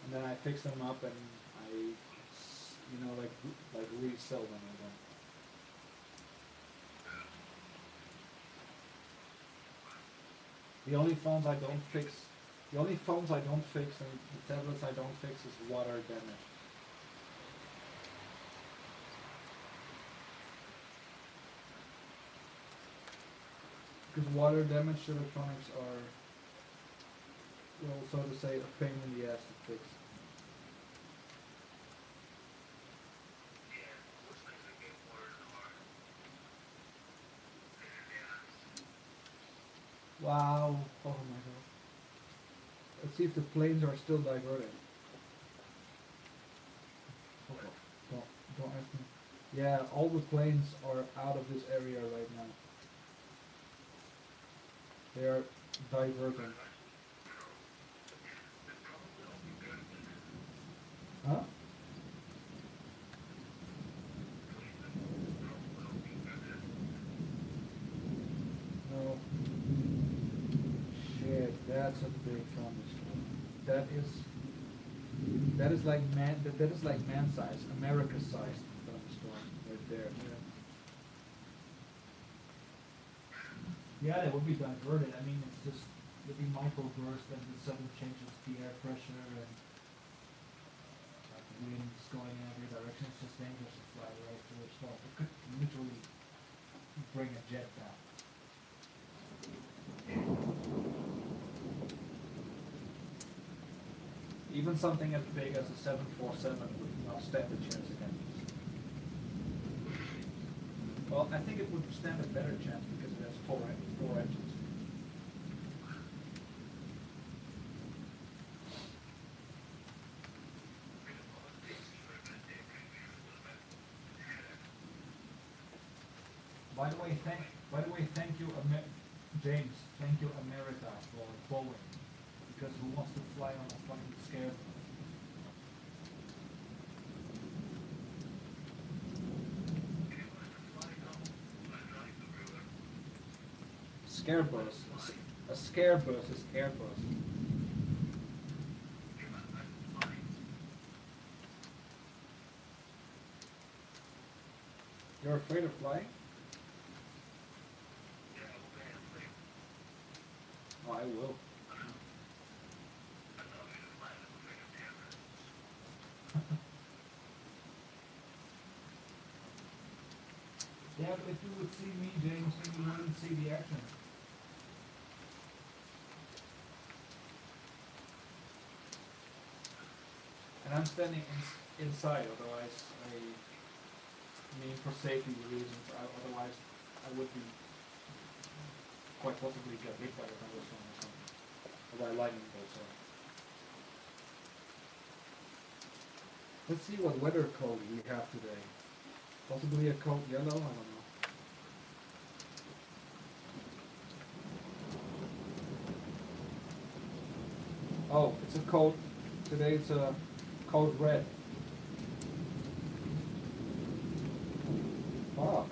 and then I fix them up and like resell them again. The only phones I don't fix, and the tablets I don't fix is water damage. Because water damaged electronics are, well, so to say, a pain in the ass to fix. Wow. Oh my god. Let's see if the planes are still diverted. Okay. Don't ask me. Yeah, all the planes are out of this area right now. They are diverting. Huh? No. Shit, that's a big thunderstorm. That is like man size, America size thunderstorm right there. Yeah, it would be diverted. I mean, it's just would be microburst and the sudden changes the air pressure and like winds going in every direction. It's just dangerous to fly right through a storm. It could literally bring a jet down. Even something as big as a 747 would not stand a chance against this. Well, I think it would stand a better chance because it has four engines. By the way, thank you, James. Thank you, America, for Boeing. Because who wants to fly on a fucking Scarebus? Scarebus. A Scarebus is Airbus. afraid of flying? Yeah, well, man, like, Oh, I will. I thought we could fly with a freaking camera. Yeah, but if you would see me, James, then you wouldn't see the action. And I'm standing inside, otherwise I mean for safety reasons, otherwise I would be quite possibly get hit by a thunderstorm or something. Or by lightning bolt, sorry. Let's see what weather code we have today. Possibly a code yellow, I don't know. Oh, it's a code, today it's a code red. Fuck.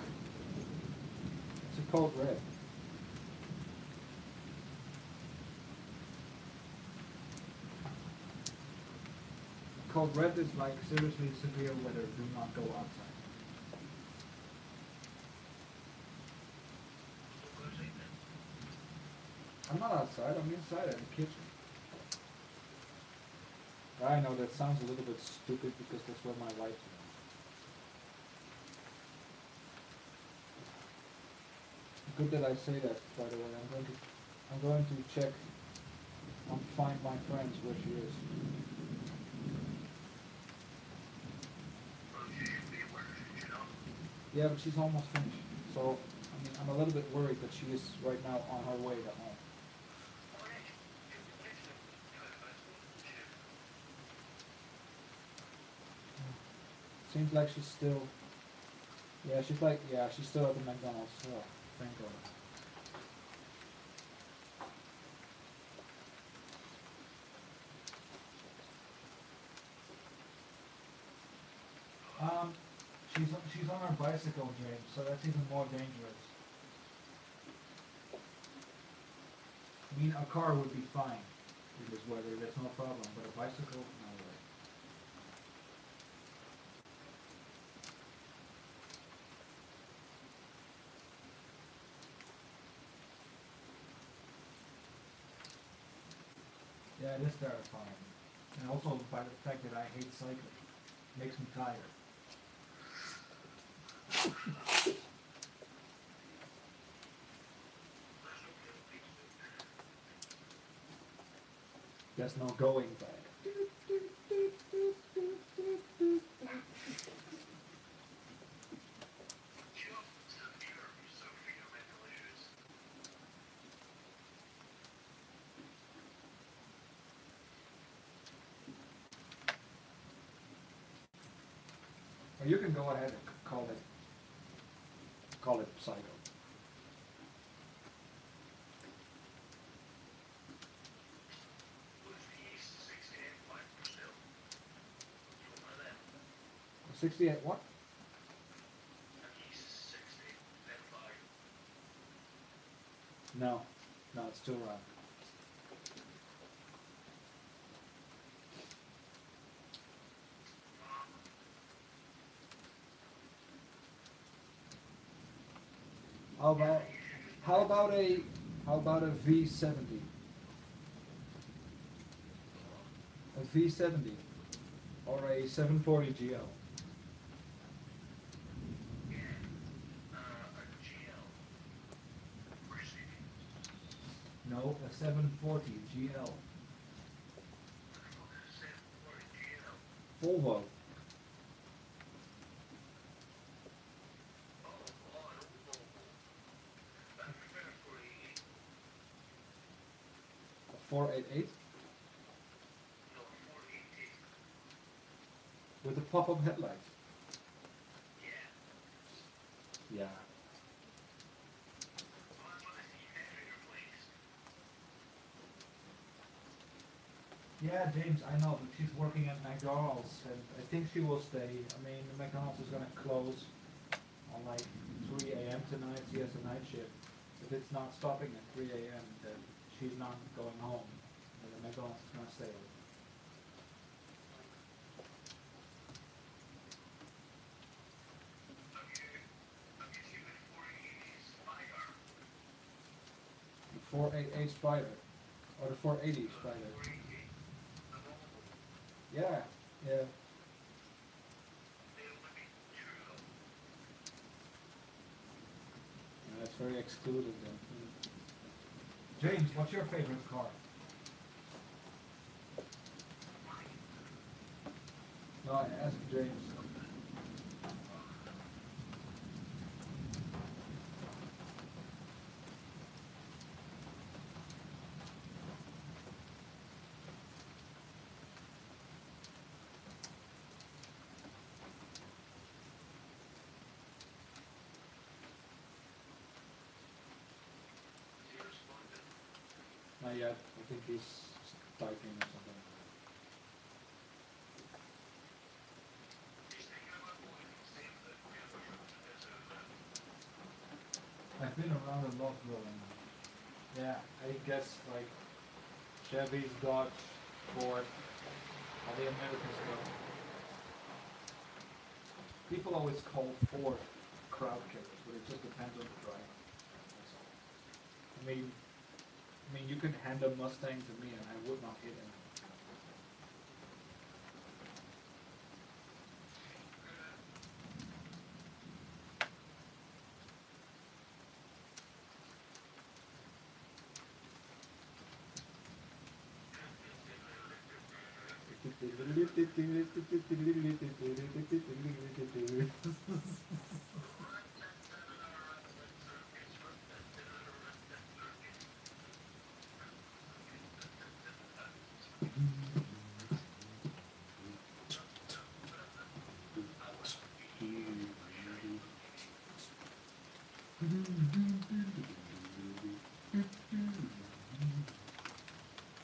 It's a code red. Code red is like seriously severe weather, do not go outside. So where's it then? I'm not outside, I'm inside in the kitchen. I know that sounds a little bit stupid because that's where my wife is. Good that I say that, by the way. I'm going to check and find my friends where she is. Well, you should be aware, you know? Yeah, but she's almost finished. So, I mean, I'm a little bit worried that she is right now on her way to home. Oh, yeah, you can text them. Shit. Seems like she's still. Yeah, she's still at the McDonald's. Oh, thank God. She's on her bicycle, James, so that's even more dangerous. I mean, a car would be fine in this weather, that's no problem, but a bicycle, no way. Yeah, it is terrifying. And also by the fact that I hate cycling. Makes me tired. There's no going back. Just here, so freedom and delicious. Or you can go ahead and call it psycho. What's the East 68 5 still? You want that? 68 what? East 60 and 5. No. No, it's still wrong. How about a V70? A V70 or a 740 GL? Yeah. A GL. Mercedes. No, a 740 GL. Volvo. A 488 with a pop-up headlight. Yeah. Yeah, James, I know, but she's working at McDonald's, and I think she will stay. I mean, the McDonald's is gonna close on like 3 a.m. tonight. She has a night shift. If it's not stopping at 3 a.m., then she's not going home, and the McDonald's is gonna stay open. 488 Spider. Or the 480 Spider. Yeah, yeah. That's very exclusive then. James, what's your favorite car? No, I asked James. Not yet. I think he's typing or something. I've been around a lot growing up. Yeah, I guess like Chevy, Dodge, Ford, all the American stuff. People always call Ford crowd killers, but it just depends on the driver. That's all. I mean, you can hand a Mustang to me and I would not hit him.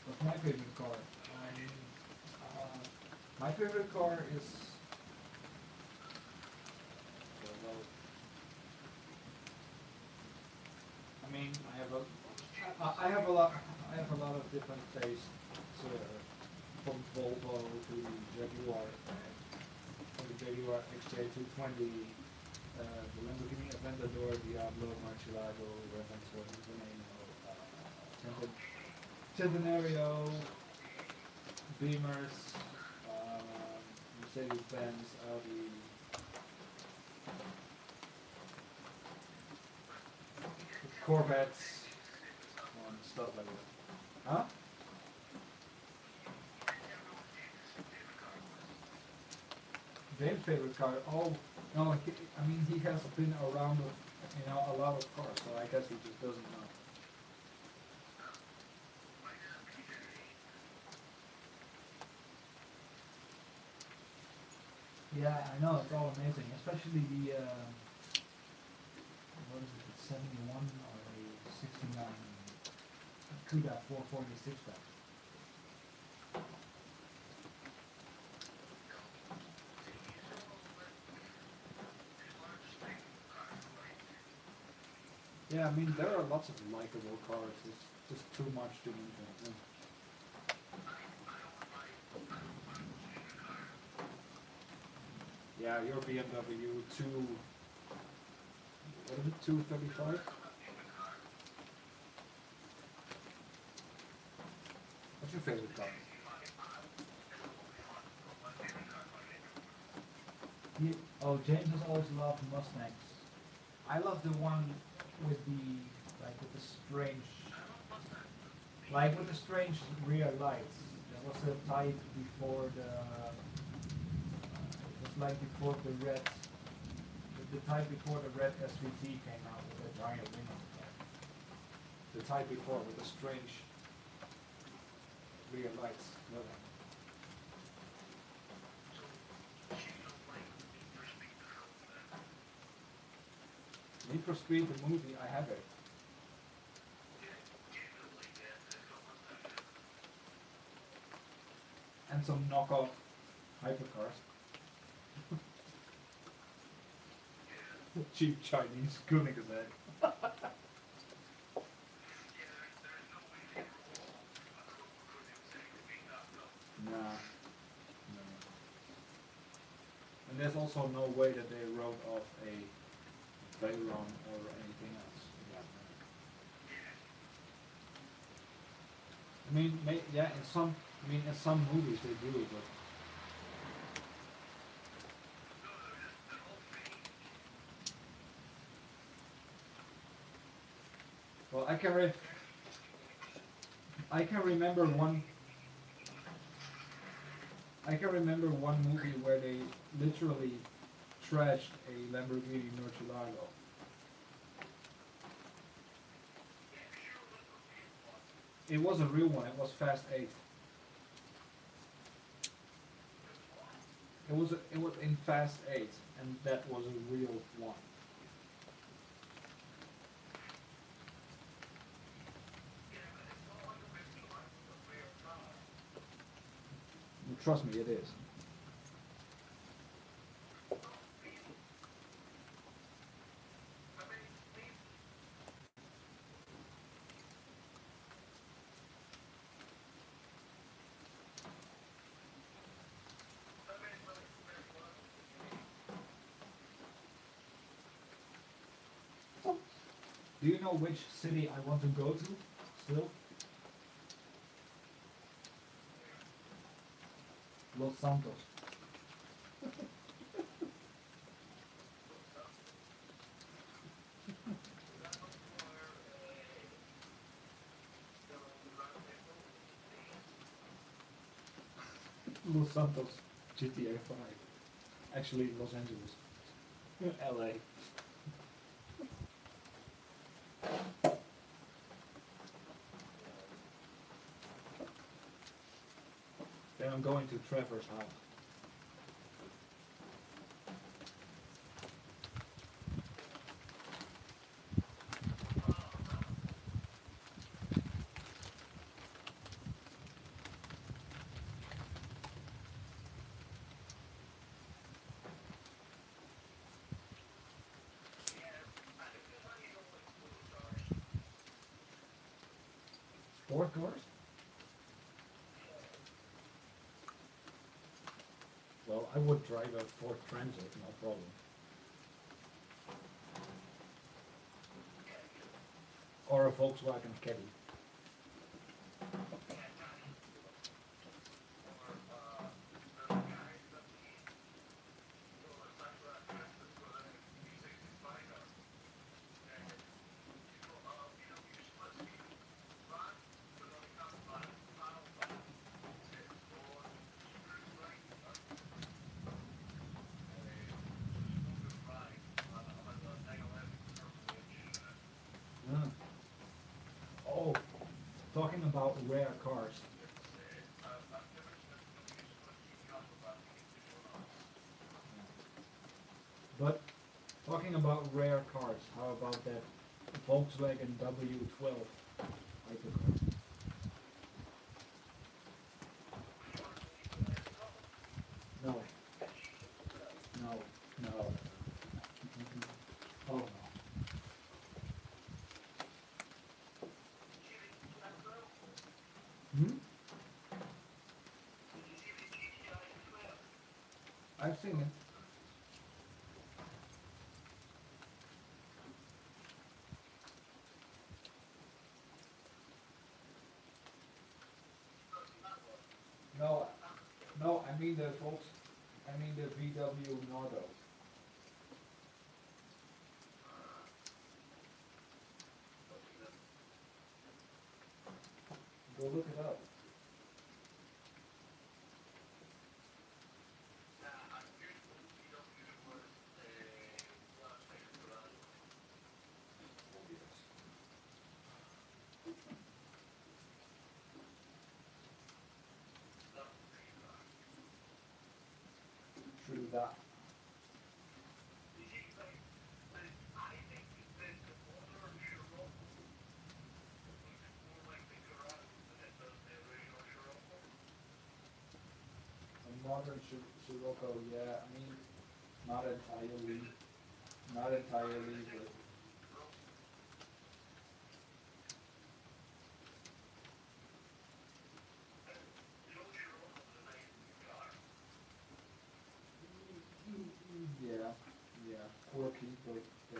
What's my favorite car? My favorite car is well, I mean, I have a lot of different tastes, from Volvo to the Jaguar, from the Jaguar XJ220, the Lamborghini Aventador, Diablo, Murcielago, Reventor, Veneno, Centenario, Beamers, Mercedes-Benz, Audi, Corvettes, and stuff like that. Huh? James' favorite car? Oh, no, I mean, he has been around with, a lot of cars, so I guess he just doesn't know. Yeah, I know, it's all amazing, especially the, what is it, the 71 or the 69 CUDA 446 back. Yeah, I mean, there are lots of likable cars, it's just too much to mention. Yeah, your BMW 2, what is it, 235? What's your favorite car? James has always loved Mustangs. I love the one with the strange rear lights. That was the type before the type before the red SVT came out with a giant wing on the top. The type before with the strange rear lights. Love that. Need for Speed, the movie, I have it. And some knockoff hypercars. Cheap Chinese Koenigsegg. Nah. No. And there's also no way that they wrote off a Veyron or anything else. Yeah. I mean, yeah, in some, I mean, in some movies they do, but No, the whole thing. well, I can remember one, I can remember one movie where they literally trashed a Lamborghini Murcielago. It was a real one. It was Fast Eight. It was in Fast Eight, and that was a real one. Trust me, it is. Do you know which city I want to go to? Still, Los Santos. Los Santos, GTA 5. Actually, Los Angeles, LA. Then I'm going to Trevor's house. Sport cars? Well, I would drive a Ford Transit, no problem. Or a Volkswagen Caddy. Ah. Oh, talking about rare cars. But talking about rare cars, how about that Volkswagen W12 hypercar? No, no, no. Oh no. Hmm? I've seen it. No, no, I mean the Volks, I mean the VW Nardo. Go look it up. True that. A modern Scirocco, yeah, I mean, not entirely, not entirely, but yeah, yeah, quirky, but yeah.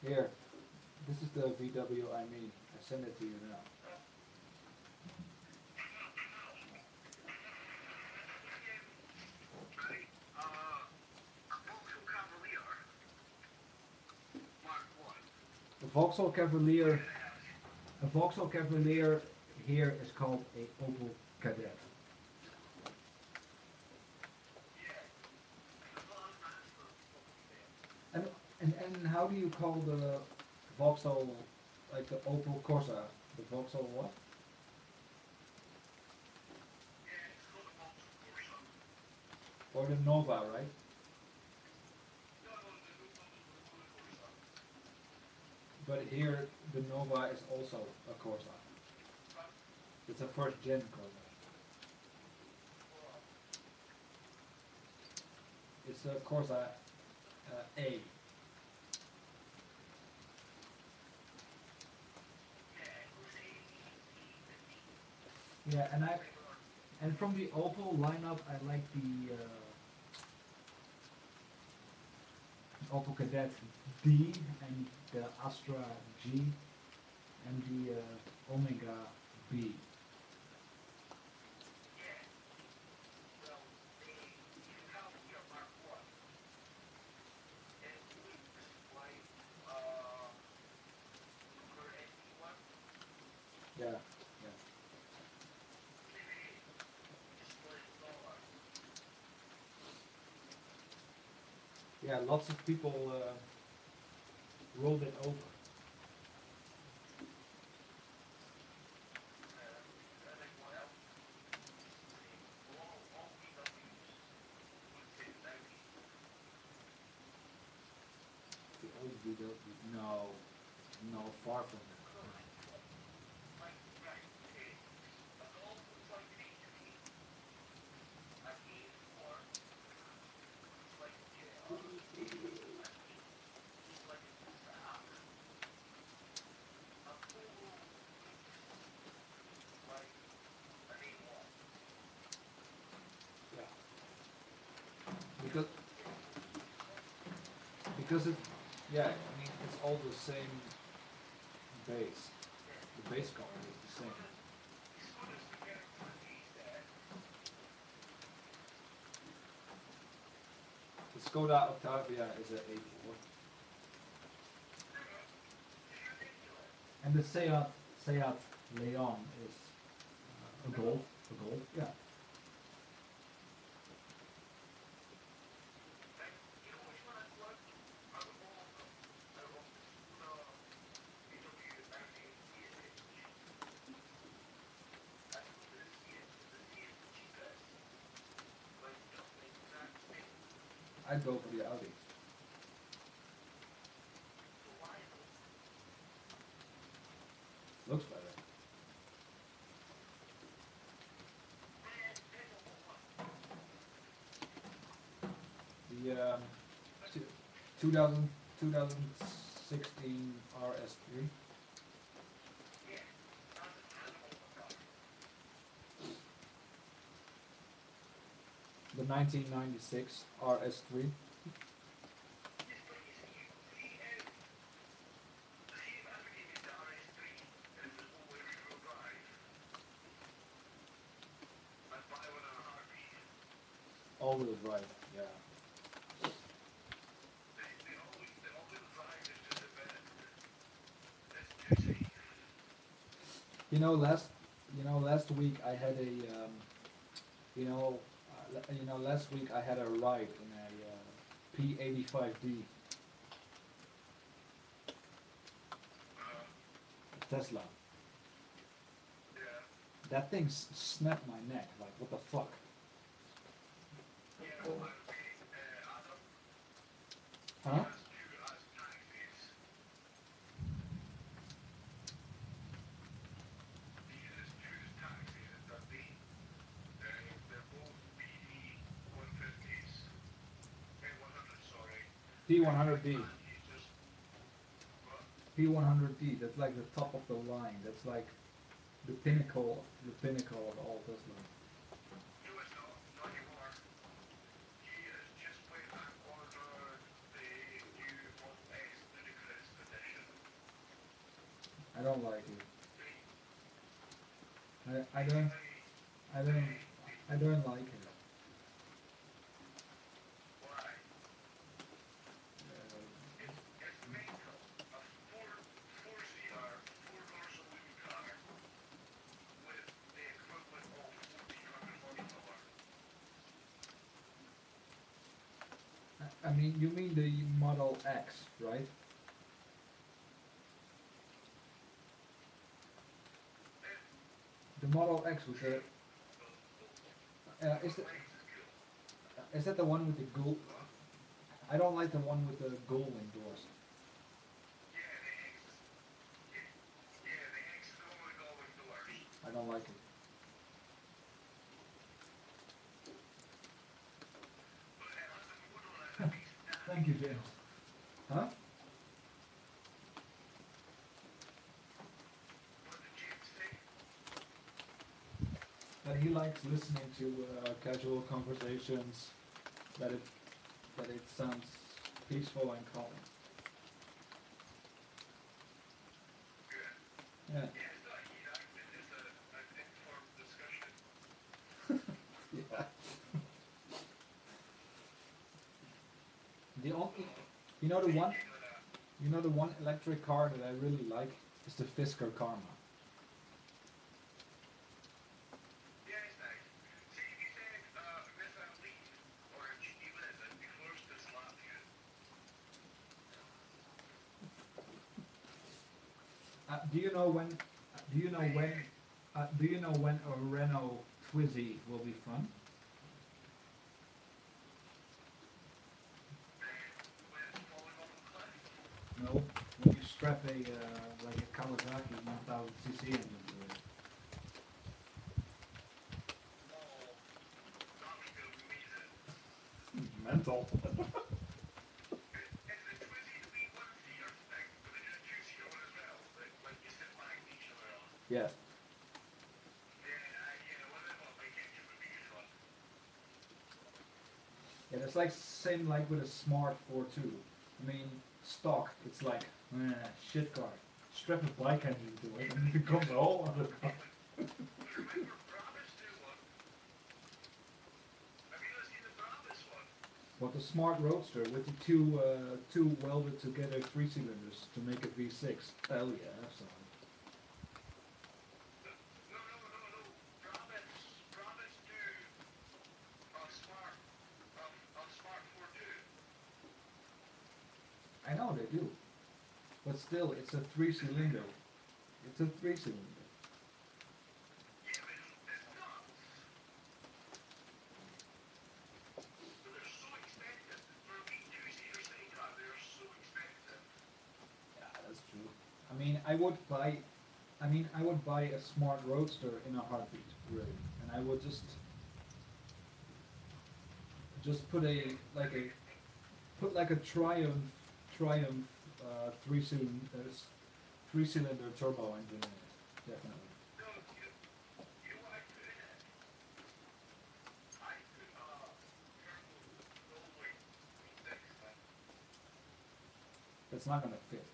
Here, this is the VW I mean. I send it to you now. Right? A Vauxhall Cavalier Mark 1. A Vauxhall Cavalier. A Vauxhall Cavalier here is called a Opel Kadett. And how do you call the Vauxhall, like the Opel Corsa? The Vauxhall what? Or the Nova, right? But here the Nova is also a Corsa. It's a first gen Corsa. It's a Corsa A. Yeah, and from the Opel lineup, I like the Opel Kadett D and the Astra G and the Omega B. Yeah, yeah. Yeah, lots of people rolled it over. The old VW, no, far from it. Yeah. Because it, yeah, I mean it's all the same base. The base color is the same. The Skoda Octavia is a A4. And the Seat Leon is a Golf. A Golf, yeah. I'd go for the Audi. Looks better. The 2016 RS3. The 1996 RS3. All-wheel drive, yeah. You know, last week I had a, last week I had a ride in a P85D Tesla. That thing snapped my neck. Like, what the fuck? Huh? P100D. P100D. That's like the top of the line. That's like the pinnacle of all Tesla. I don't like it. I don't I don't I don't like it. Why? Uh, It's mental. A four-seater, four-door saloon car with the equivalent of 1,400 horsepower. I mean, you mean the Model X, right? The Model X with the is that the one with the gold? I don't like the one with the golden doors. Yeah, the X is the one with all the doors. I don't like it. But it has a motor that makes that. Thank you, James. Huh? What did James say? That he likes listening to casual conversations. That it sounds peaceful and calm. Good. Yeah. Yeah, it's not heat acting, it's an informed discussion. Yeah. The only, you know the one, you know the one electric car that I really like is the Fisker Karma. Yeah, it's nice. See, if you said, Nissan Leaf or a GT Liz, I'd be forced to slap you. Do you know when? Do you know when? Do you know when a Renault Twizy will be fun? When it's falling off a cliff. No, when you strap a like a Kawasaki 1000cc engine to it. Oh, that would be amazing. Mental. Is the Twizy the wee one-seater thing, but they do a two-seater one as well, like you sit back to each other on? Yes. Yeah, one of them on bike engine would be good fun. Yeah, it's like same like with a Smart 4.2. I mean, stock, it's like shit car. Strap a bike engine to it and it becomes a whole other car. Remember Brabus do one? Have you not seen the Brabus one? What the Smart Roadster with the two welded together 3 cylinders to make a V6. Hell yeah, that's all. No. Brabus do a Smart 4.2. I know they do, but still, it's a 3 cylinder. It's a 3 cylinder. Yeah, but it's nuts. But they're so expensive. For a wee two-seater sidecar, they're so expensive. Yeah, that's true. I would buy a Smart Roadster in a heartbeat, really, and I would just put like a Triumph 3 cylinder turbo engine in it, definitely. No, you know what I put in it? I put a turbo rolling V6 thing. That's not gonna fit.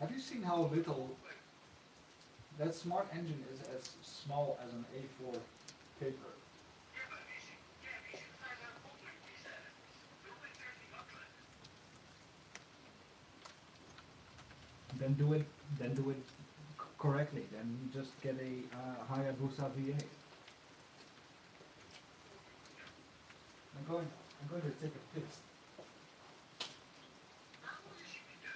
Have you seen how little that Smart engine is as small as an A4 paper? Yeah, but you see the size of the rolling V6. They're only 1,300. Then do it correctly. Then just get a Hayabusa V8. I'm going to take a piss. That's what you should be doing.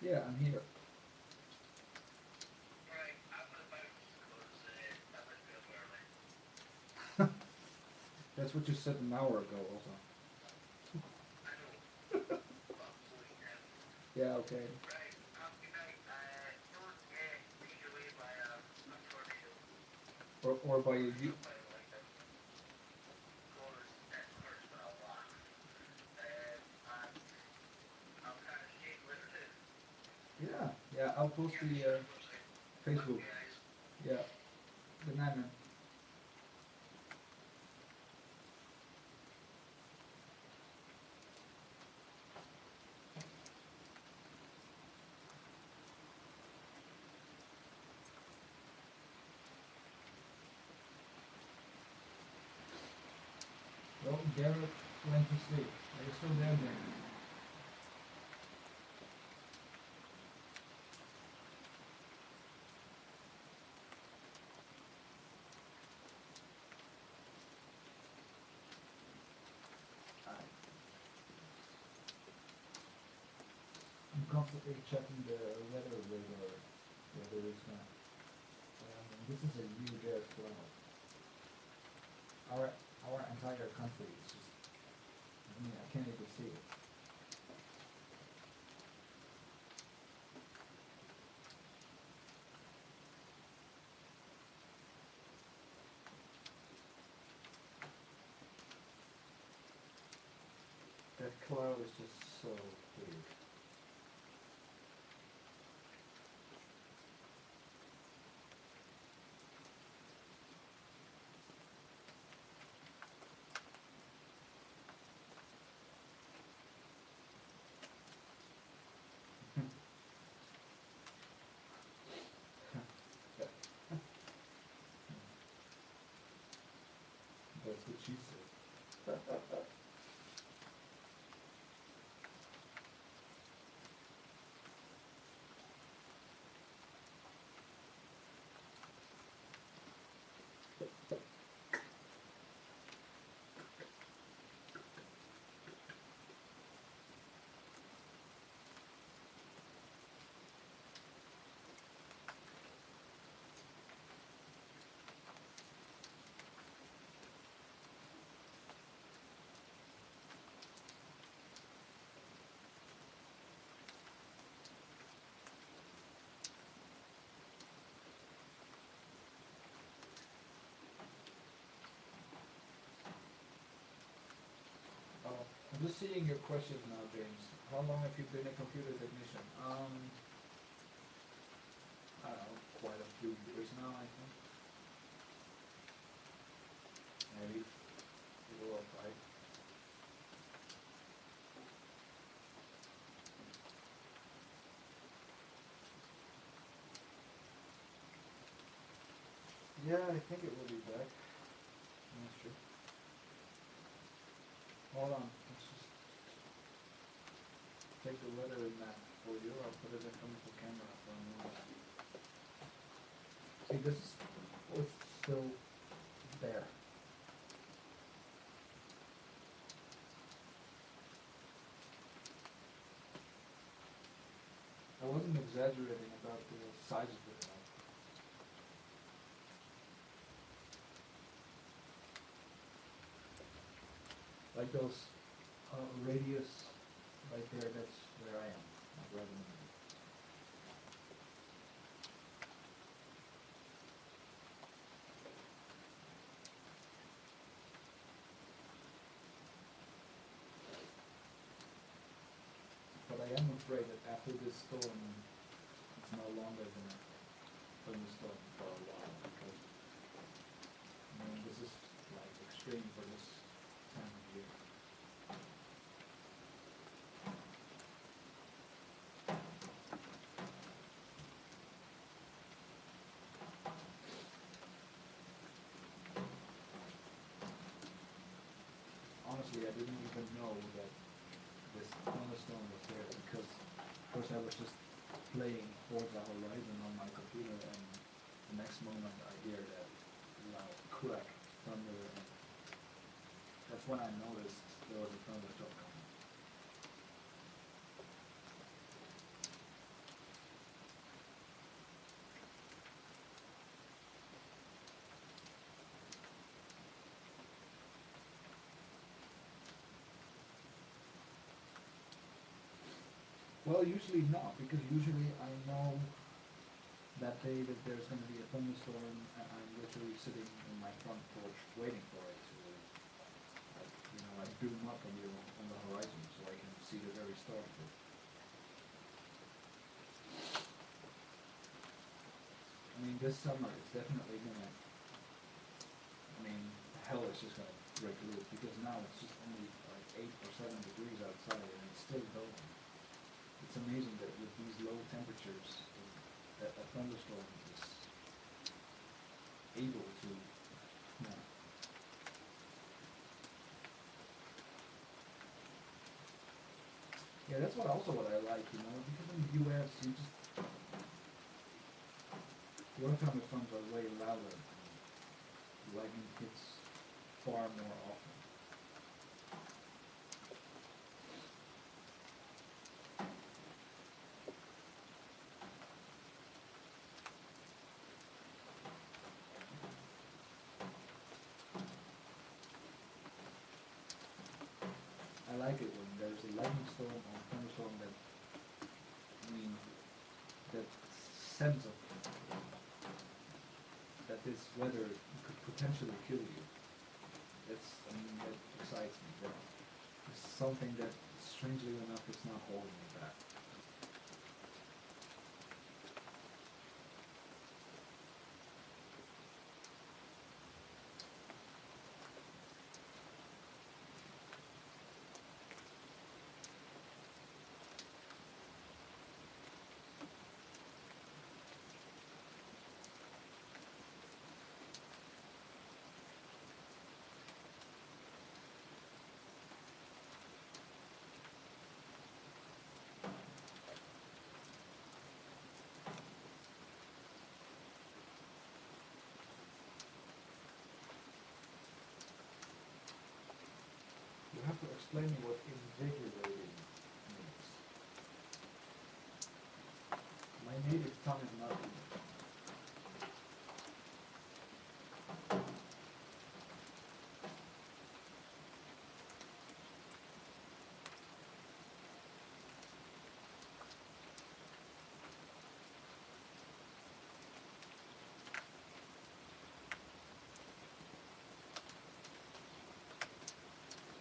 Yeah, I'm here. Right, I'm gonna bounce because that might be a bit early. That's what you said an hour ago also. I know. But boy, Yeah, okay. right, have a good night. Don't get taken away by a tornado. Or by Or you. something like that. Because it hurts me a lot. And I'll kind of see you later too. Yeah, yeah, I'll post Yeah, the sure, website. Facebook. Okay, guys. Yeah. Good night, man. Well, Garrett went to sleep. Are you still there, Garrett? I'm constantly checking the weather radar. Whether it's gonna. This is a huge ass cloud. Our entire country is just. I mean, I can't even see it. That cloud is just so big. That's what she said. Oh, I'm just seeing your questions now, James. How long have you been a computer technician? I don't know, quite a few years now, I think. Maybe 4 or 5. Yeah, I think it will be back. I'm not sure. Hold on, let's just take the weather map for you. I'll put it in front of the camera for a moment. See, this was still there. I wasn't exaggerating about the size of it. Like those radius right there, that's where I am. Like right in the middle. But I am afraid that after this storm, it's no longer gonna thunderstorm for a while because I mean this is like extreme for this time of year. Honestly, I didn't even know that this thunderstorm was there because, of course, I was just playing Forza Horizon on my computer, and the next moment I hear that loud crack, thunder, and that's when I noticed there was a thunderstorm coming. Well, usually not, because usually I know that day that there's going to be a thunderstorm, and I'm literally sitting in my front porch waiting for it to, like, I boom up on the horizon so I can see the very start of it. I mean, this summer it's definitely gonna. I mean, hell is just gonna break loose because now it's just only like 8 or 7 degrees outside and it's still going. It's amazing that with these low temperatures, that a thunderstorm is able to. Yeah, that's what I like, because in the U.S. you just your thunderstorms are way louder. And lightning hits far more often. I like it when there's a lightning storm or a thunderstorm that sense of that this weather could potentially kill you. That excites me. That is something that, strangely enough, is not holding me back. You have to explain me what invigorating means. My native tongue is not English.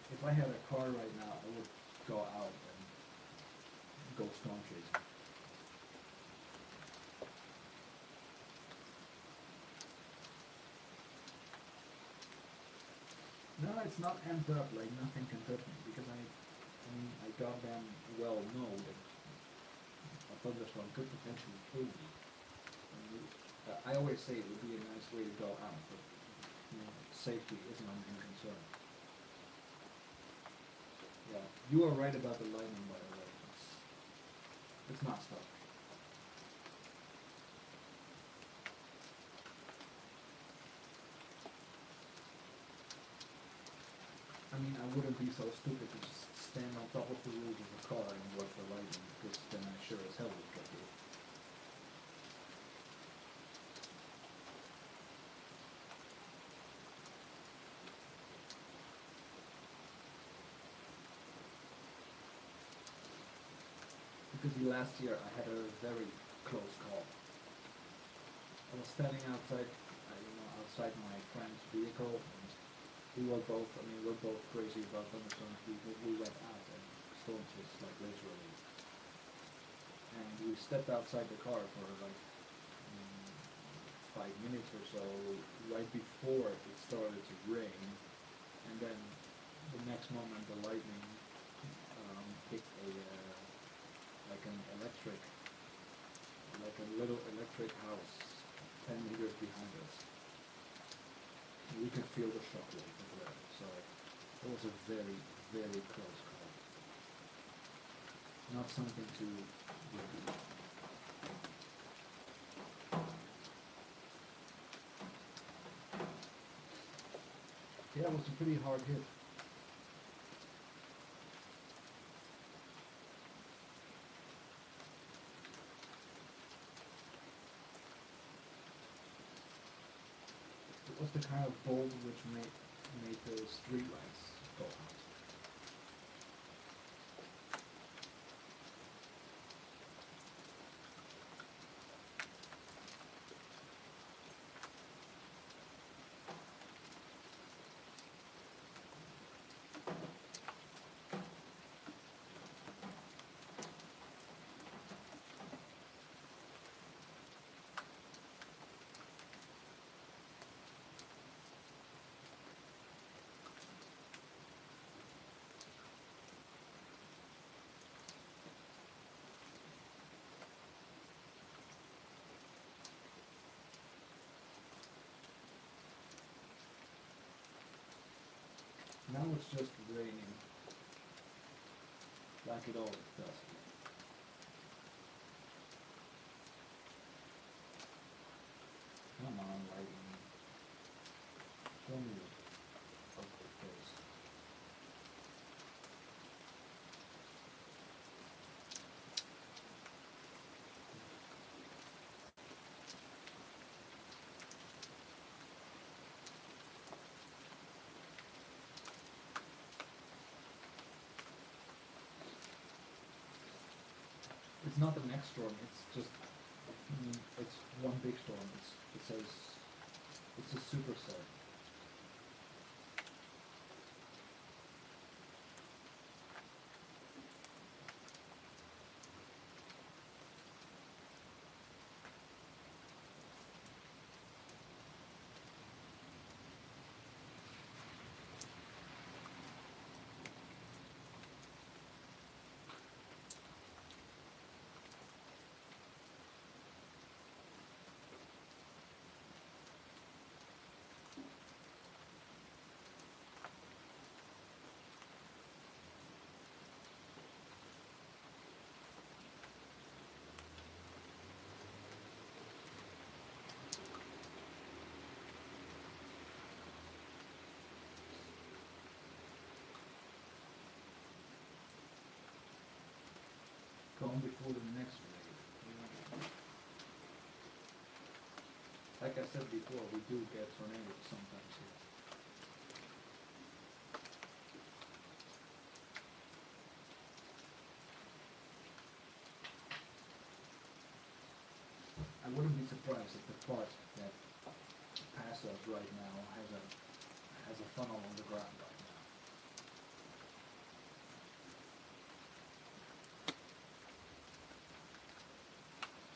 If I had a car right now, I would go out and go storm chasing. No, it's not amped up, like nothing can touch me, because I goddamn well know that a thunderstorm could potentially kill me. I always say it would be a nice way to go out, but safety isn't my main concern. Yeah, you are right about the lightning, by the way. It's not stuff. I mean, I wouldn't be so stupid to just stand on top of the roof of a car and watch the lightning, because then I sure as hell would get hit. Because last year I had a very close call. I was standing outside, outside my friend's vehicle, and we're both crazy about thunderstorms. We went out and storms was like literally. And we stepped outside the car for like 5 minutes or so, right before it started to rain, and then the next moment the lightning hit like a little electric house 10 meters behind us. We could feel the shockwave as well, so it was a very, very close call. Not something to repeat. Yeah, it was a pretty hard hit. It was the kind of bolt which made the streetlights go out. it's just raining. Like it always does. Come on, lightning. Show me your ugly face. It's not the next storm, it's just, it's one big storm. It says, it's a supercell. Calm before the next wave. Like I said before, we do get tornadoes sometimes here. I wouldn't be surprised if the part that passed us right now has a funnel on the ground right now.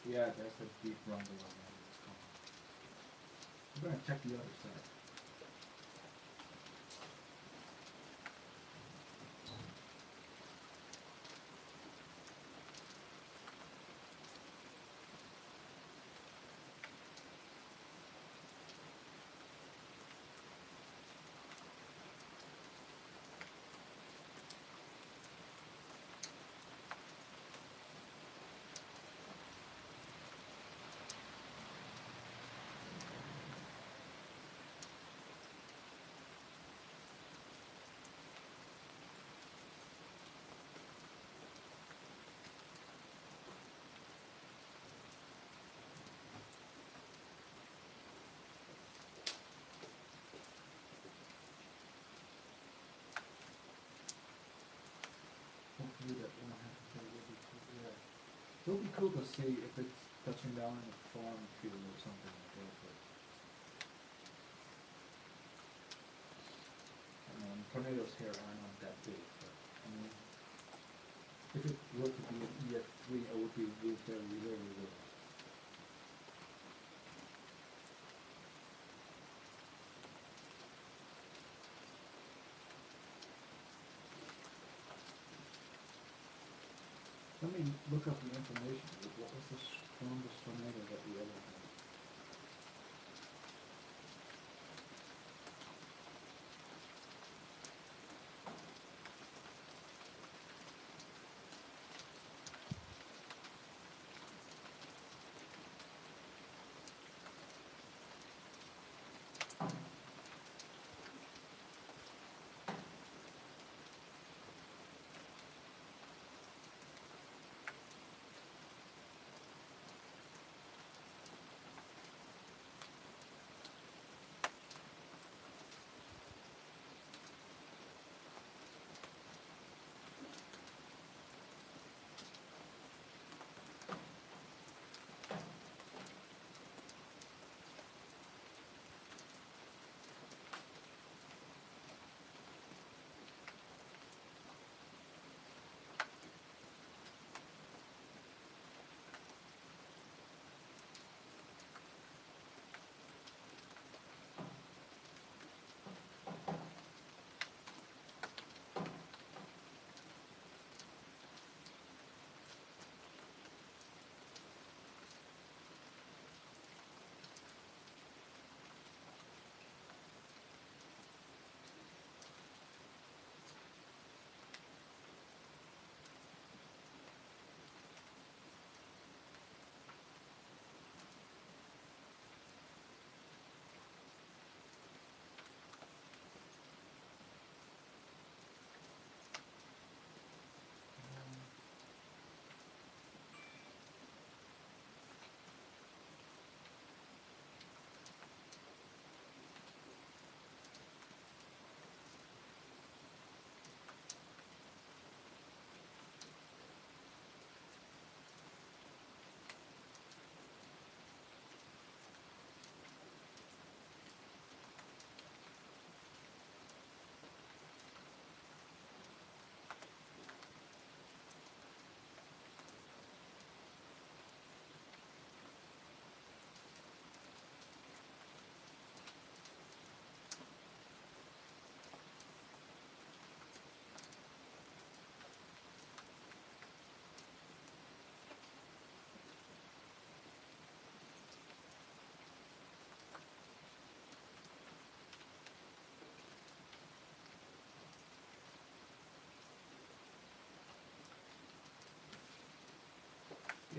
Yeah, that's the deep rumble right now that's coming. I'm gonna check the other side. Hopefully that won't happen. But it will be cool. Yeah. It'll be cool to see if it's touching down in a farm field or something like that. But I mean, tornadoes here are not that big. But I mean, if it were to be an EF3, I would be very, very worried. Let me look up the information. What was the strongest tornado that we ever had?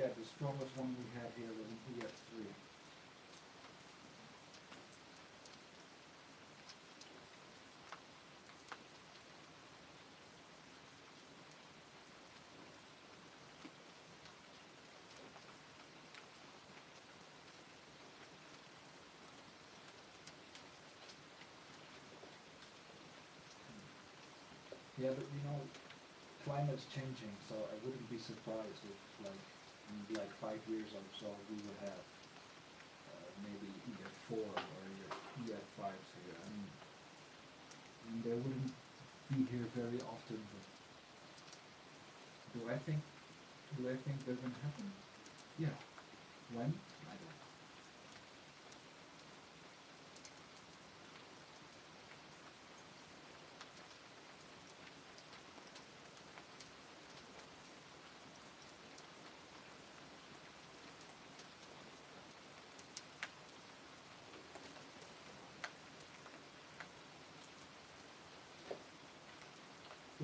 Yeah, the strongest one we had here was an EF3. Yeah, but climate's changing, so I wouldn't be surprised if, like, in like 5 years or so, we would have maybe EF4 or EF5s here. I mean, they wouldn't be here very often, but do I think they're gonna happen? Yeah. When? I don't know.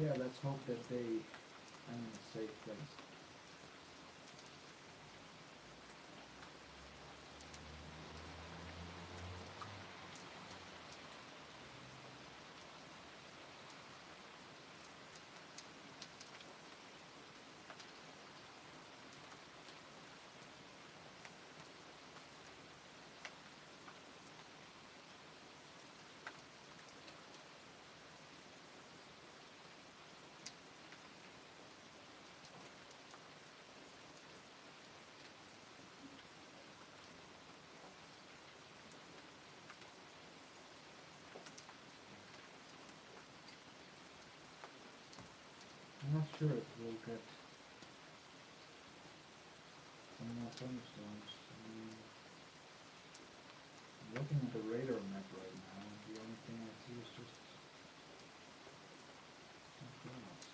Yeah, let's hope that they end in a safe place. I'm not sure if we'll get some more thunderstorms. I'm looking at the radar map right now, and the only thing I see is just clouds.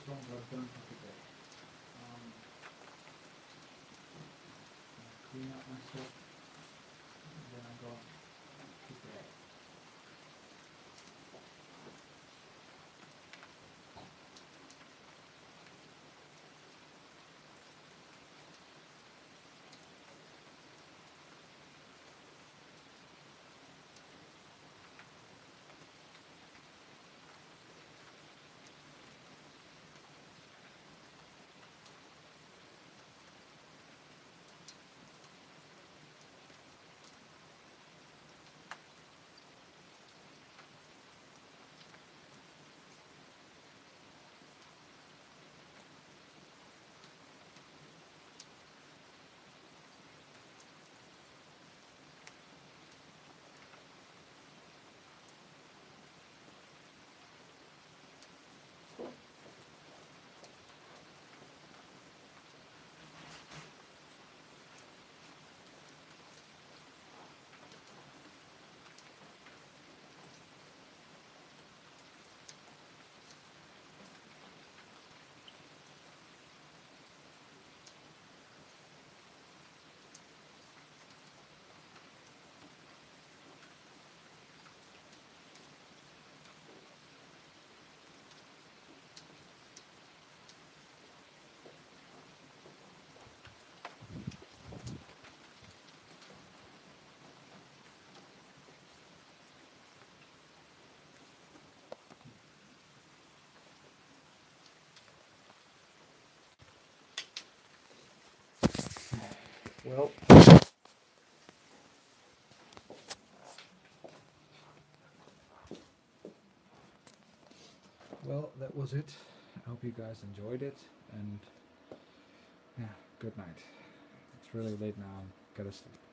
thunderstorms are done for today. Clean up my stuff, and then I go to bed. Well, that was it. I hope you guys enjoyed it, and yeah, good night. It's really late now. Gotta sleep.